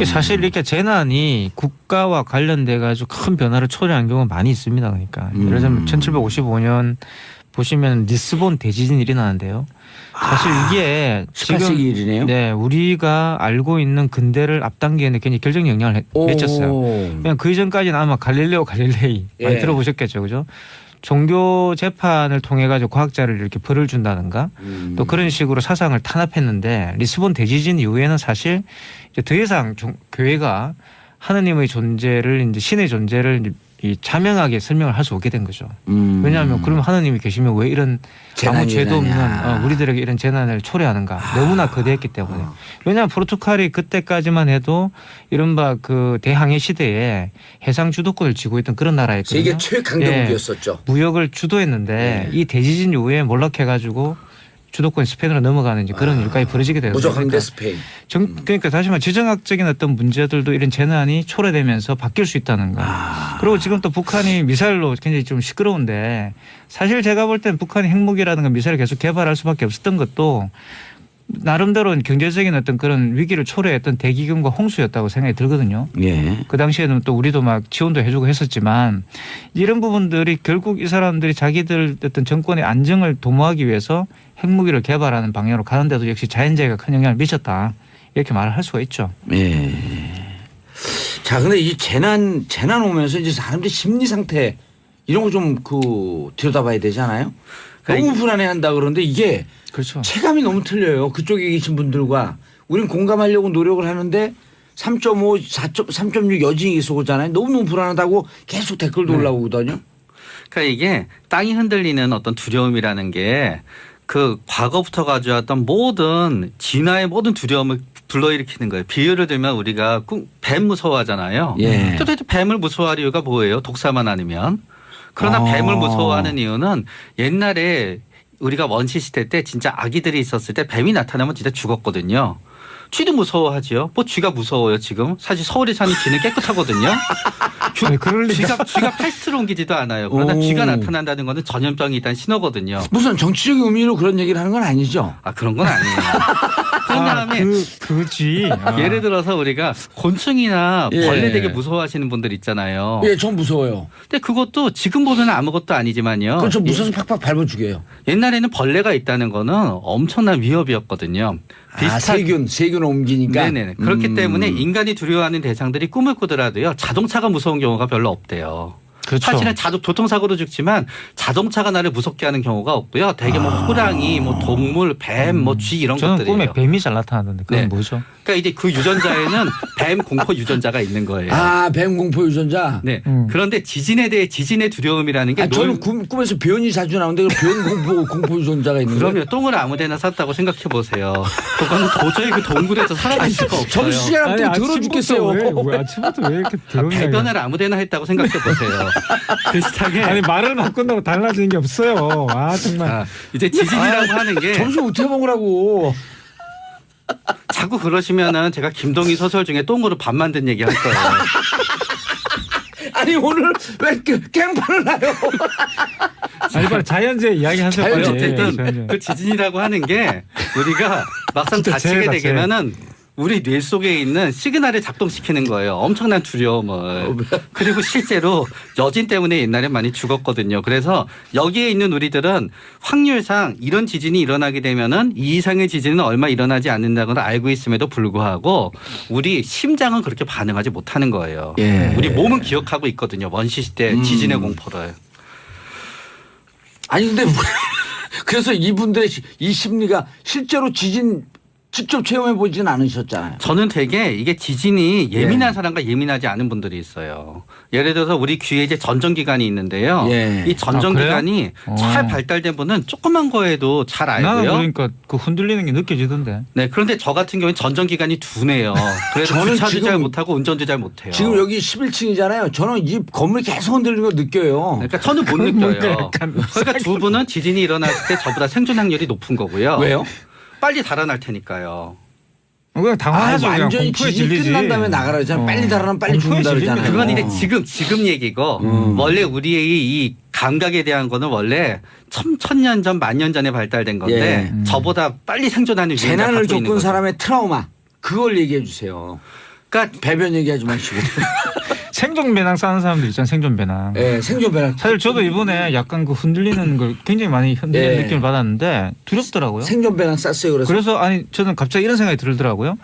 [SPEAKER 1] 사실 이렇게 재난이 국가와 관련돼 가지고 큰 변화를 초래한 경우가 많이 있습니다. 그러니까 예를 들면 1755년 보시면 리스본 대지진이 일어나는데요. 사실 이게
[SPEAKER 2] 18세기
[SPEAKER 1] 지금
[SPEAKER 2] 일이네요.
[SPEAKER 1] 네, 우리가 알고 있는 근대를 앞당기는 굉장히 결정적 영향을 미쳤어요. 그냥 그 이전까지는 아마 갈릴레이 많이
[SPEAKER 2] 예.
[SPEAKER 1] 들어보셨겠죠, 그죠? 종교 재판을 통해 가지고 과학자를 이렇게 벌을 준다든가 또 그런 식으로 사상을 탄압했는데 리스본 대지진 이후에는 사실 이제 더 이상 교회가 하느님의 존재를 이제 신의 존재를 이 자명하게 설명을 할 수 없게 된 거죠. 왜냐하면 그러면 하느님이 계시면 왜 이런 아무 죄도 없는 우리들에게 이런 재난을 초래하는가. 너무나 거대했기 때문에. 왜냐하면 포르투갈이 그때까지만 해도 이른바 그 대항해 시대에 해상 주도권을 쥐고 있던 그런 나라였거든요.
[SPEAKER 2] 세계 최강대국이었었죠.
[SPEAKER 1] 무역을 주도했는데 이 대지진 이후에 몰락해가지고
[SPEAKER 7] 주도권 스페인으로 넘어가는 이제 그런 일까지 벌어지게 되거든요.
[SPEAKER 2] 무조건 데 스페인.
[SPEAKER 7] 그러니까 다시 말해 지정학적인 어떤 문제들도 이런 재난이 초래되면서 바뀔 수 있다는 거. 그리고 지금 또 북한이 미사일로 굉장히 좀 시끄러운데 사실 제가 볼 땐 북한이 핵무기라든가 미사일을 계속 개발할 수밖에 없었던 것도 나름대로 경제적인 어떤 그런 위기를 초래했던 대기근과 홍수였다고 생각이 들거든요.
[SPEAKER 2] 예.
[SPEAKER 7] 그 당시에는 또 우리도 막 지원도 해주고 했었지만 이런 부분들이 결국 이 사람들이 자기들 어떤 정권의 안정을 도모하기 위해서 핵무기를 개발하는 방향으로 가는데도 역시 자연재해가 큰 영향을 미쳤다. 이렇게 말을 할 수가 있죠.
[SPEAKER 2] 예. 자, 근데 이 재난 오면서 이제 사람들이 심리 상태 이런 거 좀 들여다봐야 되지 않아요? 너무 불안해한다 그러는데 이게
[SPEAKER 7] 그렇죠.
[SPEAKER 2] 체감이 너무 틀려요. 그쪽에 계신 분들과 우린 공감하려고 노력을 하는데 3.5, 3.6 여진이 계속 오잖아요. 너무너무 불안하다고 계속 댓글도 올라오거든요.
[SPEAKER 6] 그러니까 이게 땅이 흔들리는 어떤 두려움이라는 게 그 과거부터 가져왔던 모든 진화의 모든 두려움을 불러일으키는 거예요. 비유를 들면 우리가 뱀 무서워하잖아요.
[SPEAKER 2] 예.
[SPEAKER 6] 도대체 뱀을 무서워할 이유가 뭐예요? 독사만 아니면. 그러나 뱀을 무서워하는 이유는 옛날에 우리가 원시 시대 때 진짜 아기들이 있었을 때 뱀이 나타나면 진짜 죽었거든요. 쥐도 무서워하지요. 뭐 쥐가 무서워요 지금. 사실 서울에 사는 쥐는 깨끗하거든요. 쥐가 패스트로 옮기지도 않아요. 그러나 쥐가 나타난다는 거는 전염병이 일단 신호거든요.
[SPEAKER 2] 무슨 정치적인 의미로 그런 얘기를 하는 건 아니죠?
[SPEAKER 6] 아 그런 건 아니에요. 그런 다음에
[SPEAKER 7] 그지.
[SPEAKER 6] 예를 들어서 우리가 곤충이나
[SPEAKER 2] 예.
[SPEAKER 6] 벌레 되게 무서워하시는 분들 있잖아요.
[SPEAKER 2] 예, 전 무서워요.
[SPEAKER 6] 근데 그것도 지금 보면 아무것도 아니지만요.
[SPEAKER 2] 그렇죠. 무서워서 팍팍 밟아 죽여요.
[SPEAKER 6] 옛날에는 벌레가 있다는 거는 엄청난 위협이었거든요.
[SPEAKER 2] 세균 옮기니까.
[SPEAKER 6] 네네. 그렇기 때문에 인간이 두려워하는 대상들이 꿈을 꾸더라도요. 자동차가 무서운 경우가 별로 없대요.
[SPEAKER 7] 그렇죠.
[SPEAKER 6] 사실은 교통사고로 죽지만 자동차가 나를 무섭게 하는 경우가 없고요. 대개 뭐 호랑이, 뭐 동물, 뱀, 뭐 쥐 이런
[SPEAKER 7] 저는
[SPEAKER 6] 것들이에요.
[SPEAKER 7] 꿈에 뱀이 잘 나타나던데 그건
[SPEAKER 6] 네.
[SPEAKER 7] 뭐죠?
[SPEAKER 6] 그러니까 이제 그 유전자에는 뱀 공포 유전자가 있는 거예요.
[SPEAKER 2] 아, 뱀 공포 유전자.
[SPEAKER 6] 네. 그런데 지진에 대해 지진의 두려움이라는 게
[SPEAKER 2] 저는 꿈에서 변이 자주 나오는데 변 공포 유전자가 있는 거예요.
[SPEAKER 6] 그러면 똥을 아무데나 쌌다고 생각해 보세요. 그거는 도저히 그 동굴에서 살아갈 수가 없어요.
[SPEAKER 2] 점심시간 또 들어 죽겠어요.
[SPEAKER 7] 왜 아침부터 왜 이렇게
[SPEAKER 6] 배변을 아무데나 했다고 생각해 보세요. 비슷하게.
[SPEAKER 7] 아니 말을 바꾼다고 달라지는 게 없어요. 아 정말.
[SPEAKER 6] 이제 지진이라고 하는 게
[SPEAKER 2] 점심 어떻게 먹으라고.
[SPEAKER 6] 자꾸 그러시면은 제가 김동희 소설 중에 똥으로 밥 만든 얘기 할 거예요.
[SPEAKER 2] 아니 오늘 왜 깽판을 해요?
[SPEAKER 7] 아니 빨리 자연재해 이야기 하세요. 빨리.
[SPEAKER 6] 어쨌든 그 지진이라고 하는 게 우리가 막상 다치게 되면은 우리 뇌 속에 있는 시그널을 작동시키는 거예요. 엄청난 두려움을. 그리고 실제로 여진 때문에 옛날에 많이 죽었거든요. 그래서 여기에 있는 우리들은 확률상 이런 지진이 일어나게 되면은 이 이상의 지진은 얼마 일어나지 않는다거나 알고 있음에도 불구하고 우리 심장은 그렇게 반응하지 못하는 거예요.
[SPEAKER 2] 예.
[SPEAKER 6] 우리 몸은 기억하고 있거든요. 원시시대 지진의 공포를.
[SPEAKER 2] 아니 근데 그래서 이분들의 이 심리가 실제로 지진 직접 체험해 보진 않으셨잖아요.
[SPEAKER 6] 저는 되게 이게 지진이 예민한 사람과 예민하지 않은 분들이 있어요. 예를 들어서 우리 귀에 이제 전정기관이 있는데요.
[SPEAKER 2] 예.
[SPEAKER 6] 이 전정기관이 잘 발달된 분은 조그만 거에도 잘
[SPEAKER 7] 나는
[SPEAKER 6] 알고요.
[SPEAKER 7] 그러니까 그 흔들리는 게 느껴지던데.
[SPEAKER 6] 네, 그런데 저 같은 경우는 전정기관이 둔해요. 그래서
[SPEAKER 2] 저는
[SPEAKER 6] 주차도
[SPEAKER 2] 지금
[SPEAKER 6] 잘 못하고 운전도 잘 못해요.
[SPEAKER 2] 지금 여기 11층이잖아요. 저는 이 건물이 계속 흔들리는 거 느껴요.
[SPEAKER 6] 그러니까 저는 못 느껴요. 그러니까 두 분은 지진이 일어났을 때 저보다 생존 확률이 높은 거고요.
[SPEAKER 2] 왜요?
[SPEAKER 6] 빨리 달아날 테니까요.
[SPEAKER 7] 그냥 당황하죠. 그냥
[SPEAKER 2] 완전히
[SPEAKER 7] 공포에
[SPEAKER 2] 지진
[SPEAKER 7] 질리지.
[SPEAKER 2] 끝난 다음에 나가라 그러잖아요. 빨리 달아나면 빨리
[SPEAKER 7] 공포에
[SPEAKER 2] 죽는다 그러잖아요.
[SPEAKER 7] 질립니다.
[SPEAKER 6] 그건 이제 지금 얘기고 원래 우리의 이 감각에 대한 거는 원래 천년 전, 만년 전에 발달된 건데 저보다 빨리 생존하는 유전자를
[SPEAKER 2] 재난을
[SPEAKER 6] 갖고 있는
[SPEAKER 2] 겪은
[SPEAKER 6] 거죠.
[SPEAKER 2] 사람의 트라우마 그걸 얘기해 주세요.
[SPEAKER 6] 그러니까
[SPEAKER 2] 배변 얘기하지 마시고.
[SPEAKER 7] 생존 배낭 싸는 사람들 있잖아요. 생존 배낭.
[SPEAKER 2] 네, 생존 배낭.
[SPEAKER 7] 사실 저도 이번에 약간 그 흔들리는 걸 굉장히 많이 흔들리는
[SPEAKER 2] 예.
[SPEAKER 7] 느낌을 받았는데 두렵더라고요.
[SPEAKER 2] 생존 배낭 쌌어요.
[SPEAKER 7] 그래서 아니 저는 갑자기 이런 생각이 들더라고요.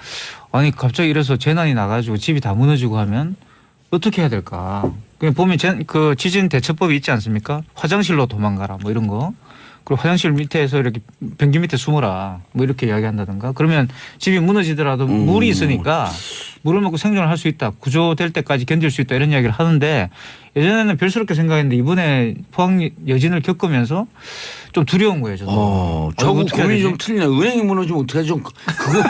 [SPEAKER 7] 아니 갑자기 이래서 재난이 나가지고 집이 다 무너지고 하면 어떻게 해야 될까? 그냥 보면 그 지진 대처법이 있지 않습니까? 화장실로 도망가라 뭐 이런 거. 그리고 화장실 밑에서 이렇게 변기 밑에 숨어라 뭐 이렇게 이야기한다든가. 그러면 집이 무너지더라도 물이 있으니까 물을 먹고 생존을 할 수 있다. 구조될 때까지 견딜 수 있다. 이런 이야기를 하는데 예전에는 별스럽게 생각했는데 이번에 포항 여진을 겪으면서 좀 두려운 거예요. 저도.
[SPEAKER 2] 저거 고민이 좀 틀리네. 은행이 무너지면 어떡하지? 좀 그거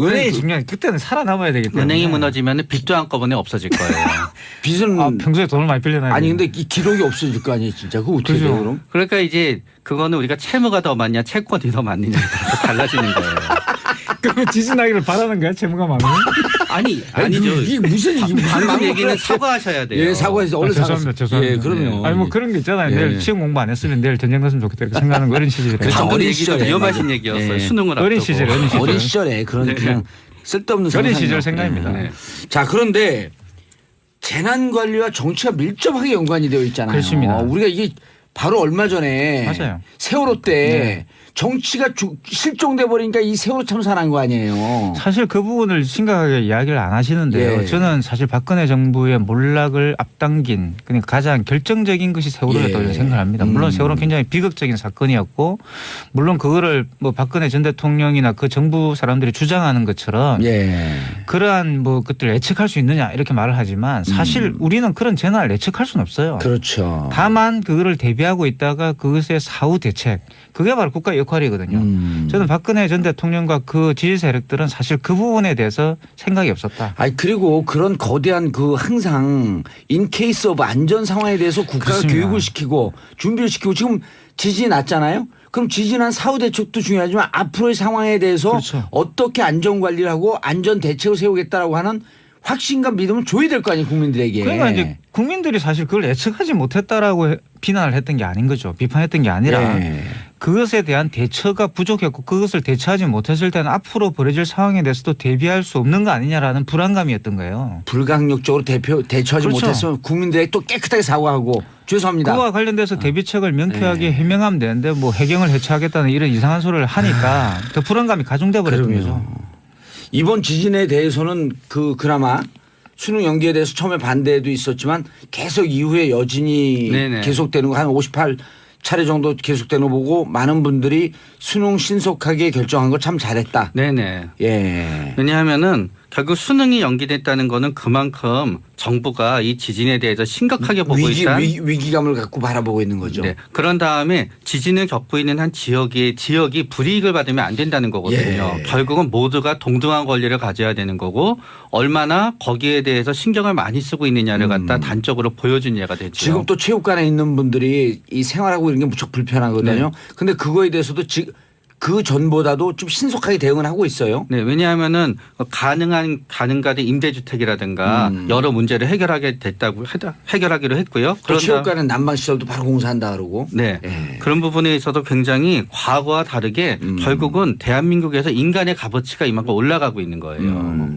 [SPEAKER 7] 은행이 중요한 그때는 살아남아야 되기 때문에.
[SPEAKER 6] 은행이 무너지면 빚도 한꺼번에 없어질 거예요.
[SPEAKER 2] 빚은
[SPEAKER 7] 평소에 돈을 많이 빌려놔야
[SPEAKER 2] 아니
[SPEAKER 7] 되는데.
[SPEAKER 2] 근데 이 기록이 없어질 거 아니에요, 진짜. 그거 어떻게 돼요, 그럼?
[SPEAKER 6] 그러니까 이제 그거는 우리가 채무가 더 많냐 채권이 더 많느냐에 따라서 달라지는 거예요.
[SPEAKER 7] 그러면 지진하기를 바라는 거야, 채무가 많으면?
[SPEAKER 6] 아니죠.
[SPEAKER 2] 이게 무슨 이게
[SPEAKER 6] 방금 얘기는 사과하셔야 돼요.
[SPEAKER 2] 예, 사과해서 얼른
[SPEAKER 7] 죄송합니다. 죄송합니다.
[SPEAKER 2] 예, 그럼요.
[SPEAKER 7] 아니 뭐 그런 게 있잖아요.
[SPEAKER 2] 예.
[SPEAKER 7] 내일 시험 공부 안 했으면 내일 전쟁 갔으면 좋겠다 이렇게 생각하는 거 어린 시절에.
[SPEAKER 2] 그렇죠.
[SPEAKER 6] 방금
[SPEAKER 2] 어린
[SPEAKER 6] 얘기가
[SPEAKER 2] 시절에.
[SPEAKER 6] 위험하신 얘기였어요.
[SPEAKER 2] 예.
[SPEAKER 6] 수능을
[SPEAKER 7] 어린
[SPEAKER 6] 앞두고.
[SPEAKER 7] 시절, 어린 시절.
[SPEAKER 2] 어린 시절에 그런 그냥 쓸데없는
[SPEAKER 7] 어린
[SPEAKER 2] 상상이요.
[SPEAKER 7] 시절 생각입니다.
[SPEAKER 6] 네.
[SPEAKER 2] 자, 그런데 재난 관리와 정치가 밀접하게 연관이 되어 있잖아요.
[SPEAKER 7] 그렇습니다.
[SPEAKER 2] 우리가 이게 바로 얼마 전에
[SPEAKER 7] 맞아요.
[SPEAKER 2] 세월호 때 정치가 실종돼 버리니까 이 세월호 참사난 거 아니에요.
[SPEAKER 7] 사실 그 부분을 심각하게 이야기를 안 하시는데요.
[SPEAKER 2] 예.
[SPEAKER 7] 저는 사실 박근혜 정부의 몰락을 앞당긴 그러니까 가장 결정적인 것이 세월호라고
[SPEAKER 2] 예.
[SPEAKER 7] 생각합니다. 물론 세월호는 굉장히 비극적인 사건이었고 물론 그거를 뭐 박근혜 전 대통령이나 그 정부 사람들이 주장하는 것처럼
[SPEAKER 2] 예.
[SPEAKER 7] 그러한 뭐 것들을 예측할 수 있느냐 이렇게 말을 하지만 사실 우리는 그런 재난을 예측할 수는 없어요.
[SPEAKER 2] 그렇죠.
[SPEAKER 7] 다만 그거를 대비하고 있다가 그것의 사후 대책 그게 바로 국가의 역할이거든요. 저는 박근혜 전 대통령과 그 지지 세력들은 사실 그 부분에 대해서 생각이 없었다.
[SPEAKER 2] 아니 그리고 그런 거대한 그 항상 인케이스 오브 안전 상황에 대해서 국가가
[SPEAKER 7] 그렇습니다.
[SPEAKER 2] 교육을 시키고 준비를 시키고 지금 지진이 났잖아요. 그럼 지진한 사후 대책도 중요하지만 앞으로의 상황에 대해서
[SPEAKER 7] 그렇죠.
[SPEAKER 2] 어떻게 안전 관리를 하고 안전 대책을 세우겠다라고 하는 확신과 믿음을 줘야 될 거 아니에요, 국민들에게.
[SPEAKER 7] 그러니까 이제 국민들이 사실 그걸 예측하지 못했다라고 비난을 했던 게 아닌 거죠. 비판했던 게 아니라
[SPEAKER 2] 네.
[SPEAKER 7] 그것에 대한 대처가 부족했고 그것을 대처하지 못했을 때는 앞으로 벌어질 상황에 대해서도 대비할 수 없는 거 아니냐라는 불안감이었던 거예요.
[SPEAKER 2] 불강력적으로 대처하지
[SPEAKER 7] 그렇죠.
[SPEAKER 2] 못했으면 국민들에게 또 깨끗하게 사과하고 죄송합니다.
[SPEAKER 7] 그와 관련돼서 대비책을 명쾌하게 해명하면 되는데 뭐 해경을 해체하겠다는 이런 이상한 소리를 하니까 더 불안감이 가중돼 버렸던
[SPEAKER 2] 그럼요.
[SPEAKER 7] 거죠.
[SPEAKER 2] 이번 지진에 대해서는 그나마 수능 연기에 대해서 처음에 반대도 있었지만 계속 이후에 여진이
[SPEAKER 6] 네네.
[SPEAKER 2] 계속되는 거 한 58차례 정도 계속되는 거 보고 많은 분들이 수능 신속하게 결정한 거 참 잘했다.
[SPEAKER 6] 네네.
[SPEAKER 2] 예.
[SPEAKER 6] 왜냐하면은 결국 수능이 연기됐다는 거는 그만큼 정부가 이 지진에 대해서 심각하게 보고 있다.
[SPEAKER 2] 위기감을 갖고 바라보고 있는 거죠.
[SPEAKER 6] 네. 그런 다음에 지진을 겪고 있는 한 지역이 불이익을 받으면 안 된다는 거거든요.
[SPEAKER 2] 예.
[SPEAKER 6] 결국은 모두가 동등한 권리를 가져야 되는 거고 얼마나 거기에 대해서 신경을 많이 쓰고 있느냐를 갖다 단적으로 보여준 예가 되죠.
[SPEAKER 2] 지금 또 체육관에 있는 분들이 이 생활하고 이런 게 무척 불편하거든요. 그런데 그거에 대해서도 그 전보다도 좀 신속하게 대응을 하고 있어요.
[SPEAKER 6] 네, 왜냐하면은 가능가된 임대주택이라든가 여러 문제를 해결하기로 했고요.
[SPEAKER 2] 또 체육관은 난방 시설도 바로 공사한다 그러고.
[SPEAKER 6] 네,
[SPEAKER 2] 예.
[SPEAKER 6] 그런 부분에 있어서 굉장히 과거와 다르게 결국은 대한민국에서 인간의 값어치가 이만큼 올라가고 있는 거예요.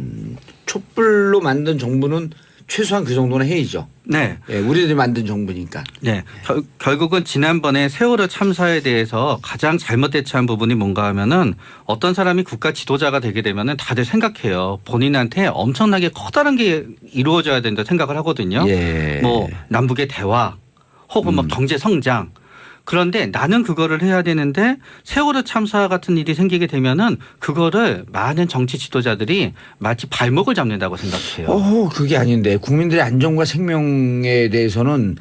[SPEAKER 2] 촛불로 만든 정부는 최소한 그 정도는 해야죠.
[SPEAKER 6] 네.
[SPEAKER 2] 예, 우리들이 만든 정부니까.
[SPEAKER 6] 네. 결국은 지난번에 세월호 참사에 대해서 가장 잘못 대처한 부분이 뭔가 하면은 어떤 사람이 국가 지도자가 되게 되면은 다들 생각해요. 본인한테 엄청나게 커다란 게 이루어져야 된다 생각을 하거든요.
[SPEAKER 2] 예.
[SPEAKER 6] 뭐 남북의 대화 혹은 뭐 경제 성장. 그런데 나는 그거를 해야 되는데 세월호 참사 같은 일이 생기게 되면은 그거를 많은 정치 지도자들이 마치 발목을 잡는다고 생각해요.
[SPEAKER 2] 그게 아닌데 국민들의 안전과 생명에 대해서는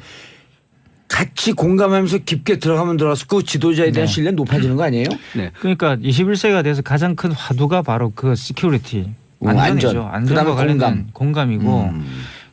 [SPEAKER 2] 같이 공감하면서 깊게 들어가서 그 지도자에 대한 신뢰는 높아지는 거 아니에요?
[SPEAKER 6] 네.
[SPEAKER 7] 그러니까 21세기가 돼서 가장 큰 화두가 바로 그 시큐리티 안전이죠. 안전과 관련된 공감이고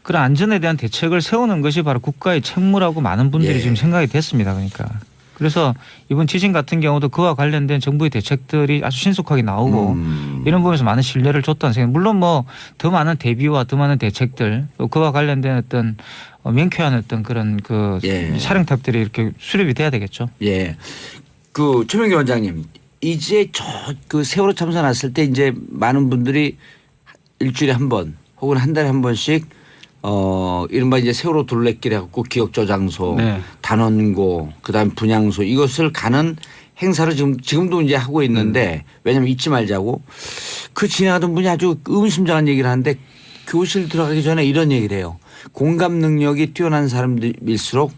[SPEAKER 7] 그런 안전에 대한 대책을 세우는 것이 바로 국가의 책무라고 많은 분들이 지금 생각이 됐습니다. 그러니까 그래서 이번 지진 같은 경우도 그와 관련된 정부의 대책들이 아주 신속하게 나오고 이런 부분에서 많은 신뢰를 줬다는 생각. 물론 뭐 더 많은 대비와 더 많은 대책들 또 그와 관련된 어떤 명쾌한 어떤 그런 그 사령탑들이 이렇게 수립이 돼야 되겠죠.
[SPEAKER 2] 예. 그 최명기 원장님 이제 그 세월호 참사 났을 때 이제 많은 분들이 일주일에 한 번 혹은 한 달에 한 번씩 이른바 이제 세월호 둘레길 해갖고 기억저장소, 단원고, 그다음 분향소 이것을 가는 행사를 지금도 이제 하고 있는데 왜냐하면 잊지 말자고 그 지나가던 분이 아주 의미심장한 얘기를 하는데 교실 들어가기 전에 이런 얘기를 해요. 공감 능력이 뛰어난 사람들일수록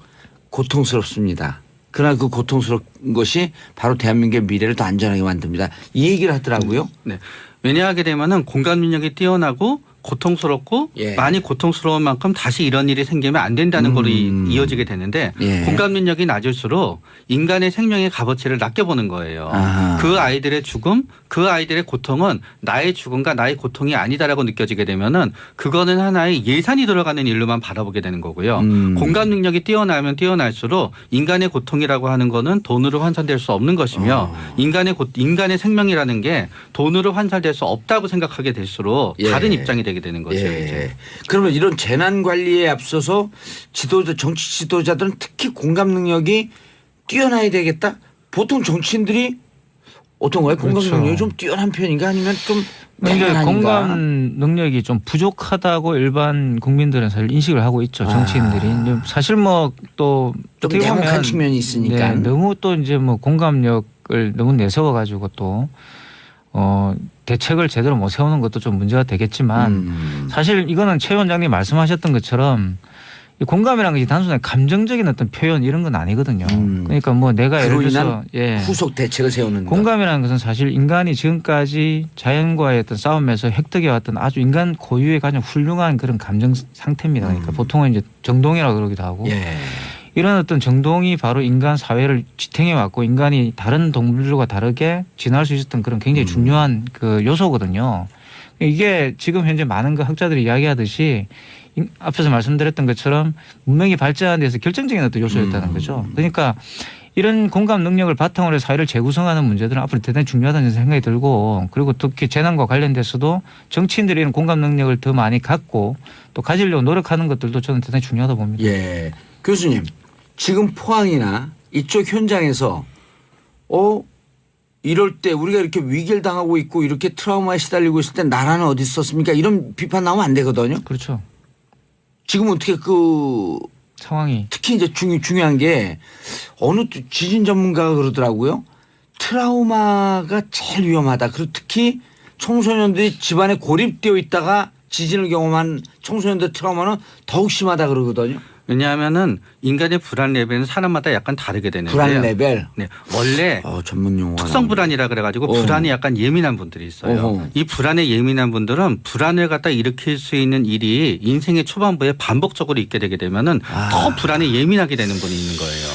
[SPEAKER 2] 고통스럽습니다. 그러나 그 고통스러운 것이 바로 대한민국의 미래를 더 안전하게 만듭니다. 이 얘기를 하더라고요.
[SPEAKER 6] 네. 왜냐하게 되면은 공감 능력이 뛰어나고 고통스럽고
[SPEAKER 2] 예.
[SPEAKER 6] 많이 고통스러운 만큼 다시 이런 일이 생기면 안 된다는 걸로 이어지게 되는데
[SPEAKER 2] 예.
[SPEAKER 6] 공감 능력이 낮을수록 인간의 생명의 값어치를 낮게 보는 거예요.
[SPEAKER 2] 아하.
[SPEAKER 6] 그 아이들의 죽음, 그 아이들의 고통은 나의 죽음과 나의 고통이 아니다라고 느껴지게 되면은 그거는 하나의 예산이 들어가는 일로만 바라보게 되는 거고요. 공감 능력이 뛰어나면 뛰어날수록 인간의 고통이라고 하는 거는 돈으로 환산될 수 없는 것이며 인간의 생명이라는 게 돈으로 환산될 수 없다고 생각하게 될수록
[SPEAKER 2] 예.
[SPEAKER 6] 다른 입장이 되게 되는 거죠.
[SPEAKER 2] 예.
[SPEAKER 6] 이제.
[SPEAKER 2] 그러면 이런 재난 관리에 앞서서 정치 지도자들은 특히 공감 능력이 뛰어나야 되겠다. 보통 정치인들이 어떤 거예요? 공감
[SPEAKER 7] 그렇죠.
[SPEAKER 2] 능력이 좀 뛰어난 편인가 아니면 좀
[SPEAKER 7] 이제
[SPEAKER 2] 대단한가?
[SPEAKER 7] 공감 능력이 좀 부족하다고 일반 국민들은 사실 인식을 하고 있죠. 정치인들이 이제 사실 뭐 또
[SPEAKER 2] 좀
[SPEAKER 7] 어떻게 보면
[SPEAKER 2] 대목한 측면이 있으니까.
[SPEAKER 7] 네, 너무 또 이제 뭐 공감력을 너무 내세워 가지고 또 대책을 제대로 못 세우는 것도 좀 문제가 되겠지만 사실 이거는 최 원장님 말씀하셨던 것처럼 이 공감이라는 것이 단순히 감정적인 어떤 표현 이런 건 아니거든요. 그러니까 뭐 내가 예를
[SPEAKER 2] 그로
[SPEAKER 7] 들어서
[SPEAKER 2] 인한 후속 대책을 세우는 것.
[SPEAKER 7] 공감이라는 것은 사실 인간이 지금까지 자연과의 어떤 싸움에서 획득해왔던 아주 인간 고유의 가장 훌륭한 그런 감정 상태입니다. 그러니까 보통은 이제 정동이라고 그러기도 하고
[SPEAKER 2] 예.
[SPEAKER 7] 이런 어떤 정동이 바로 인간 사회를 지탱해왔고 인간이 다른 동물들과 다르게 진화할 수 있었던 그런 굉장히 중요한 그 요소거든요. 이게 지금 현재 많은 그 학자들이 이야기하듯이 앞에서 말씀드렸던 것처럼 문명이 발전하는 데서 결정적인 어떤 요소였다는 거죠. 그러니까 이런 공감 능력을 바탕으로 해서 사회를 재구성하는 문제들은 앞으로 대단히 중요하다는 생각이 들고 그리고 특히 재난과 관련돼서도 정치인들이 이런 공감 능력을 더 많이 갖고 또 가지려고 노력하는 것들도 저는 대단히 중요하다고 봅니다.
[SPEAKER 2] 예. 교수님 지금 포항이나 이쪽 현장에서 이럴 때 우리가 이렇게 위기를 당하고 있고 이렇게 트라우마에 시달리고 있을 때 나라는 어디 있었습니까? 이런 비판 나오면 안 되거든요.
[SPEAKER 7] 그렇죠.
[SPEAKER 2] 지금 어떻게
[SPEAKER 7] 상황이
[SPEAKER 2] 특히 이제 중요한 게 어느 지진 전문가가 그러더라고요. 트라우마가 제일 위험하다. 그리고 특히 청소년들이 집안에 고립되어 있다가 지진을 경험한 청소년들 트라우마는 더욱 심하다 그러거든요.
[SPEAKER 6] 왜냐하면은 인간의 불안 레벨은 사람마다 약간 다르게 되는데요.
[SPEAKER 2] 불안 레벨.
[SPEAKER 6] 네, 원래
[SPEAKER 2] 전문 용어.
[SPEAKER 6] 특성 불안이라 그래가지고 불안이 약간 예민한 분들이 있어요.
[SPEAKER 2] 어허.
[SPEAKER 6] 이 불안에 예민한 분들은 불안을 갖다 일으킬 수 있는 일이 인생의 초반부에 반복적으로 있게 되게 되면은 더 불안에 예민하게 되는 분이 있는 거예요.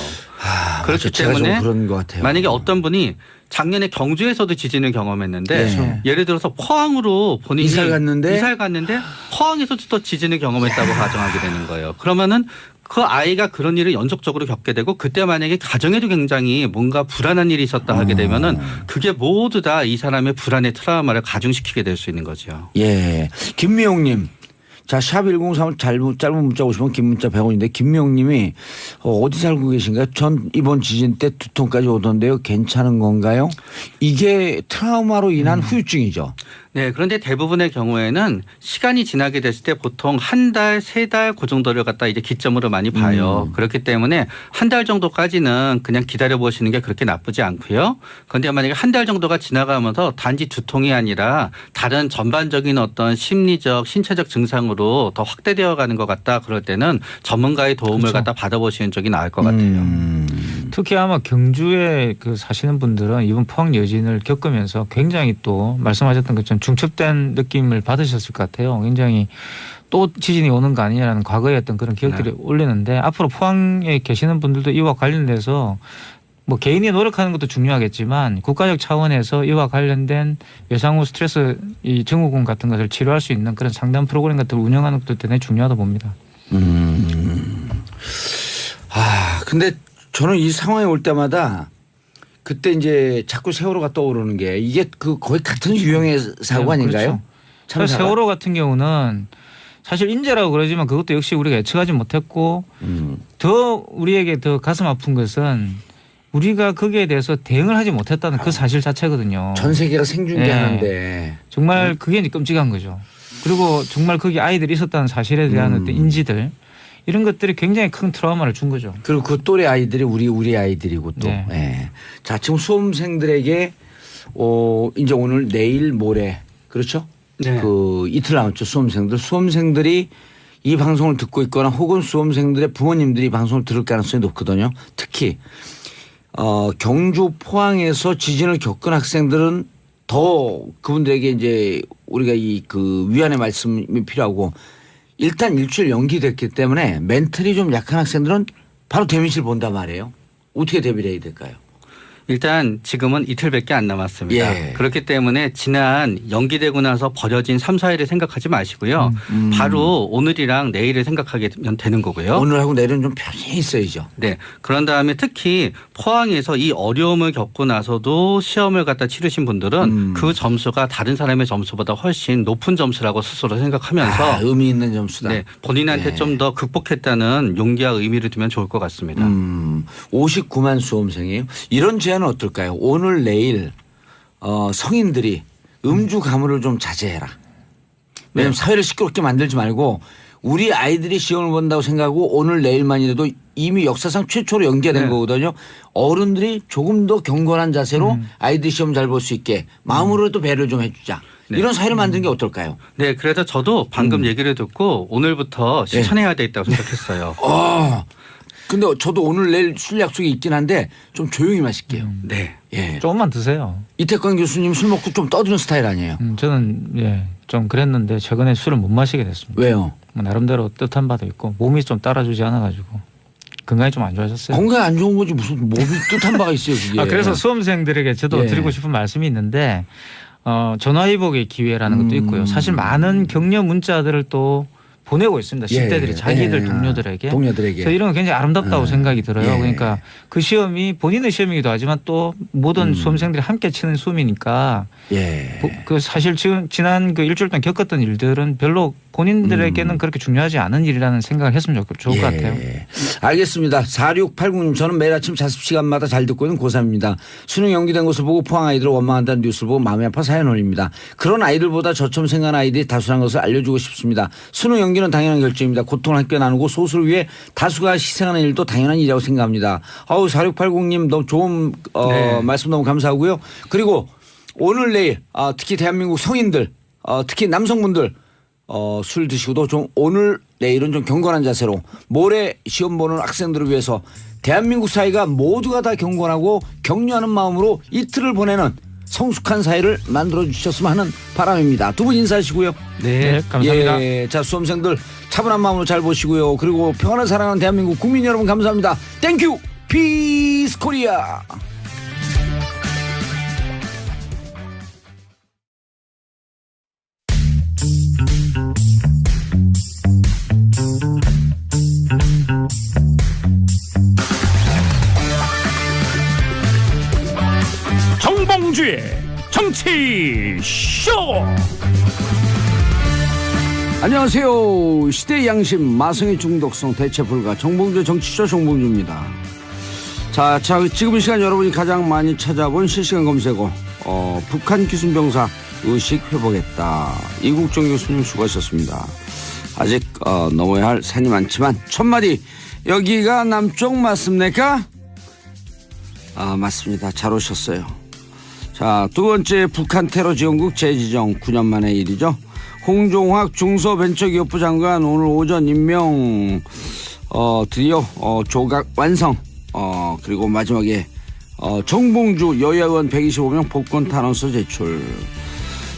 [SPEAKER 6] 그렇기 때문에
[SPEAKER 2] 그런 것 같아요.
[SPEAKER 6] 만약에 어떤 분이 작년에 경주에서도 지진을 경험했는데
[SPEAKER 2] 네.
[SPEAKER 6] 예를 들어서 포항으로 본인이
[SPEAKER 2] 이사를 갔는데
[SPEAKER 6] 포항에서도 또 지진을 경험했다고 가정하게 되는 거예요. 그러면은 그 아이가 그런 일을 연속적으로 겪게 되고 그때 만약에 가정에도 굉장히 뭔가 불안한 일이 있었다 하게 되면은 그게 모두 다 이 사람의 불안의 트라우마를 가중시키게 될 수 있는 거죠.
[SPEAKER 2] 예. 김미용님. 자, 샵 1035 짧은 문자 오시면 긴 문자 100원인데 김미용님이 어디 살고 계신가요? 전 이번 지진 때 두통까지 오던데요. 괜찮은 건가요? 이게 트라우마로 인한 후유증이죠.
[SPEAKER 6] 네. 그런데 대부분의 경우에는 시간이 지나게 됐을 때 보통 한 달, 세 달 그 정도를 갖다 이제 기점으로 많이 봐요. 그렇기 때문에 한 달 정도까지는 그냥 기다려 보시는 게 그렇게 나쁘지 않고요. 그런데 만약에 한 달 정도가 지나가면서 단지 두통이 아니라 다른 전반적인 어떤 심리적, 신체적 증상으로 더 확대되어 가는 것 같다. 그럴 때는 전문가의 도움을
[SPEAKER 7] 그렇죠.
[SPEAKER 6] 갖다 받아보시는 쪽이 나을 것 같아요.
[SPEAKER 7] 특히 아마 경주에 그 사시는 분들은 이번 포항 여진을 겪으면서 굉장히 또 말씀하셨던 것처럼 중첩된 느낌을 받으셨을 것 같아요. 굉장히 또 지진이 오는 거 아니냐라는 과거의 어떤 그런 기억들이 올리는데 앞으로 포항에 계시는 분들도 이와 관련돼서 뭐 개인이 노력하는 것도 중요하겠지만 국가적 차원에서 이와 관련된 외상후 스트레스 이 증후군 같은 것을 치료할 수 있는 그런 상담 프로그램 같은 걸 운영하는 것도 대단히 중요하다 봅니다.
[SPEAKER 2] 근데 저는 이 상황에 올 때마다 그때 이제 자꾸 세월호가 떠오르는 게 이게 그 거의 같은 유형의 사고
[SPEAKER 7] 네,
[SPEAKER 2] 아닌가요?
[SPEAKER 7] 그렇죠.
[SPEAKER 2] 참사가?
[SPEAKER 7] 세월호 같은 경우는 사실 인재라고 그러지만 그것도 역시 우리가 예측하지 못했고 더 우리에게 더 가슴 아픈 것은 우리가 거기에 대해서 대응을 하지 못했다는 그 사실 자체거든요.
[SPEAKER 2] 전 세계가 생중계하는데
[SPEAKER 7] 정말 그게 이제 끔찍한 거죠. 그리고 정말 거기 아이들이 있었다는 사실에 대한 어떤 인지들 이런 것들이 굉장히 큰 트라우마를 준 거죠.
[SPEAKER 2] 그리고 그 또래 아이들이 우리 아이들이고 또.
[SPEAKER 7] 네.
[SPEAKER 2] 예. 자, 지금 수험생들에게 이제 오늘 내일 모레 그렇죠?
[SPEAKER 6] 네.
[SPEAKER 2] 그 이틀 남았죠. 수험생들이 이 방송을 듣고 있거나 혹은 수험생들의 부모님들이 방송을 들을 가능성이 높거든요. 특히 경주 포항에서 지진을 겪은 학생들은 더 그분들에게 이제 우리가 이 그 위안의 말씀이 필요하고 일단 일주일 연기됐기 때문에 멘탈이 좀 약한 학생들은 바로 데미지를 본단 말이에요. 어떻게 대비를 해야 될까요?
[SPEAKER 6] 일단 지금은 이틀밖에 안 남았습니다.
[SPEAKER 2] 예.
[SPEAKER 6] 그렇기 때문에 지난 연기되고 나서 버려진 3, 4일을 생각하지 마시고요. 바로 오늘이랑 내일을 생각하면 되는 거고요.
[SPEAKER 2] 오늘하고 내일은 좀 편히 있어야죠.
[SPEAKER 6] 네. 그런 다음에 특히 포항에서 이 어려움을 겪고 나서도 시험을 갖다 치르신 분들은 그 점수가 다른 사람의 점수보다 훨씬 높은 점수라고 스스로 생각하면서
[SPEAKER 2] 의미 있는 점수다.
[SPEAKER 6] 네, 본인한테 좀 더 극복했다는 용기와 의미를 두면 좋을 것 같습니다.
[SPEAKER 2] 59만 수험생이에요. 이런 제안은 어떨까요? 오늘 내일 성인들이 음주 가물을 좀 자제해라. 왜냐하면 사회를 시끄럽게 만들지 말고 우리 아이들이 시험을 본다고 생각하고 오늘 내일만이라도 이미 역사상 최초로 연기가 된 거거든요. 어른들이 조금 더 경건한 자세로 아이들 시험 잘 볼 수 있게 마음으로도 배려를 좀 해주자.
[SPEAKER 6] 네.
[SPEAKER 2] 이런 사회를 만드는 게 어떨까요?
[SPEAKER 6] 네, 그래서 저도 방금 얘기를 듣고 오늘부터 실천해야 되겠다고 생각했어요.
[SPEAKER 2] 근데 저도 오늘 내일 술 약속이 있긴 한데 좀 조용히 마실게요.
[SPEAKER 6] 네.
[SPEAKER 2] 예.
[SPEAKER 7] 조금만 드세요.
[SPEAKER 2] 이태광 교수님 술 먹고 좀 떠드는 스타일 아니에요?
[SPEAKER 7] 저는 좀 그랬는데 최근에 술을 못 마시게 됐습니다.
[SPEAKER 2] 왜요?
[SPEAKER 7] 뭐 나름대로 뜻한 바도 있고 몸이 좀 따라주지 않아가지고 건강이 좀 안 좋아졌어요.
[SPEAKER 2] 건강이 안 좋은 거지 무슨 몸이 뜻한 바가 있어요 그게.
[SPEAKER 7] 그래서 수험생들에게 저도 드리고 싶은 말씀이 있는데 전화위복의 기회라는 것도 있고요. 사실 많은 격려 문자들을 또 보내고 있습니다. 10대들이 자기들 동료들에게. 그래서 이런 건 굉장히 아름답다고 생각이 들어요. 그러니까 그 시험이 본인의 시험이기도 하지만 또 모든 수험생들이 함께 치는 수험이니까 그 사실 지금 지난 그 일주일 동안 겪었던 일들은 별로 본인들에게는 그렇게 중요하지 않은 일이라는 생각을 했으면 좋을 것 같아요.
[SPEAKER 2] 알겠습니다. 4680님 저는 매일 아침 자습 시간마다 잘 듣고 있는 고3입니다. 수능 연기된 것을 보고 포항 아이들을 원망한다는 뉴스를 보고 마음이 아파 사연 올립니다. 그런 아이들보다 저처럼 생각하는 아이들이 다수란 것을 알려주고 싶습니다. 수능 연기는 당연한 결정입니다. 고통을 함께 나누고 소수를 위해 다수가 희생하는 일도 당연한 일이라고 생각합니다. 4680님 너무 좋은 말씀 너무 감사하고요. 그리고 오늘 내일 특히 대한민국 성인들 특히 남성분들 술 드시고도 좀 오늘 내일은 좀 경건한 자세로 모레 시험 보는 학생들을 위해서 대한민국 사회가 모두가 다 경건하고 격려하는 마음으로 이틀을 보내는 성숙한 사회를 만들어 주셨으면 하는 바람입니다. 두 분 인사하시고요.
[SPEAKER 7] 네, 감사합니다.
[SPEAKER 2] 자, 수험생들 차분한 마음으로 잘 보시고요. 그리고 평화를 사랑하는 대한민국 국민 여러분 감사합니다. 땡큐 피스 코리아.
[SPEAKER 1] 정봉주의 정치 쇼.
[SPEAKER 2] 안녕하세요. 시대의 양심 마성의 중독성 대체 불가 정봉주 정치쇼 정봉주입니다. 자 지금 이 시간 여러분이 가장 많이 찾아본 실시간 검색어 북한 기순병사 의식 회복했다. 이국정 교수님 수고하셨습니다. 아직 넘어야 할 산이 많지만 첫마디 여기가 남쪽 맞습니까? 맞습니다. 잘 오셨어요. 자, 두 번째 북한 테러 지원국 재지정 9년 만의 일이죠. 홍종학 중소벤처기업부 장관 오늘 오전 임명 드디어 조각 완성. 그리고 마지막에 정봉주 여야 의원 125명 복권 탄원서 제출.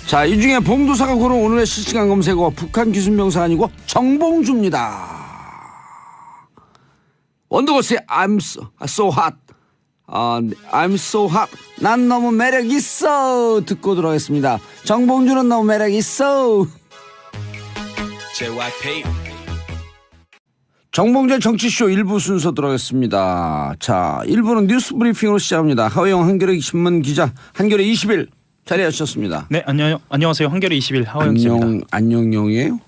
[SPEAKER 2] 자, 이 중에 봉도사가 고른 오늘의 실시간 검색어 북한 기순병사 아니고 정봉주입니다. 원더걸스의 I'm so hot. I'm so hot. 난 너무 매력 있어. 듣고 들어가겠습니다. 정봉주는 너무 매력 있어. JYP. 정봉주의 정치쇼 1부 순서 들어가겠습니다. 자, 1부는 뉴스 브리핑으로 시작합니다. 하호영 한겨레 신문 기자 한겨레 20일 자리하셨습니다.
[SPEAKER 1] 네, 안녕하세요. 한겨레 20일 하호영 기자입니다.
[SPEAKER 2] 안녕용이에요?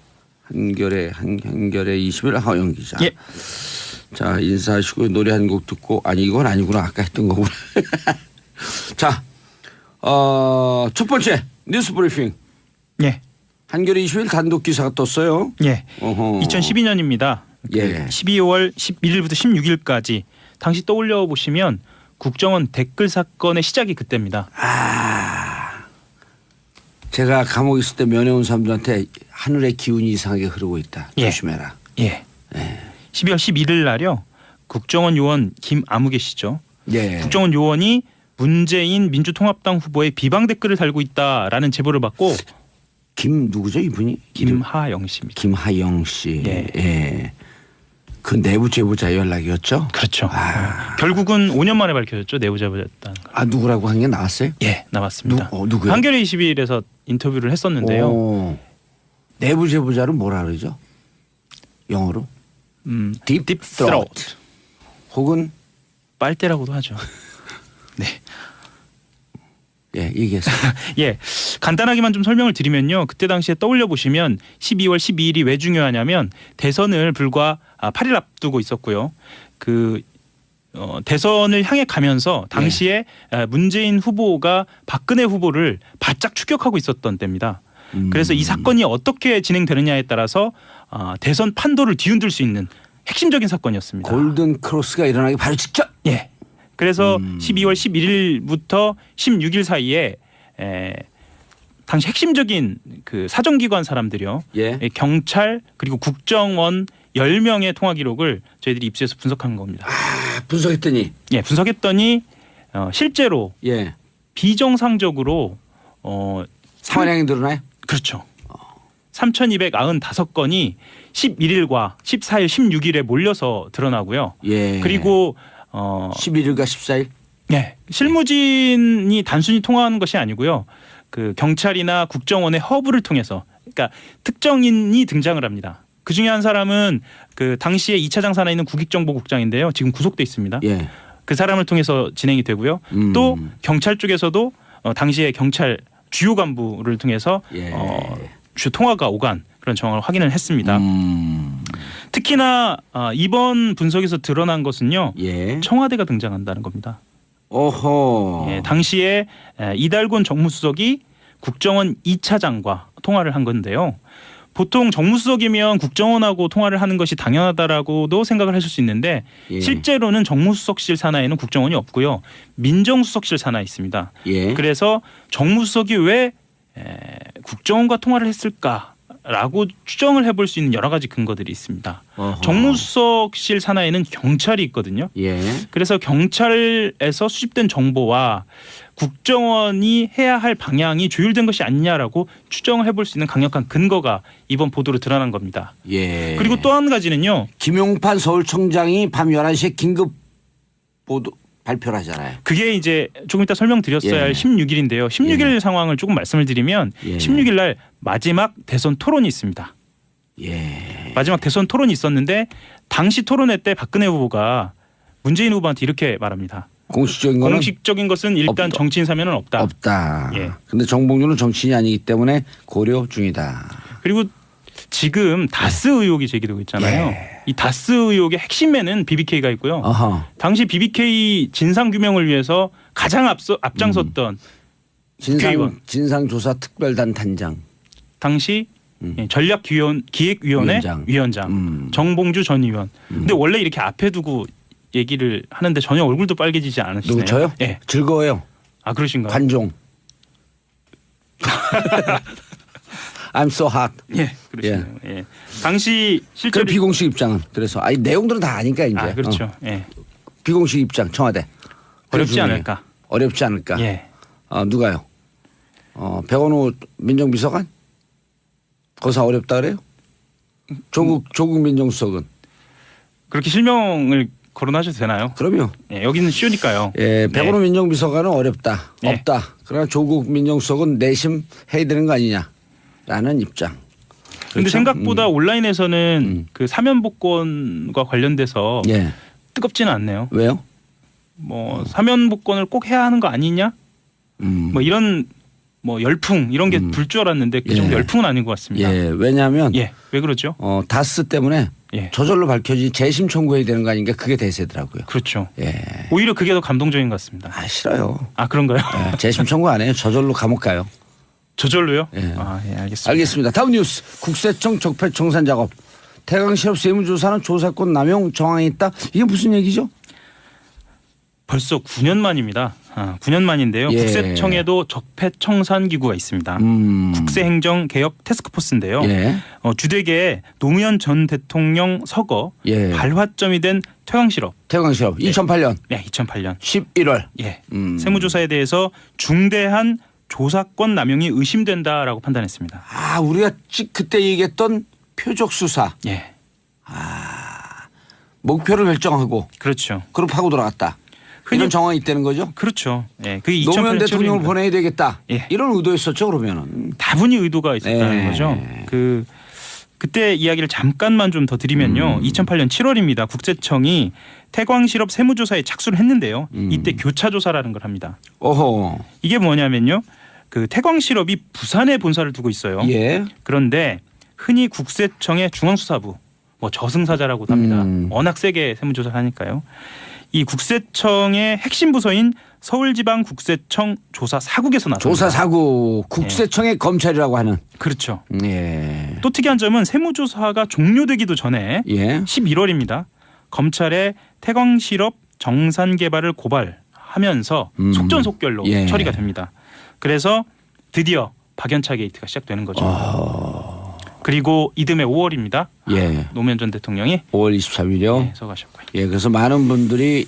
[SPEAKER 2] 한겨레 20일 하호영 기자.
[SPEAKER 1] 예.
[SPEAKER 2] 자, 인사하시고 노래 한 곡 듣고 이건 아니구나. 아까 했던 거구나. 자, 첫 번째 뉴스 브리핑.
[SPEAKER 1] 예.
[SPEAKER 2] 한겨레 20일 단독 기사가 떴어요.
[SPEAKER 1] 예. 2012년입니다.
[SPEAKER 2] 예.
[SPEAKER 1] 12월 11일부터 16일까지 당시 떠올려 보시면 국정원 댓글 사건의 시작이 그때입니다.
[SPEAKER 2] 제가 감옥에 있을 때 면회 온 사람들한테 하늘의 기운이 이상하게 흐르고 있다. 조심해라.
[SPEAKER 1] 예. 12월 11일 날요. 국정원 요원 김아무 계시죠.
[SPEAKER 2] 예.
[SPEAKER 1] 국정원 요원이 문재인 민주통합당 후보의 비방 댓글을 달고 있다라는 제보를 받고
[SPEAKER 2] 김 누구죠 이분이?
[SPEAKER 1] 김하영 씨입니다.
[SPEAKER 2] 김하영 씨.
[SPEAKER 1] 예.
[SPEAKER 2] 예. 그 내부 제보자 연락이었죠?
[SPEAKER 1] 그렇죠. 결국은 5년 만에 밝혀졌죠. 내부 제보자였다는 걸.
[SPEAKER 2] 아 누구라고 한 게 나왔어요?
[SPEAKER 1] 예, 나왔습니다.
[SPEAKER 2] 누구요?
[SPEAKER 1] 한겨레 21에서 인터뷰를 했었는데요.
[SPEAKER 2] 오. 내부 제보자를 뭐라 그러죠? 영어로? Deep Throat. 혹은
[SPEAKER 1] 빨대라고도 하죠. 네.
[SPEAKER 2] 예, 얘기했어요.
[SPEAKER 1] 예, 간단하게만 좀 설명을 드리면요. 그때 당시에 떠올려 보시면 12월 12일이 왜 중요하냐면 대선을 불과 8일 앞두고 있었고요. 대선을 향해 가면서 당시에 문재인 후보가 박근혜 후보를 바짝 추격하고 있었던 때입니다. 그래서 이 사건이 어떻게 진행되느냐에 따라서 대선 판도를 뒤흔들 수 있는 핵심적인 사건이었습니다.
[SPEAKER 2] 골든 크로스가 일어나기 바로 직전.
[SPEAKER 1] 예. 그래서 12월 11일부터 16일 사이에 당시 핵심적인 그 사정기관 사람들이요.
[SPEAKER 2] 예.
[SPEAKER 1] 경찰 그리고 국정원 10명의 통화 기록을 저희들이 입수해서 분석한 겁니다.
[SPEAKER 2] 분석했더니
[SPEAKER 1] 예, 분석했더니 실제로
[SPEAKER 2] 예.
[SPEAKER 1] 비정상적으로
[SPEAKER 2] 사망량이 늘어나요?
[SPEAKER 1] 그렇죠. 3,295건이 11일과 14일, 16일에 몰려서 드러나고요.
[SPEAKER 2] 예.
[SPEAKER 1] 그리고
[SPEAKER 2] 11일과 14일?
[SPEAKER 1] 네, 실무진이 단순히 통화하는 것이 아니고요. 그 경찰이나 국정원의 허브를 통해서, 그러니까 특정인이 등장을 합니다. 그 중에 한 사람은 그 당시에 2차장 산하에 있는 국익정보국장인데요. 지금 구속돼 있습니다.
[SPEAKER 2] 예.
[SPEAKER 1] 그 사람을 통해서 진행이 되고요. 또 경찰 쪽에서도 당시에 경찰 주요 간부를 통해서
[SPEAKER 2] 예.
[SPEAKER 1] 주 통화가 오간 그런 정황을 확인을 했습니다. 특히나 이번 분석에서 드러난 것은요.
[SPEAKER 2] 예.
[SPEAKER 1] 청와대가 등장한다는 겁니다.
[SPEAKER 2] 오호.
[SPEAKER 1] 예, 당시에 이달곤 정무수석이 국정원 2차장과 통화를 한 건데요. 보통 정무수석이면 국정원하고 통화를 하는 것이 당연하다라고도 생각을 하실 수 있는데
[SPEAKER 2] 예.
[SPEAKER 1] 실제로는 정무수석실 산하에는 국정원이 없고요. 민정수석실 산하에 있습니다.
[SPEAKER 2] 예.
[SPEAKER 1] 그래서 정무수석이 왜 국정원과 통화를 했을까라고 추정을 해볼 수 있는 여러 가지 근거들이 있습니다.
[SPEAKER 2] 어허.
[SPEAKER 1] 정무수석실 산하에는 경찰이 있거든요.
[SPEAKER 2] 예.
[SPEAKER 1] 그래서 경찰에서 수집된 정보와 국정원이 해야 할 방향이 조율된 것이 아니냐라고 추정을 해볼 수 있는 강력한 근거가 이번 보도로 드러난 겁니다.
[SPEAKER 2] 예.
[SPEAKER 1] 그리고 또 한 가지는요.
[SPEAKER 2] 김용판 서울청장이 밤 11시에 긴급 보도 발표를 하잖아요.
[SPEAKER 1] 그게 이제 조금 이따 설명드렸어야 할
[SPEAKER 2] 예.
[SPEAKER 1] 16일인데요. 16일 상황을 조금 말씀을 드리면
[SPEAKER 2] 예.
[SPEAKER 1] 16일 날 마지막 대선 토론이 있습니다.
[SPEAKER 2] 예.
[SPEAKER 1] 마지막 대선 토론이 있었는데 당시 토론회 때 박근혜 후보가 문재인 후보한테 이렇게 말합니다.
[SPEAKER 2] 공식적인 거는
[SPEAKER 1] 공식적인 것은 일단
[SPEAKER 2] 없다.
[SPEAKER 1] 정치인 사면은 없다.
[SPEAKER 2] 없다.
[SPEAKER 1] 예.
[SPEAKER 2] 근데 정봉주는 정치인이 아니기 때문에 고려 중이다.
[SPEAKER 1] 그리고 지금 다스 의혹이 제기되고 있잖아요.
[SPEAKER 2] 예.
[SPEAKER 1] 이 다스 의혹의 핵심에는 BBK가 있고요.
[SPEAKER 2] 어허.
[SPEAKER 1] 당시 BBK 진상 규명을 위해서 가장 앞장섰던 국회의원.
[SPEAKER 2] 진상조사 특별단 단장.
[SPEAKER 1] 당시 전략기획위원회 위원장 정봉주 전 의원. 근데 원래 이렇게 앞에 두고 얘기를 하는데 전혀 얼굴도 빨개지지 않으시네요.
[SPEAKER 2] 누구 저요?
[SPEAKER 1] 예.
[SPEAKER 2] 즐거워요.
[SPEAKER 1] 아 그러신가요?
[SPEAKER 2] 관종. I'm so hot.
[SPEAKER 1] 예, 그러시네요. 예. 당시
[SPEAKER 2] 그
[SPEAKER 1] 실제로
[SPEAKER 2] 비공식 입장은 그래서 아니 내용들은 다 아니까 이제.
[SPEAKER 1] 그렇죠. 예.
[SPEAKER 2] 비공식 입장 청와대.
[SPEAKER 1] 어렵지 않을까?
[SPEAKER 2] 어렵지 않을까?
[SPEAKER 1] 예.
[SPEAKER 2] 누가요? 백원호 민정비서관? 거사 어렵다 그래요? 조국 민정수석은?
[SPEAKER 1] 그렇게 실명을 거론하셔도 되나요?
[SPEAKER 2] 그럼요.
[SPEAKER 1] 예, 여기는 쇼니까요.
[SPEAKER 2] 예, 백원호 민정비서관은 어렵다.
[SPEAKER 1] 네.
[SPEAKER 2] 없다. 그러나 조국 민정수석은 내심 해야 되는 거 아니냐라는 입장.
[SPEAKER 1] 그런데
[SPEAKER 2] 그렇죠?
[SPEAKER 1] 생각보다 온라인에서는 그 사면 복권과 관련돼서
[SPEAKER 2] 예.
[SPEAKER 1] 뜨겁지는 않네요.
[SPEAKER 2] 왜요?
[SPEAKER 1] 뭐 사면 복권을 꼭 해야 하는 거 아니냐? 뭐 이런 뭐 열풍 이런 게 불 줄 알았는데 그 정도
[SPEAKER 2] 예.
[SPEAKER 1] 열풍은 아닌 것 같습니다.
[SPEAKER 2] 예, 왜냐하면
[SPEAKER 1] 예, 왜 그러죠?
[SPEAKER 2] 다스 때문에
[SPEAKER 1] 예.
[SPEAKER 2] 저절로 밝혀지 재심 청구해야 되는 거 아닌가 그게 대세더라고요.
[SPEAKER 1] 그렇죠.
[SPEAKER 2] 예.
[SPEAKER 1] 오히려 그게 더 감동적인 것 같습니다.
[SPEAKER 2] 싫어요.
[SPEAKER 1] 아 그런가요?
[SPEAKER 2] 예, 재심 청구 안 해요. 저절로 감옥 가요.
[SPEAKER 1] 저절로요?
[SPEAKER 2] 예.
[SPEAKER 1] 아, 예, 알겠습니다.
[SPEAKER 2] 알겠습니다. 다음 뉴스. 국세청 적폐청산 작업. 태강실업 세무조사는 조사권 남용 정황이 있다. 이게 무슨 얘기죠?
[SPEAKER 1] 벌써 9년 만입니다. 9년 만인데요.
[SPEAKER 2] 예.
[SPEAKER 1] 국세청에도 적폐청산 기구가 있습니다. 국세행정개혁 태스크포스인데요.
[SPEAKER 2] 예.
[SPEAKER 1] 주되게 노무현 전 대통령 서거
[SPEAKER 2] 예.
[SPEAKER 1] 발화점이 된 퇴강실업.
[SPEAKER 2] 태광실업 2008년
[SPEAKER 1] 네, 2008년.
[SPEAKER 2] 11월.
[SPEAKER 1] 예. 세무조사에 대해서 중대한 조사권 남용이 의심된다라고 판단했습니다.
[SPEAKER 2] 아, 우리가 그때 얘기했던 표적 수사.
[SPEAKER 1] 예.
[SPEAKER 2] 목표를 결정하고
[SPEAKER 1] 그렇죠.
[SPEAKER 2] 그룹 하고 돌아갔다. 이런 정황이 있다는 거죠?
[SPEAKER 1] 그렇죠. 예. 그게
[SPEAKER 2] 노무현
[SPEAKER 1] 2008년
[SPEAKER 2] 대통령을
[SPEAKER 1] 7월입니다.
[SPEAKER 2] 보내야 되겠다.
[SPEAKER 1] 예.
[SPEAKER 2] 이런 의도였었죠, 그러면은.
[SPEAKER 1] 다분히 의도가 있었다는
[SPEAKER 2] 네.
[SPEAKER 1] 거죠. 그때 이야기를 잠깐만 좀 더 드리면요. 2008년 7월입니다. 국세청이 태광실업 세무조사에 착수를 했는데요. 이때 교차조사라는 걸 합니다.
[SPEAKER 2] 어허.
[SPEAKER 1] 이게 뭐냐면요. 그 태광실업이 부산에 본사를 두고 있어요.
[SPEAKER 2] 예.
[SPEAKER 1] 그런데 흔히 국세청의 중앙수사부, 뭐 저승사자라고 합니다. 워낙 세게 세무조사를 하니까요. 이 국세청의 핵심 부서인 서울지방국세청 조사사국에서 나섭니다.
[SPEAKER 2] 조사사국 국세청의 검찰이라고 하는.
[SPEAKER 1] 그렇죠.
[SPEAKER 2] 예.
[SPEAKER 1] 또 특이한 점은 세무조사가 종료되기도 전에
[SPEAKER 2] 예.
[SPEAKER 1] 11월입니다. 검찰의 태광실업 정산개발을 고발하면서 속전속결로
[SPEAKER 2] 예.
[SPEAKER 1] 처리가 됩니다. 그래서 드디어 박연차 게이트가 시작되는 거죠. 그리고 이듬해 5월입니다.
[SPEAKER 2] 예.
[SPEAKER 1] 노무현 전 대통령이
[SPEAKER 2] 5월 23일이요.
[SPEAKER 1] 서가셨고요.
[SPEAKER 2] 예, 그래서 많은 분들이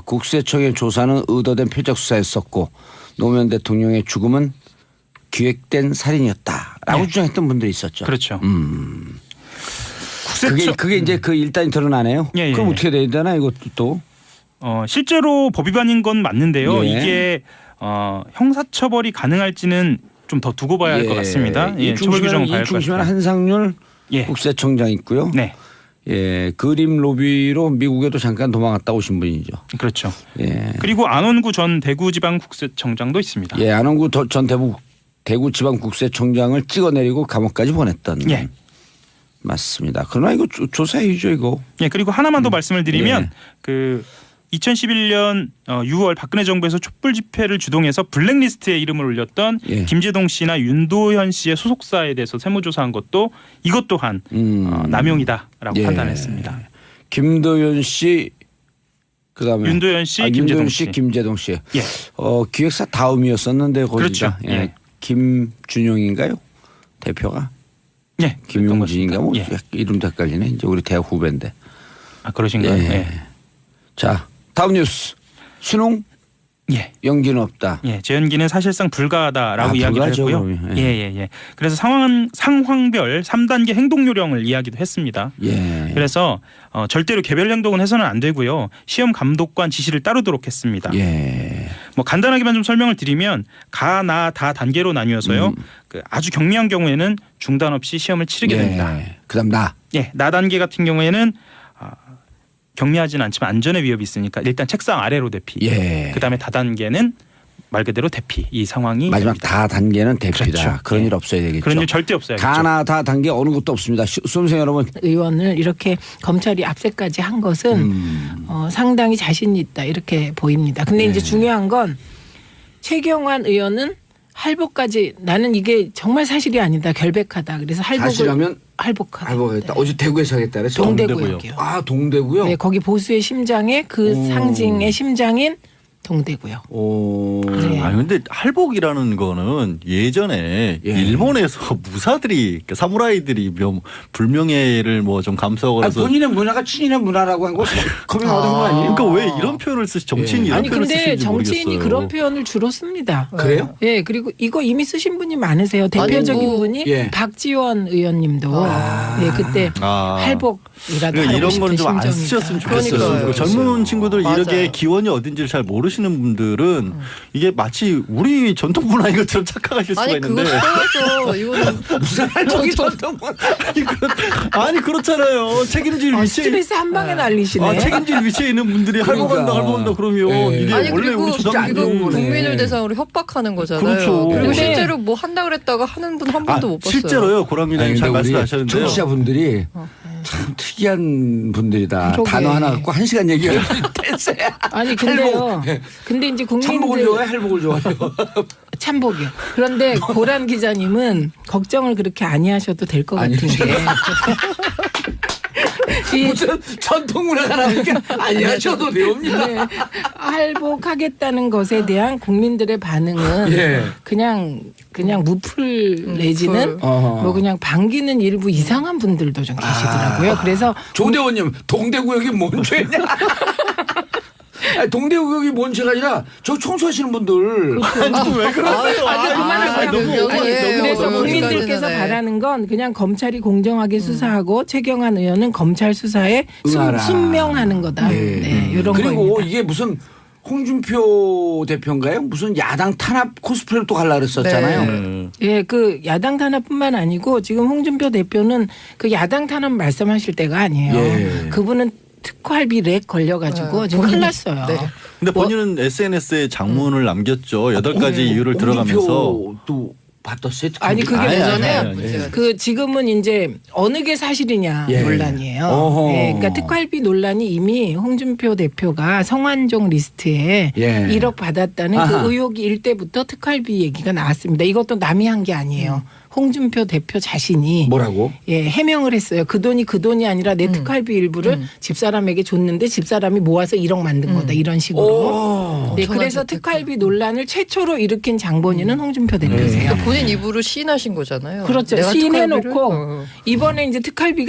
[SPEAKER 2] 국세청의 조사는 의도된 표적 수사였었고 노무현 대통령의 죽음은 기획된 살인이었다라고
[SPEAKER 1] 네.
[SPEAKER 2] 주장했던 분들이 있었죠.
[SPEAKER 1] 그렇죠.
[SPEAKER 2] 그게 이제 그 일단이 드러나네요.
[SPEAKER 1] 예, 예,
[SPEAKER 2] 그럼
[SPEAKER 1] 예.
[SPEAKER 2] 어떻게 돼야 되나 이것도 또.
[SPEAKER 1] 실제로 법 위반인 건 맞는데요.
[SPEAKER 2] 예.
[SPEAKER 1] 이게 형사처벌이 가능할지는 좀 더 두고 봐야 할 것 같습니다.
[SPEAKER 2] 이
[SPEAKER 1] 처벌 규정은 봐야 할 것
[SPEAKER 2] 중심에는
[SPEAKER 1] 같습니다.
[SPEAKER 2] 한상률
[SPEAKER 1] 예.
[SPEAKER 2] 국세청장 있고요.
[SPEAKER 1] 네,
[SPEAKER 2] 예, 그림 로비로 미국에도 잠깐 도망갔다 오신 분이죠.
[SPEAKER 1] 그렇죠.
[SPEAKER 2] 예,
[SPEAKER 1] 그리고 안원구 전 대구지방국세청장도 있습니다.
[SPEAKER 2] 예, 안원구 전 대구지방국세청장을 찍어내리고 감옥까지 보냈던.
[SPEAKER 1] 예.
[SPEAKER 2] 맞습니다. 그러나 이거 조사해야죠 이거.
[SPEAKER 1] 예, 그리고 하나만 더 말씀을 드리면
[SPEAKER 2] 예.
[SPEAKER 1] 그 2011년 6월 박근혜 정부에서 촛불 집회를 주동해서 블랙리스트에 이름을 올렸던
[SPEAKER 2] 예.
[SPEAKER 1] 김제동 씨나 윤도현 씨의 소속사에 대해서 세무조사한 것도 이것 또한 남용이다라고
[SPEAKER 2] 예.
[SPEAKER 1] 판단했습니다.
[SPEAKER 2] 김도현 씨 그다음에
[SPEAKER 1] 윤도현 씨, 김제동
[SPEAKER 2] 윤도현
[SPEAKER 1] 씨.
[SPEAKER 2] 김제동 씨.
[SPEAKER 1] 예.
[SPEAKER 2] 기획사 다음이었었는데 거기가
[SPEAKER 1] 그렇죠.
[SPEAKER 2] 예.
[SPEAKER 1] 예.
[SPEAKER 2] 김준용인가요? 대표가
[SPEAKER 1] 예.
[SPEAKER 2] 김용진인가 뭐
[SPEAKER 1] 예.
[SPEAKER 2] 이름도 헷갈리네. 이제 우리 대학 후배인데.
[SPEAKER 1] 아, 그러신가요?
[SPEAKER 2] 예.
[SPEAKER 1] 예.
[SPEAKER 2] 자, 다음 뉴스. 신웅
[SPEAKER 1] 예.
[SPEAKER 2] 연기는 없다.
[SPEAKER 1] 예, 재연기는 사실상 불가하다라고 이야기를
[SPEAKER 2] 불가하죠,
[SPEAKER 1] 했고요.
[SPEAKER 2] 그러면.
[SPEAKER 1] 예. 그래서 상황별 3단계 행동 요령을 이야기도 했습니다.
[SPEAKER 2] 예.
[SPEAKER 1] 그래서 절대로 개별 행동은 해서는 안 되고요. 시험 감독관 지시를 따르도록 했습니다.
[SPEAKER 2] 예.
[SPEAKER 1] 뭐 간단하게만 좀 설명을 드리면 가, 나, 다 단계로 나뉘어서요. 그 아주 경미한 경우에는 중단 없이 시험을 치르게 됩니다.
[SPEAKER 2] 그다음 나.
[SPEAKER 1] 예, 나 단계 같은 경우에는 경미하지는 않지만 안전의 위협이 있으니까 일단 책상 아래로 대피.
[SPEAKER 2] 예.
[SPEAKER 1] 그다음에 다 단계는 말 그대로 대피. 이 상황이
[SPEAKER 2] 마지막
[SPEAKER 1] 됩니다.
[SPEAKER 2] 다 단계는 대피다.
[SPEAKER 1] 그렇죠.
[SPEAKER 2] 그런
[SPEAKER 1] 예.
[SPEAKER 2] 일 없어야 되겠죠.
[SPEAKER 1] 그런 일 절대 없어야겠죠.
[SPEAKER 2] 가나 다 단계 어느 것도 없습니다. 수험생 여러분.
[SPEAKER 3] 의원을 이렇게 검찰이 압세까지 한 것은 상당히 자신이 있다 이렇게 보입니다. 근데 이제 중요한 건 최경환 의원은 할복까지 나는 이게 정말 사실이 아니다 결백하다. 그래서 할복을
[SPEAKER 2] 사실하면
[SPEAKER 3] 할복하다.
[SPEAKER 2] 할복했다. 어제 대구에서 하겠다 그랬어.
[SPEAKER 3] 동대구역이요.
[SPEAKER 2] 아 동대구요?
[SPEAKER 3] 네, 거기 보수의 심장에 그 상징의 심장인 동대구요.
[SPEAKER 2] 오.
[SPEAKER 3] 네.
[SPEAKER 4] 아 근데 할복이라는 거는 예전에
[SPEAKER 2] 예.
[SPEAKER 4] 일본에서 무사들이 그러니까 사무라이들이 불명예를 뭐 좀 감수하고
[SPEAKER 2] 아니,
[SPEAKER 4] 그래서
[SPEAKER 2] 본인의 문화가 친인의 문화라고 한 거 커밍아웃 한거 아니에요?
[SPEAKER 4] 그러니까 왜 이런 표현을 쓰시 정치인이 이런
[SPEAKER 3] 아니
[SPEAKER 4] 표현을
[SPEAKER 3] 근데
[SPEAKER 4] 쓰시는지
[SPEAKER 3] 정치인이
[SPEAKER 4] 모르겠어요.
[SPEAKER 3] 그런 표현을 주로 씁니다.
[SPEAKER 2] 그래요?
[SPEAKER 3] 예, 그리고 이거 이미 쓰신 분이 많으세요. 대표적인
[SPEAKER 5] 뭐,
[SPEAKER 3] 분이
[SPEAKER 2] 예.
[SPEAKER 3] 박지원 의원님도 예, 그때 할복이라도
[SPEAKER 4] 그러니까
[SPEAKER 3] 하고
[SPEAKER 4] 이런
[SPEAKER 3] 싶은
[SPEAKER 4] 거는 좀 안
[SPEAKER 3] 심정이다.
[SPEAKER 4] 쓰셨으면 좋겠어요.
[SPEAKER 5] 그러니까요.
[SPEAKER 4] 그 젊은 친구들
[SPEAKER 5] 맞아요.
[SPEAKER 4] 이렇게 기원이 어딘지를 잘 모르시는 분들은 이게 마치 우리 전통 문화인 것처럼 착각하실 수가
[SPEAKER 5] 아니 그거
[SPEAKER 4] 있는데
[SPEAKER 5] 떠나서 이거는
[SPEAKER 2] 무슨 할복이 전통
[SPEAKER 4] 아니 그렇잖아요. 책임질 위치에
[SPEAKER 3] 스트레스 한 방에 날리시네.
[SPEAKER 4] 책임질 위치에 있는 분들이 할복한다 그러면
[SPEAKER 2] 예.
[SPEAKER 4] 이게
[SPEAKER 5] 아니
[SPEAKER 4] 원래
[SPEAKER 5] 그리고
[SPEAKER 4] 우리
[SPEAKER 2] 진짜 안
[SPEAKER 5] 이거
[SPEAKER 2] 좋은 거네.
[SPEAKER 5] 국민을 대상으로 협박하는 거잖아요.
[SPEAKER 4] 그렇죠.
[SPEAKER 5] 그리고
[SPEAKER 3] 근데-
[SPEAKER 5] 실제로 뭐 한다 그랬다가 하는 분 한 번도 못 봤어요.
[SPEAKER 4] 실제로요. 고랑민님 잘 말씀하셨는데요.
[SPEAKER 2] 청취자분들이 참 특이한 분들이다.
[SPEAKER 3] 그러게.
[SPEAKER 2] 단어 하나 갖고 1시간 얘기해요. 됐어요.
[SPEAKER 3] 아니 근데요. 근데 이제
[SPEAKER 2] 참복을
[SPEAKER 3] 국민들
[SPEAKER 2] 좋아해? 할복을 좋아해요?
[SPEAKER 3] 참복이요. 그런데 고란 기자님은 걱정을 그렇게 아니하셔도 될 것 같은 게
[SPEAKER 2] 무슨 전통 문화가 나니까 알려줘도 배웁니다.
[SPEAKER 3] 네. 할복하겠다는 것에 대한 국민들의 반응은
[SPEAKER 2] 예.
[SPEAKER 3] 그냥 무풀 내지는 뭐 그냥 반기는 일부 이상한 분들도 좀 계시더라고요. 그래서
[SPEAKER 2] 조대원님 동대구역이 뭔 죄냐? 아니, 동대구역이 뭔 죄가 아니라 저 청소하시는 분들.
[SPEAKER 4] 왜 그러세요?
[SPEAKER 3] 그래서 국민들께서 바라는 건 그냥 검찰이 공정하게 수사하고 최경환 의원은 검찰 수사에 순명하는 거다. 네, 이런
[SPEAKER 2] 그리고
[SPEAKER 3] 거입니다.
[SPEAKER 2] 이게 무슨 홍준표 대표인가요? 무슨 야당 탄압 코스프레를 또 갈라 그랬었잖아요.
[SPEAKER 3] 예, 그 야당 탄압뿐만 아니고 지금 홍준표 대표는 그 야당 탄압 말씀하실 때가 아니에요.
[SPEAKER 2] 예.
[SPEAKER 3] 그분은 특활비 렉 걸려가지고 지금 큰일 났어요.
[SPEAKER 5] 네.
[SPEAKER 4] 근데 본인은 SNS에 장문을 남겼죠. 8가지 이유를 들어가면서.
[SPEAKER 2] 또 받았어요.
[SPEAKER 3] 아니 그게
[SPEAKER 4] 아니,
[SPEAKER 3] 뭐냐면
[SPEAKER 4] 아니.
[SPEAKER 3] 그 지금은 이제 어느 게 사실이냐
[SPEAKER 2] 예.
[SPEAKER 3] 논란이에요.
[SPEAKER 2] 어허.
[SPEAKER 3] 예, 그러니까 특활비 논란이 이미 홍준표 대표가 성완종 리스트에
[SPEAKER 2] 예.
[SPEAKER 3] 1억 받았다는
[SPEAKER 2] 아하.
[SPEAKER 3] 그 의혹이 일 때부터 특활비 얘기가 나왔습니다. 이것도 남이 한 게 아니에요. 홍준표 대표 자신이
[SPEAKER 2] 뭐라고?
[SPEAKER 3] 예, 해명을 했어요. 그 돈이 아니라 내 특활비 일부를 집사람에게 줬는데 집사람이 모아서 1억 만든 거다. 이런 식으로. 네, 그래서 특활비 논란을 최초로 일으킨 장본인은 홍준표 대표세요.
[SPEAKER 5] 그러니까 본인 입으로 시인하신 거잖아요.
[SPEAKER 3] 그렇죠.
[SPEAKER 5] 내가
[SPEAKER 3] 시인해놓고 이번에 이제 특활비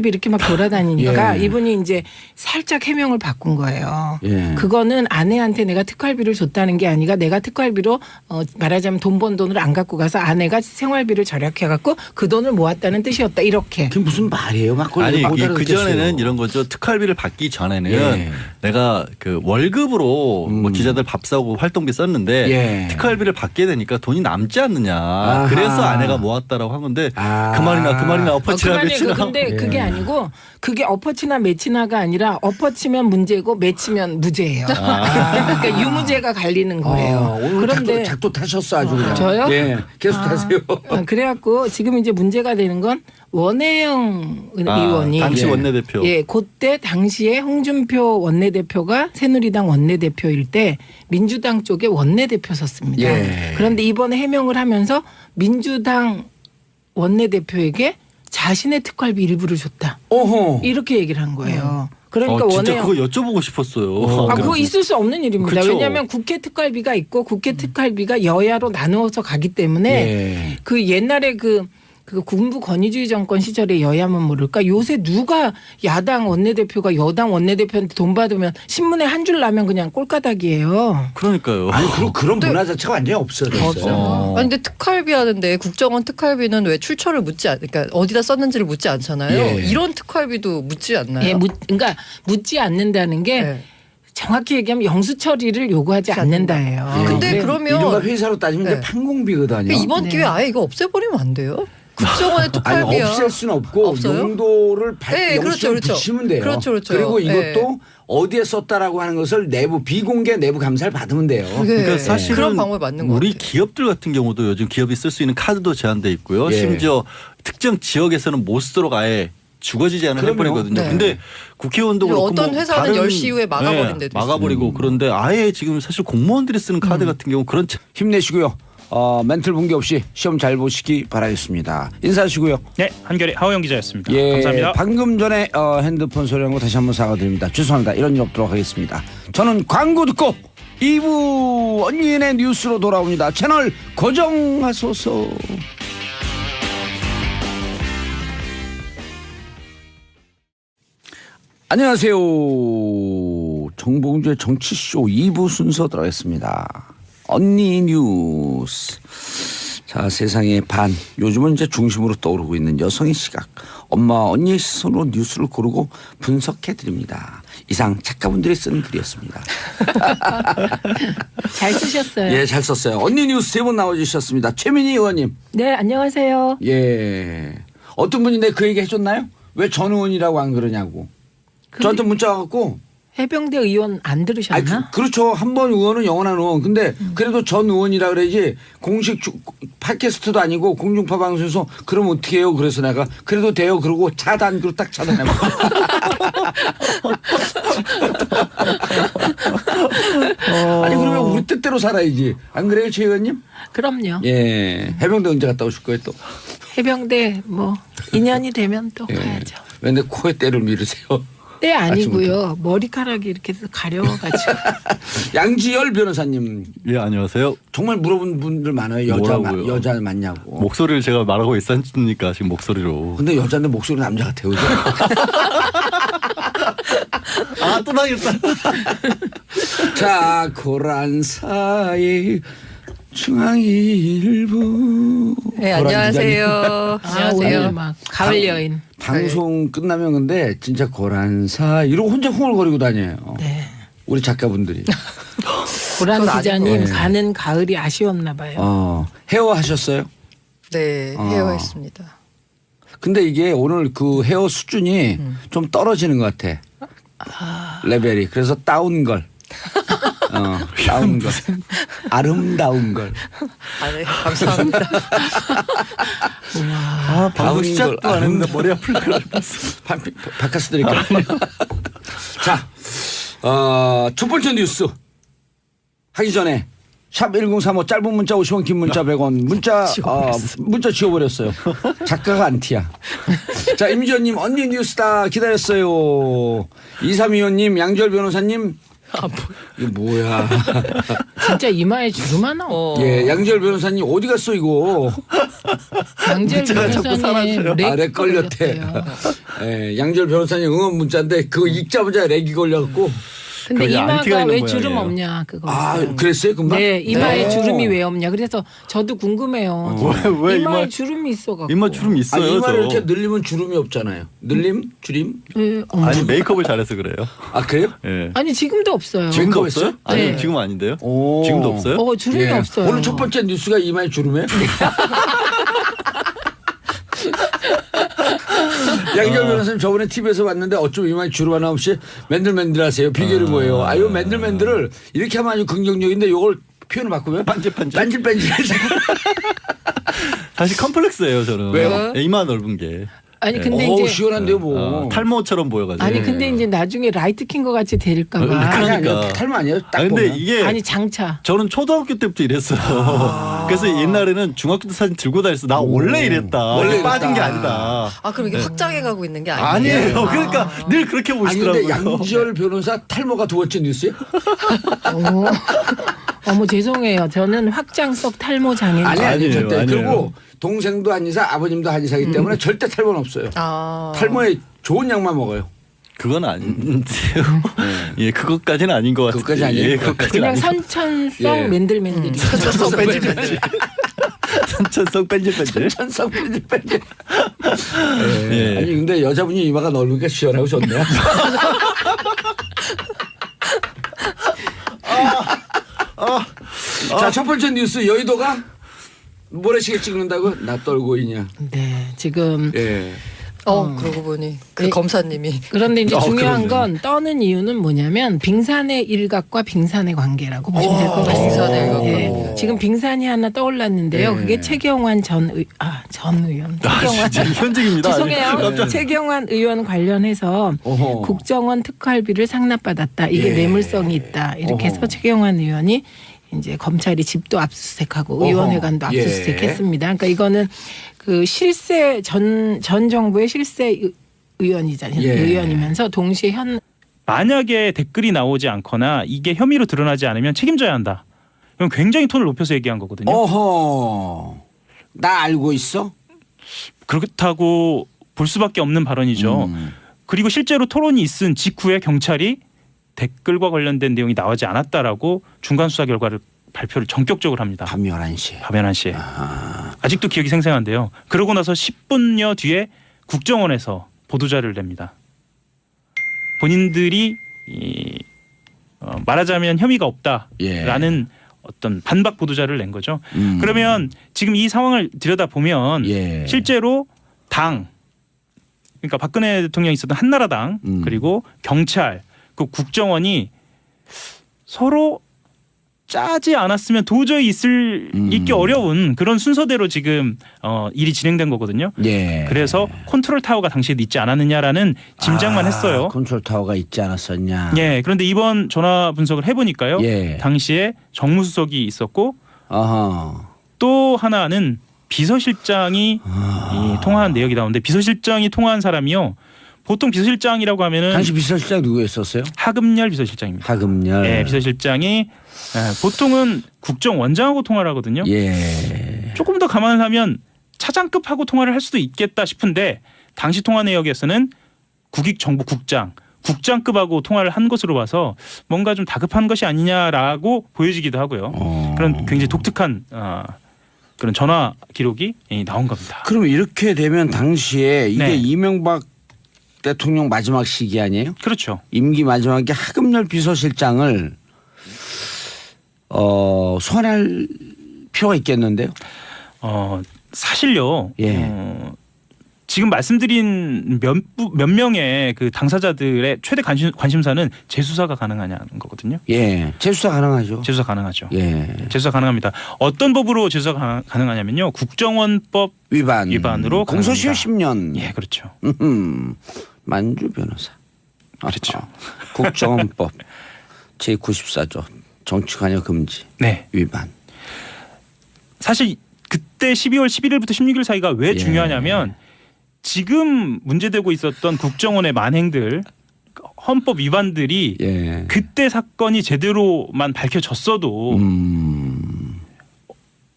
[SPEAKER 3] 이렇게 막 돌아다니니까
[SPEAKER 2] 예.
[SPEAKER 3] 이분이 이제 살짝 해명을 바꾼 거예요.
[SPEAKER 2] 예.
[SPEAKER 3] 그거는 아내한테 내가 특활비를 줬다는 게 아니라 내가 특활비로 말하자면 돈 번 돈을 안 갖고 가서 아내가 생활비를 절약해갖고 그 돈을 모았다는 뜻이었다. 이렇게.
[SPEAKER 2] 그게 무슨 말이에요? 막 그걸
[SPEAKER 4] 아니
[SPEAKER 2] 못
[SPEAKER 4] 그
[SPEAKER 2] 알아듣겠어요.
[SPEAKER 4] 전에는 이런 거죠. 특활비를 받기 전에는
[SPEAKER 2] 예.
[SPEAKER 4] 내가 그 월급으로 뭐 기자들 밥 사고 활동비 썼는데
[SPEAKER 2] 예.
[SPEAKER 4] 특활비를 받게 되니까 돈이 남지 않느냐.
[SPEAKER 2] 아하.
[SPEAKER 4] 그래서 아내가 모았다라고 한 건데
[SPEAKER 2] 아.
[SPEAKER 4] 그 말이나 엎어치나 매치나.
[SPEAKER 3] 근데
[SPEAKER 2] 예.
[SPEAKER 3] 그게 아니고 그게 엎어치나 매치나가 아니라 엎어치면 문제고 매치면 무죄예요. 그러니까 유무죄가 갈리는 거예요.
[SPEAKER 2] 오늘
[SPEAKER 3] 그런데
[SPEAKER 2] 작도 타셨어 아주 그냥.
[SPEAKER 3] 저요?
[SPEAKER 2] 예, 계속 타세요.
[SPEAKER 3] 그래갖고 지금 이제 문제가 되는 건 원혜영 의원이
[SPEAKER 4] 당시
[SPEAKER 2] 예.
[SPEAKER 4] 원내대표.
[SPEAKER 3] 예, 그때 당시에 홍준표 원내대표가 새누리당 원내대표일 때 민주당 쪽에 원내대표 섰습니다.
[SPEAKER 2] 예.
[SPEAKER 3] 그런데 이번에 해명을 하면서 민주당 원내대표에게 자신의 특활비 일부를 줬다.
[SPEAKER 2] 어허.
[SPEAKER 3] 이렇게 얘기를 한 거예요. 그러니까
[SPEAKER 4] 진짜
[SPEAKER 3] 원혜영
[SPEAKER 4] 그거 여쭤보고 싶었어요.
[SPEAKER 3] 그거 있을 수 없는 일입니다.
[SPEAKER 4] 그쵸.
[SPEAKER 3] 왜냐하면 국회 특활비가 있고 국회 특활비가 여야로 나누어서 가기 때문에
[SPEAKER 2] 예.
[SPEAKER 3] 그 옛날에 그 군부 권위주의 정권 시절에 여야면 모를까 요새 누가 야당 원내대표가 여당 원내대표한테 돈 받으면 신문에 한 줄 나면 그냥 꼴가닥이에요.
[SPEAKER 4] 그러니까요.
[SPEAKER 2] 아니 그런 문화 자체가 완전히 없어졌어요.
[SPEAKER 5] 아니 근데 특활비 하는데 국정원 특활비는 왜 출처를 그러니까 어디다 썼는지를 묻지 않잖아요.
[SPEAKER 2] 예.
[SPEAKER 5] 이런 특활비도 묻지 않나요?
[SPEAKER 3] 예, 그러니까 묻지 않는다는 게
[SPEAKER 5] 네.
[SPEAKER 3] 정확히 얘기하면 영수 처리를 요구하지 않는다예요.
[SPEAKER 5] 근데
[SPEAKER 3] 네.
[SPEAKER 5] 그러면
[SPEAKER 2] 이른바 회사로 따지면 이게
[SPEAKER 5] 네.
[SPEAKER 2] 판공비거든요.
[SPEAKER 5] 그러니까 이번 기회에 아예 이거 없애버리면 안 돼요? 국정원의
[SPEAKER 2] 아니
[SPEAKER 5] 특활비야.
[SPEAKER 2] 없앨 수는 없고
[SPEAKER 5] 없어요?
[SPEAKER 2] 용도를
[SPEAKER 5] 네,
[SPEAKER 2] 영수증을
[SPEAKER 5] 그렇죠.
[SPEAKER 2] 붙이면 돼요.
[SPEAKER 5] 그렇죠.
[SPEAKER 2] 그리고 이것도
[SPEAKER 5] 네.
[SPEAKER 2] 어디에 썼다라고 하는 것을 비공개 내부 감사를 받으면 돼요.
[SPEAKER 4] 그러니까 사실은
[SPEAKER 5] 그런 방법이 맞는 것
[SPEAKER 4] 우리
[SPEAKER 5] 같아요.
[SPEAKER 4] 기업들 같은 경우도 요즘 기업이 쓸 수 있는 카드도 제한돼 있고요.
[SPEAKER 2] 예.
[SPEAKER 4] 심지어 특정 지역에서는 못 쓰도록 아예 죽어지지 않은
[SPEAKER 2] 그럼요.
[SPEAKER 4] 해버리거든요.
[SPEAKER 5] 네.
[SPEAKER 4] 근데 국회의원도 그렇고
[SPEAKER 5] 어떤
[SPEAKER 4] 뭐
[SPEAKER 5] 회사는
[SPEAKER 4] 다른
[SPEAKER 5] 10시 이후에 막아버린 데도
[SPEAKER 4] 막아버리고 그런데 아예 지금 사실 공무원들이 쓰는 카드 같은 경우 그런
[SPEAKER 2] 힘내시고요. 멘틀 붕괴 없이 시험 잘 보시기 바라겠습니다. 인사하시고요.
[SPEAKER 1] 네, 한결의 하호영 기자였습니다.
[SPEAKER 2] 예,
[SPEAKER 1] 감사합니다.
[SPEAKER 2] 방금 전에 핸드폰 소리한 거 다시 한번 사과드립니다. 죄송합니다. 이런 일 없도록 하겠습니다. 저는 광고 듣고 2부 언니네 뉴스로 돌아옵니다. 채널 고정하소서. 안녕하세요. 정봉주의 정치쇼 2부 순서 들어가겠습니다. 언니 뉴스. 자, 세상의 반. 요즘은 이제 중심으로 떠오르고 있는 여성의 시각. 엄마, 언니의 시선으로 뉴스를 고르고 분석해 드립니다. 이상 작가분들이 쓴 글이었습니다.
[SPEAKER 3] 잘 쓰셨어요.
[SPEAKER 2] 예, 잘 썼어요. 언니 뉴스 3분 나와주셨습니다. 최민희 의원님.
[SPEAKER 3] 네, 안녕하세요.
[SPEAKER 2] 예. 어떤 분이 그 얘기 해줬나요? 왜 전 의원이라고 안 그러냐고. 저한테 문자 와갖고.
[SPEAKER 3] 해병대 의원 안 들으셨나?
[SPEAKER 2] 그렇죠. 한 번 의원은 영원한 의원. 근데 그래도 전 의원이라 그래야지 공식 팟캐스트도 아니고 공중파 방송에서 그럼 어떻게 해요? 그래서 내가 그래도 돼요. 그러고 차단으로 딱 차단해요. 아니 그러면 우리 뜻대로 살아야지. 안 그래요, 최 의원님?
[SPEAKER 3] 그럼요.
[SPEAKER 2] 예. 해병대 언제 갔다 오실 거예요 또?
[SPEAKER 3] 해병대 뭐 인연이 되면 또
[SPEAKER 2] 예.
[SPEAKER 3] 가야죠.
[SPEAKER 2] 왜 내 코에 때를 미르세요?
[SPEAKER 3] 때 아니고요. 머리카락이 이렇게 해서 가려워가지고.
[SPEAKER 2] 양지열 변호사님
[SPEAKER 4] 예, 안녕하세요.
[SPEAKER 2] 정말 물어본 분들 많아요.
[SPEAKER 4] 뭐라고요?
[SPEAKER 2] 여자 맞냐고.
[SPEAKER 4] 목소리를 제가 말하고 있으니까 지금 목소리로.
[SPEAKER 2] 근데 여자인데 목소리 남자 같아요. 그죠?
[SPEAKER 4] 아, 또 나겠다.
[SPEAKER 2] 자, 고란사의 중앙일부.
[SPEAKER 5] 네, 안녕하세요. 안녕하세요.
[SPEAKER 3] 오늘 막 가을 여인.
[SPEAKER 2] 방송 끝나면 근데 진짜 고란사 이러고 혼자 흥얼거리고 다녀요.
[SPEAKER 3] 네.
[SPEAKER 2] 우리 작가분들이.
[SPEAKER 3] 고란
[SPEAKER 5] 그건
[SPEAKER 3] 기자님
[SPEAKER 2] 아니고.
[SPEAKER 3] 가는 가을이 아쉬웠나 봐요.
[SPEAKER 2] 헤어 하셨어요?
[SPEAKER 5] 네, 헤어했습니다.
[SPEAKER 2] 근데 이게 오늘 그 헤어 수준이 좀 떨어지는 것 같아. 레벨이. 그래서 다운걸. 다운걸. 아름다운 걸.
[SPEAKER 5] 아, 네, 감사합니다.
[SPEAKER 4] 아, 방금 시작도 안 했는데 머리 아플 걸 알았어.
[SPEAKER 2] 바카스 드릴까요? 자, 첫 번째 뉴스 하기 전에 샵 1035 짧은 문자 50원 긴 문자 100원 문자 지워버렸어요. 작가가 안티야. 자, 임지연님 언니 뉴스다 기다렸어요. 2325님 양절 변호사님 이게 뭐야.
[SPEAKER 3] 진짜 이마에 주름 하나.
[SPEAKER 2] 예, 양절 변호사님 어디 갔어 이거.
[SPEAKER 3] 양절 변호사님
[SPEAKER 2] 렉 걸렸대. 예, 양절 변호사님 응원 문자인데 그거 읽자마자 렉이 걸려갖고.
[SPEAKER 3] 근데
[SPEAKER 4] 그게 안티가
[SPEAKER 3] 이마가 왜
[SPEAKER 4] 있는
[SPEAKER 3] 주름
[SPEAKER 4] 모양이에요.
[SPEAKER 3] 없냐 그거.
[SPEAKER 2] 아,
[SPEAKER 3] 있어요.
[SPEAKER 2] 그랬어요 금방?
[SPEAKER 3] 네, 이마에
[SPEAKER 2] 네.
[SPEAKER 3] 주름이 왜 없냐. 그래서 저도 궁금해요.
[SPEAKER 4] 왜
[SPEAKER 3] 이마에
[SPEAKER 4] 이마
[SPEAKER 3] 주름이 있어갖고.
[SPEAKER 4] 이마 주름 있어요.
[SPEAKER 2] 아니, 이마를
[SPEAKER 4] 저.
[SPEAKER 2] 이렇게 늘리면 주름이 없잖아요. 늘림? 줄임?
[SPEAKER 4] 아니 메이크업을 잘해서 그래요.
[SPEAKER 2] 아, 그래요?
[SPEAKER 4] 예.
[SPEAKER 3] 아니 지금도 없어요.
[SPEAKER 4] 지금도
[SPEAKER 2] 메이크업
[SPEAKER 4] 없어요?
[SPEAKER 2] 했어요?
[SPEAKER 4] 아니
[SPEAKER 3] 네.
[SPEAKER 4] 지금 아닌데요.
[SPEAKER 2] 오.
[SPEAKER 4] 지금도 없어요?
[SPEAKER 3] 주름이
[SPEAKER 2] 예.
[SPEAKER 3] 없어요.
[SPEAKER 2] 오늘 첫 번째 뉴스가 이마에 주름에? 양결 변호사님 저번에 TV에서 봤는데 어쩜 이마에 주름 하나 없이 맨들맨들하세요. 비결이 뭐예요? 아유 맨들맨들을 이렇게 하면 아주 긍정적인데 이걸 표현을 바꾸면
[SPEAKER 4] 반질반질.
[SPEAKER 2] 반질반질하지.
[SPEAKER 4] 사실 컴플렉스예요 저는.
[SPEAKER 2] 왜요?
[SPEAKER 4] 이마 넓은 게.
[SPEAKER 3] 아니 근데
[SPEAKER 2] 오,
[SPEAKER 3] 이제
[SPEAKER 2] 시원한데요 뭐.
[SPEAKER 4] 탈모처럼 보여가지고.
[SPEAKER 3] 아니 근데 이제 나중에 라이트 킨 것 같이 될까봐.
[SPEAKER 2] 아니, 아니,
[SPEAKER 4] 그러니까.
[SPEAKER 2] 탈모 아니에요? 딱
[SPEAKER 4] 아, 근데
[SPEAKER 2] 보면.
[SPEAKER 4] 이게
[SPEAKER 3] 아니 장차.
[SPEAKER 4] 저는 초등학교 때부터 이랬어요. 그래서 옛날에는 중학교 때 사진 들고 다녔어. 나 원래 이랬다.
[SPEAKER 2] 원래
[SPEAKER 4] 원래 빠진 게
[SPEAKER 2] 이랬다.
[SPEAKER 4] 아니다.
[SPEAKER 5] 아, 그럼 이게 확장해 가고 있는 게 아니에요?
[SPEAKER 4] 아니에요. 그러니까 늘 그렇게
[SPEAKER 2] 아니
[SPEAKER 4] 보시더라고요.
[SPEAKER 2] 근데 양지열 변호사 탈모가 두 번째 뉴스예요?
[SPEAKER 3] 어머 죄송해요. 저는 확장성 탈모 장애.
[SPEAKER 2] 아니
[SPEAKER 4] 아니에요,
[SPEAKER 2] 절대.
[SPEAKER 4] 아니에요.
[SPEAKER 2] 그리고 동생도 한의사 아버님도 한의사이기 때문에 절대 탈모는 없어요.
[SPEAKER 5] 아.
[SPEAKER 2] 탈모에 좋은 약만 먹어요.
[SPEAKER 4] 그건 아닌데요. 예, 그것까지는 아닌 것 같아요.
[SPEAKER 2] 그것까지 아니에요?
[SPEAKER 4] 예, 그것까지는
[SPEAKER 3] 그냥
[SPEAKER 4] 아닌
[SPEAKER 3] 선천성
[SPEAKER 2] 예.
[SPEAKER 3] 맨들맨들이.
[SPEAKER 4] 선천성 뺀질뺀질. 선천성 뺀질뺀질.
[SPEAKER 2] 천성 뺀질.
[SPEAKER 4] 예.
[SPEAKER 2] 아니 근데 여자분이 이마가 넓으니까 시원하고 좋네요. 자, 첫 번째 뉴스 여의도가 모래시계 찍는다고 나 떨고 있냐.
[SPEAKER 3] 네 지금.
[SPEAKER 2] 예.
[SPEAKER 5] 그러고 보니 그
[SPEAKER 3] 네.
[SPEAKER 5] 검사님이.
[SPEAKER 3] 그런데 이제 중요한
[SPEAKER 4] 그러네.
[SPEAKER 3] 건 떠는 이유는 뭐냐면 빙산의 일각과 빙산의 관계라고 보시면 될 것
[SPEAKER 5] 빙산의
[SPEAKER 3] 같습니다.
[SPEAKER 5] 일각과
[SPEAKER 3] 예.
[SPEAKER 2] 관계.
[SPEAKER 3] 지금 빙산이 하나 떠올랐는데요.
[SPEAKER 2] 네.
[SPEAKER 3] 그게 최경환 전 의원.
[SPEAKER 4] 아, 진짜 현직입니다.
[SPEAKER 3] 죄송해요. 최경환 의원 관련해서
[SPEAKER 2] 어허.
[SPEAKER 3] 국정원 특활비를 상납받았다. 이게
[SPEAKER 2] 예.
[SPEAKER 3] 내물성이 있다. 이렇게 해서
[SPEAKER 2] 어허.
[SPEAKER 3] 최경환 의원이 이제 검찰이 집도 압수수색하고
[SPEAKER 2] 어허.
[SPEAKER 3] 의원회관도
[SPEAKER 2] 예.
[SPEAKER 3] 압수수색했습니다. 그러니까 이거는 그 실세 전 정부의 실세 의원이잖아요.
[SPEAKER 2] 예.
[SPEAKER 3] 의원이면서 동시에
[SPEAKER 1] 만약에 댓글이 나오지 않거나 이게 혐의로 드러나지 않으면 책임져야 한다. 그럼 굉장히 톤을 높여서 얘기한 거거든요.
[SPEAKER 2] 어허. 나 알고 있어?
[SPEAKER 1] 그렇다고 볼 수밖에 없는 발언이죠. 그리고 실제로 토론이 있은 직후에 경찰이 댓글과 관련된 내용이 나오지 않았다라고 중간 수사 결과를 발표를 전격적으로 합니다.
[SPEAKER 2] 밤 11시에.
[SPEAKER 1] 밤 11시에. 아직도 기억이 생생한데요. 그러고 나서 10분여 뒤에 국정원에서 보도자료를 냅니다. 본인들이 말하자면 혐의가 없다라는 어떤 반박 보도자료를 낸 거죠. 그러면 지금 이 상황을 들여다보면
[SPEAKER 2] 예.
[SPEAKER 1] 실제로 당, 그러니까 박근혜 대통령이 있었던 한나라당 그리고 경찰, 그 국정원이 서로 짜지 않았으면 도저히 있기 어려운 그런 순서대로 지금 일이 진행된 거거든요.
[SPEAKER 2] 예.
[SPEAKER 1] 그래서 컨트롤 타워가 당시에 있지 않았느냐라는 짐작만 했어요.
[SPEAKER 2] 컨트롤 타워가 있지 않았었냐.
[SPEAKER 1] 예, 그런데 이번 전화 분석을 해보니까요.
[SPEAKER 2] 예.
[SPEAKER 1] 당시에 정무수석이 있었고
[SPEAKER 2] 아하.
[SPEAKER 1] 또 하나는 비서실장이 이 통화한 내역이 나오는데 비서실장이 통화한 사람이요. 보통 비서실장이라고 하면은
[SPEAKER 2] 당시 비서실장 누구였었어요?
[SPEAKER 1] 하금열 비서실장입니다.
[SPEAKER 2] 하금열.
[SPEAKER 1] 네, 비서실장이 보통은 국정원장하고 통화를 하거든요.
[SPEAKER 2] 예.
[SPEAKER 1] 조금 더 감안을 하면 차장급하고 통화를 할 수도 있겠다 싶은데 당시 통화 내역에서는 국장급하고 통화를 한 것으로 봐서 뭔가 좀 다급한 것이 아니냐라고 보여지기도 하고요. 그런 굉장히 독특한 그런 전화 기록이 나온 겁니다.
[SPEAKER 2] 그러면 이렇게 되면 당시에 이게
[SPEAKER 1] 네.
[SPEAKER 2] 이명박 대통령 마지막 시기 아니에요?
[SPEAKER 1] 그렇죠.
[SPEAKER 2] 임기 마지막에 하금열 비서실장을 소환할 필요가 있겠는데요?
[SPEAKER 1] 사실요.
[SPEAKER 2] 예.
[SPEAKER 1] 지금 말씀드린 몇 명의 그 당사자들의 최대 관심사는 재수사가 가능하냐는 거거든요.
[SPEAKER 2] 예, 재수사 가능하죠.
[SPEAKER 1] 재수사 가능하죠.
[SPEAKER 2] 예,
[SPEAKER 1] 재수사 가능합니다. 어떤 법으로 재수사가 가능하냐면요. 국정원법 위반으로
[SPEAKER 2] 공소시효
[SPEAKER 1] 가능합니다.
[SPEAKER 2] 10년.
[SPEAKER 1] 예, 그렇죠.
[SPEAKER 2] 만주 변호사.
[SPEAKER 1] 그렇죠.
[SPEAKER 2] 국정원법 제94조 정치관여 금지
[SPEAKER 1] 네.
[SPEAKER 2] 위반.
[SPEAKER 1] 사실 그때 12월 11일부터 16일 사이가 왜
[SPEAKER 2] 예.
[SPEAKER 1] 중요하냐면 지금 문제되고 있었던 국정원의 만행들 헌법 위반들이
[SPEAKER 2] 예.
[SPEAKER 1] 그때 사건이 제대로만 밝혀졌어도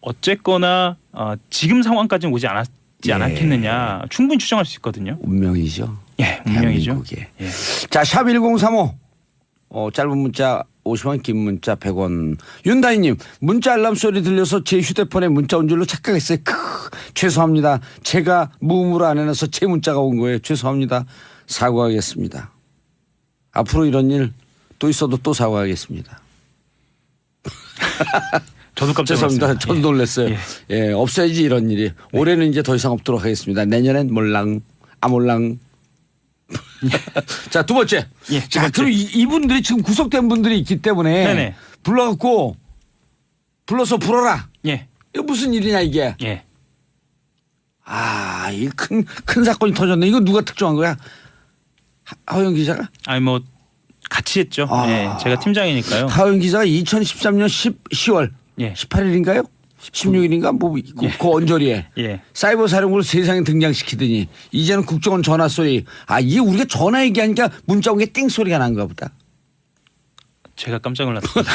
[SPEAKER 1] 어쨌거나 지금 상황까지는 오지 않았지
[SPEAKER 2] 예.
[SPEAKER 1] 않았겠느냐 충분히 추정할 수 있거든요.
[SPEAKER 2] 운명이죠.
[SPEAKER 1] 예, 운명이죠.
[SPEAKER 2] 대한민국의.
[SPEAKER 1] 예.
[SPEAKER 2] 자, 샵 1035. 짧은 문자 50원, 긴 문자 100원. 윤다희님, 문자 알람 소리 들려서 제 휴대폰에 문자 온 줄로 착각했어요. 죄송합니다. 제가 무음으로 안 해놔서 제 문자가 온 거예요. 죄송합니다. 사과하겠습니다. 앞으로 이런 일 또 있어도 또 사과하겠습니다.
[SPEAKER 1] 저도 깜짝
[SPEAKER 2] 죄송합니다.
[SPEAKER 1] 놀랐습니다.
[SPEAKER 2] 저도 놀랐어요. 예, 없어야지 이런 일이. 올해는 이제 더 이상 없도록 하겠습니다. 내년엔 몰랑, 몰랑. 자, 두 번째.
[SPEAKER 1] 예,
[SPEAKER 2] 자,
[SPEAKER 1] 두 번째.
[SPEAKER 2] 그럼 이분들이 지금 구속된 분들이 있기 때문에
[SPEAKER 1] 네네.
[SPEAKER 2] 불러서 불어라.
[SPEAKER 1] 예,
[SPEAKER 2] 이거 무슨 일이냐 이게.
[SPEAKER 1] 예.
[SPEAKER 2] 이 큰 사건이 터졌네. 이거 누가 특정한 거야? 하호영 기자가?
[SPEAKER 1] 아니 뭐 같이 했죠. 예, 제가 팀장이니까요.
[SPEAKER 2] 하호영 기자가 2013년 10월
[SPEAKER 1] 예.
[SPEAKER 2] 18일인가요? 16일인가 뭐 그 언저리에
[SPEAKER 1] 예.
[SPEAKER 2] 사이버 사령부를 세상에 등장시키더니 이제는 국정원 전화 소리. 이게 우리가 전화 얘기하니까 문자 온 게 띵 소리가 난가 보다.
[SPEAKER 1] 제가 깜짝 놀랐습니다.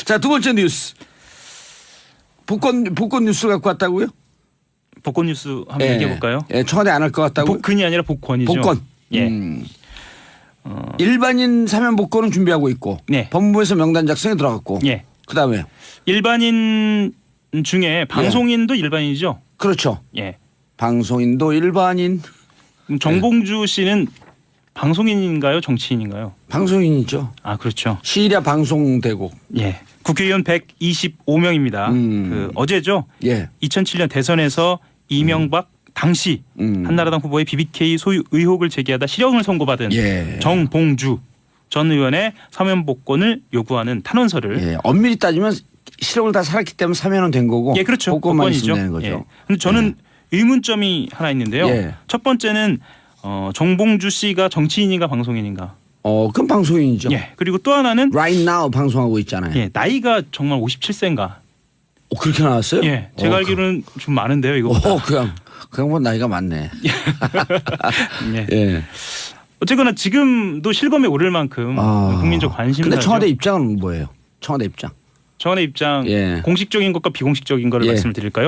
[SPEAKER 2] 자, 두 번째 뉴스. 복권 뉴스 갖고 왔다고요?
[SPEAKER 1] 복권 뉴스 한번 얘기해 볼까요?
[SPEAKER 2] 예, 청와대 안 할 것 같다고.
[SPEAKER 1] 복근이 아니라 복권이죠.
[SPEAKER 2] 복권.
[SPEAKER 1] 예.
[SPEAKER 2] 일반인 사면 복권은 준비하고 있고
[SPEAKER 1] 네.
[SPEAKER 2] 법무부에서 명단 작성에 들어갔고
[SPEAKER 1] 예.
[SPEAKER 2] 그다음에
[SPEAKER 1] 일반인 중에 방송인도 일반인이죠.
[SPEAKER 2] 그렇죠.
[SPEAKER 1] 예.
[SPEAKER 2] 방송인도 일반인.
[SPEAKER 1] 그럼 정봉주 씨는 방송인인가요, 정치인인가요?
[SPEAKER 2] 방송인이죠.
[SPEAKER 1] 그렇죠.
[SPEAKER 2] 시일야 방송되고.
[SPEAKER 1] 예. 국회의원 125명입니다. 그 어제죠.
[SPEAKER 2] 예.
[SPEAKER 1] 2007년 대선에서 이명박 당시 한나라당 후보의 BBK 소유 의혹을 제기하다 실형을 선고받은
[SPEAKER 2] 예.
[SPEAKER 1] 정봉주 전 의원의 사면 복권을 요구하는 탄원서를
[SPEAKER 2] 예. 엄밀히 따지면 실형을 다 살았기 때문에 사면은 된 거고.
[SPEAKER 1] 예, 그렇죠.
[SPEAKER 2] 복권만
[SPEAKER 1] 복권이죠.
[SPEAKER 2] 있으면 되는 거죠.
[SPEAKER 1] 예. 근데 저는 의문점이 하나 있는데요.
[SPEAKER 2] 예.
[SPEAKER 1] 첫 번째는 정봉주 씨가 정치인인가 방송인인가.
[SPEAKER 2] 그럼 방송인이죠.
[SPEAKER 1] 예. 그리고 또 하나는
[SPEAKER 2] Right now 방송하고 있잖아요.
[SPEAKER 1] 예, 나이가 정말 57세인가.
[SPEAKER 2] 그렇게 나왔어요?
[SPEAKER 1] 예. 제가 알기로는 좀 많은데요, 이거보다.
[SPEAKER 2] 그냥 뭐 나이가 많네.
[SPEAKER 1] 예.
[SPEAKER 2] 예.
[SPEAKER 1] 어쨌거나 지금도 실검에 오를 만큼 국민적 관심사죠.
[SPEAKER 2] 근데 청와대 입장은 뭐예요? 청와대 입장.
[SPEAKER 1] 청와대 입장
[SPEAKER 2] 예.
[SPEAKER 1] 공식적인 것과 비공식적인 거를
[SPEAKER 2] 예.
[SPEAKER 1] 말씀을 드릴까요?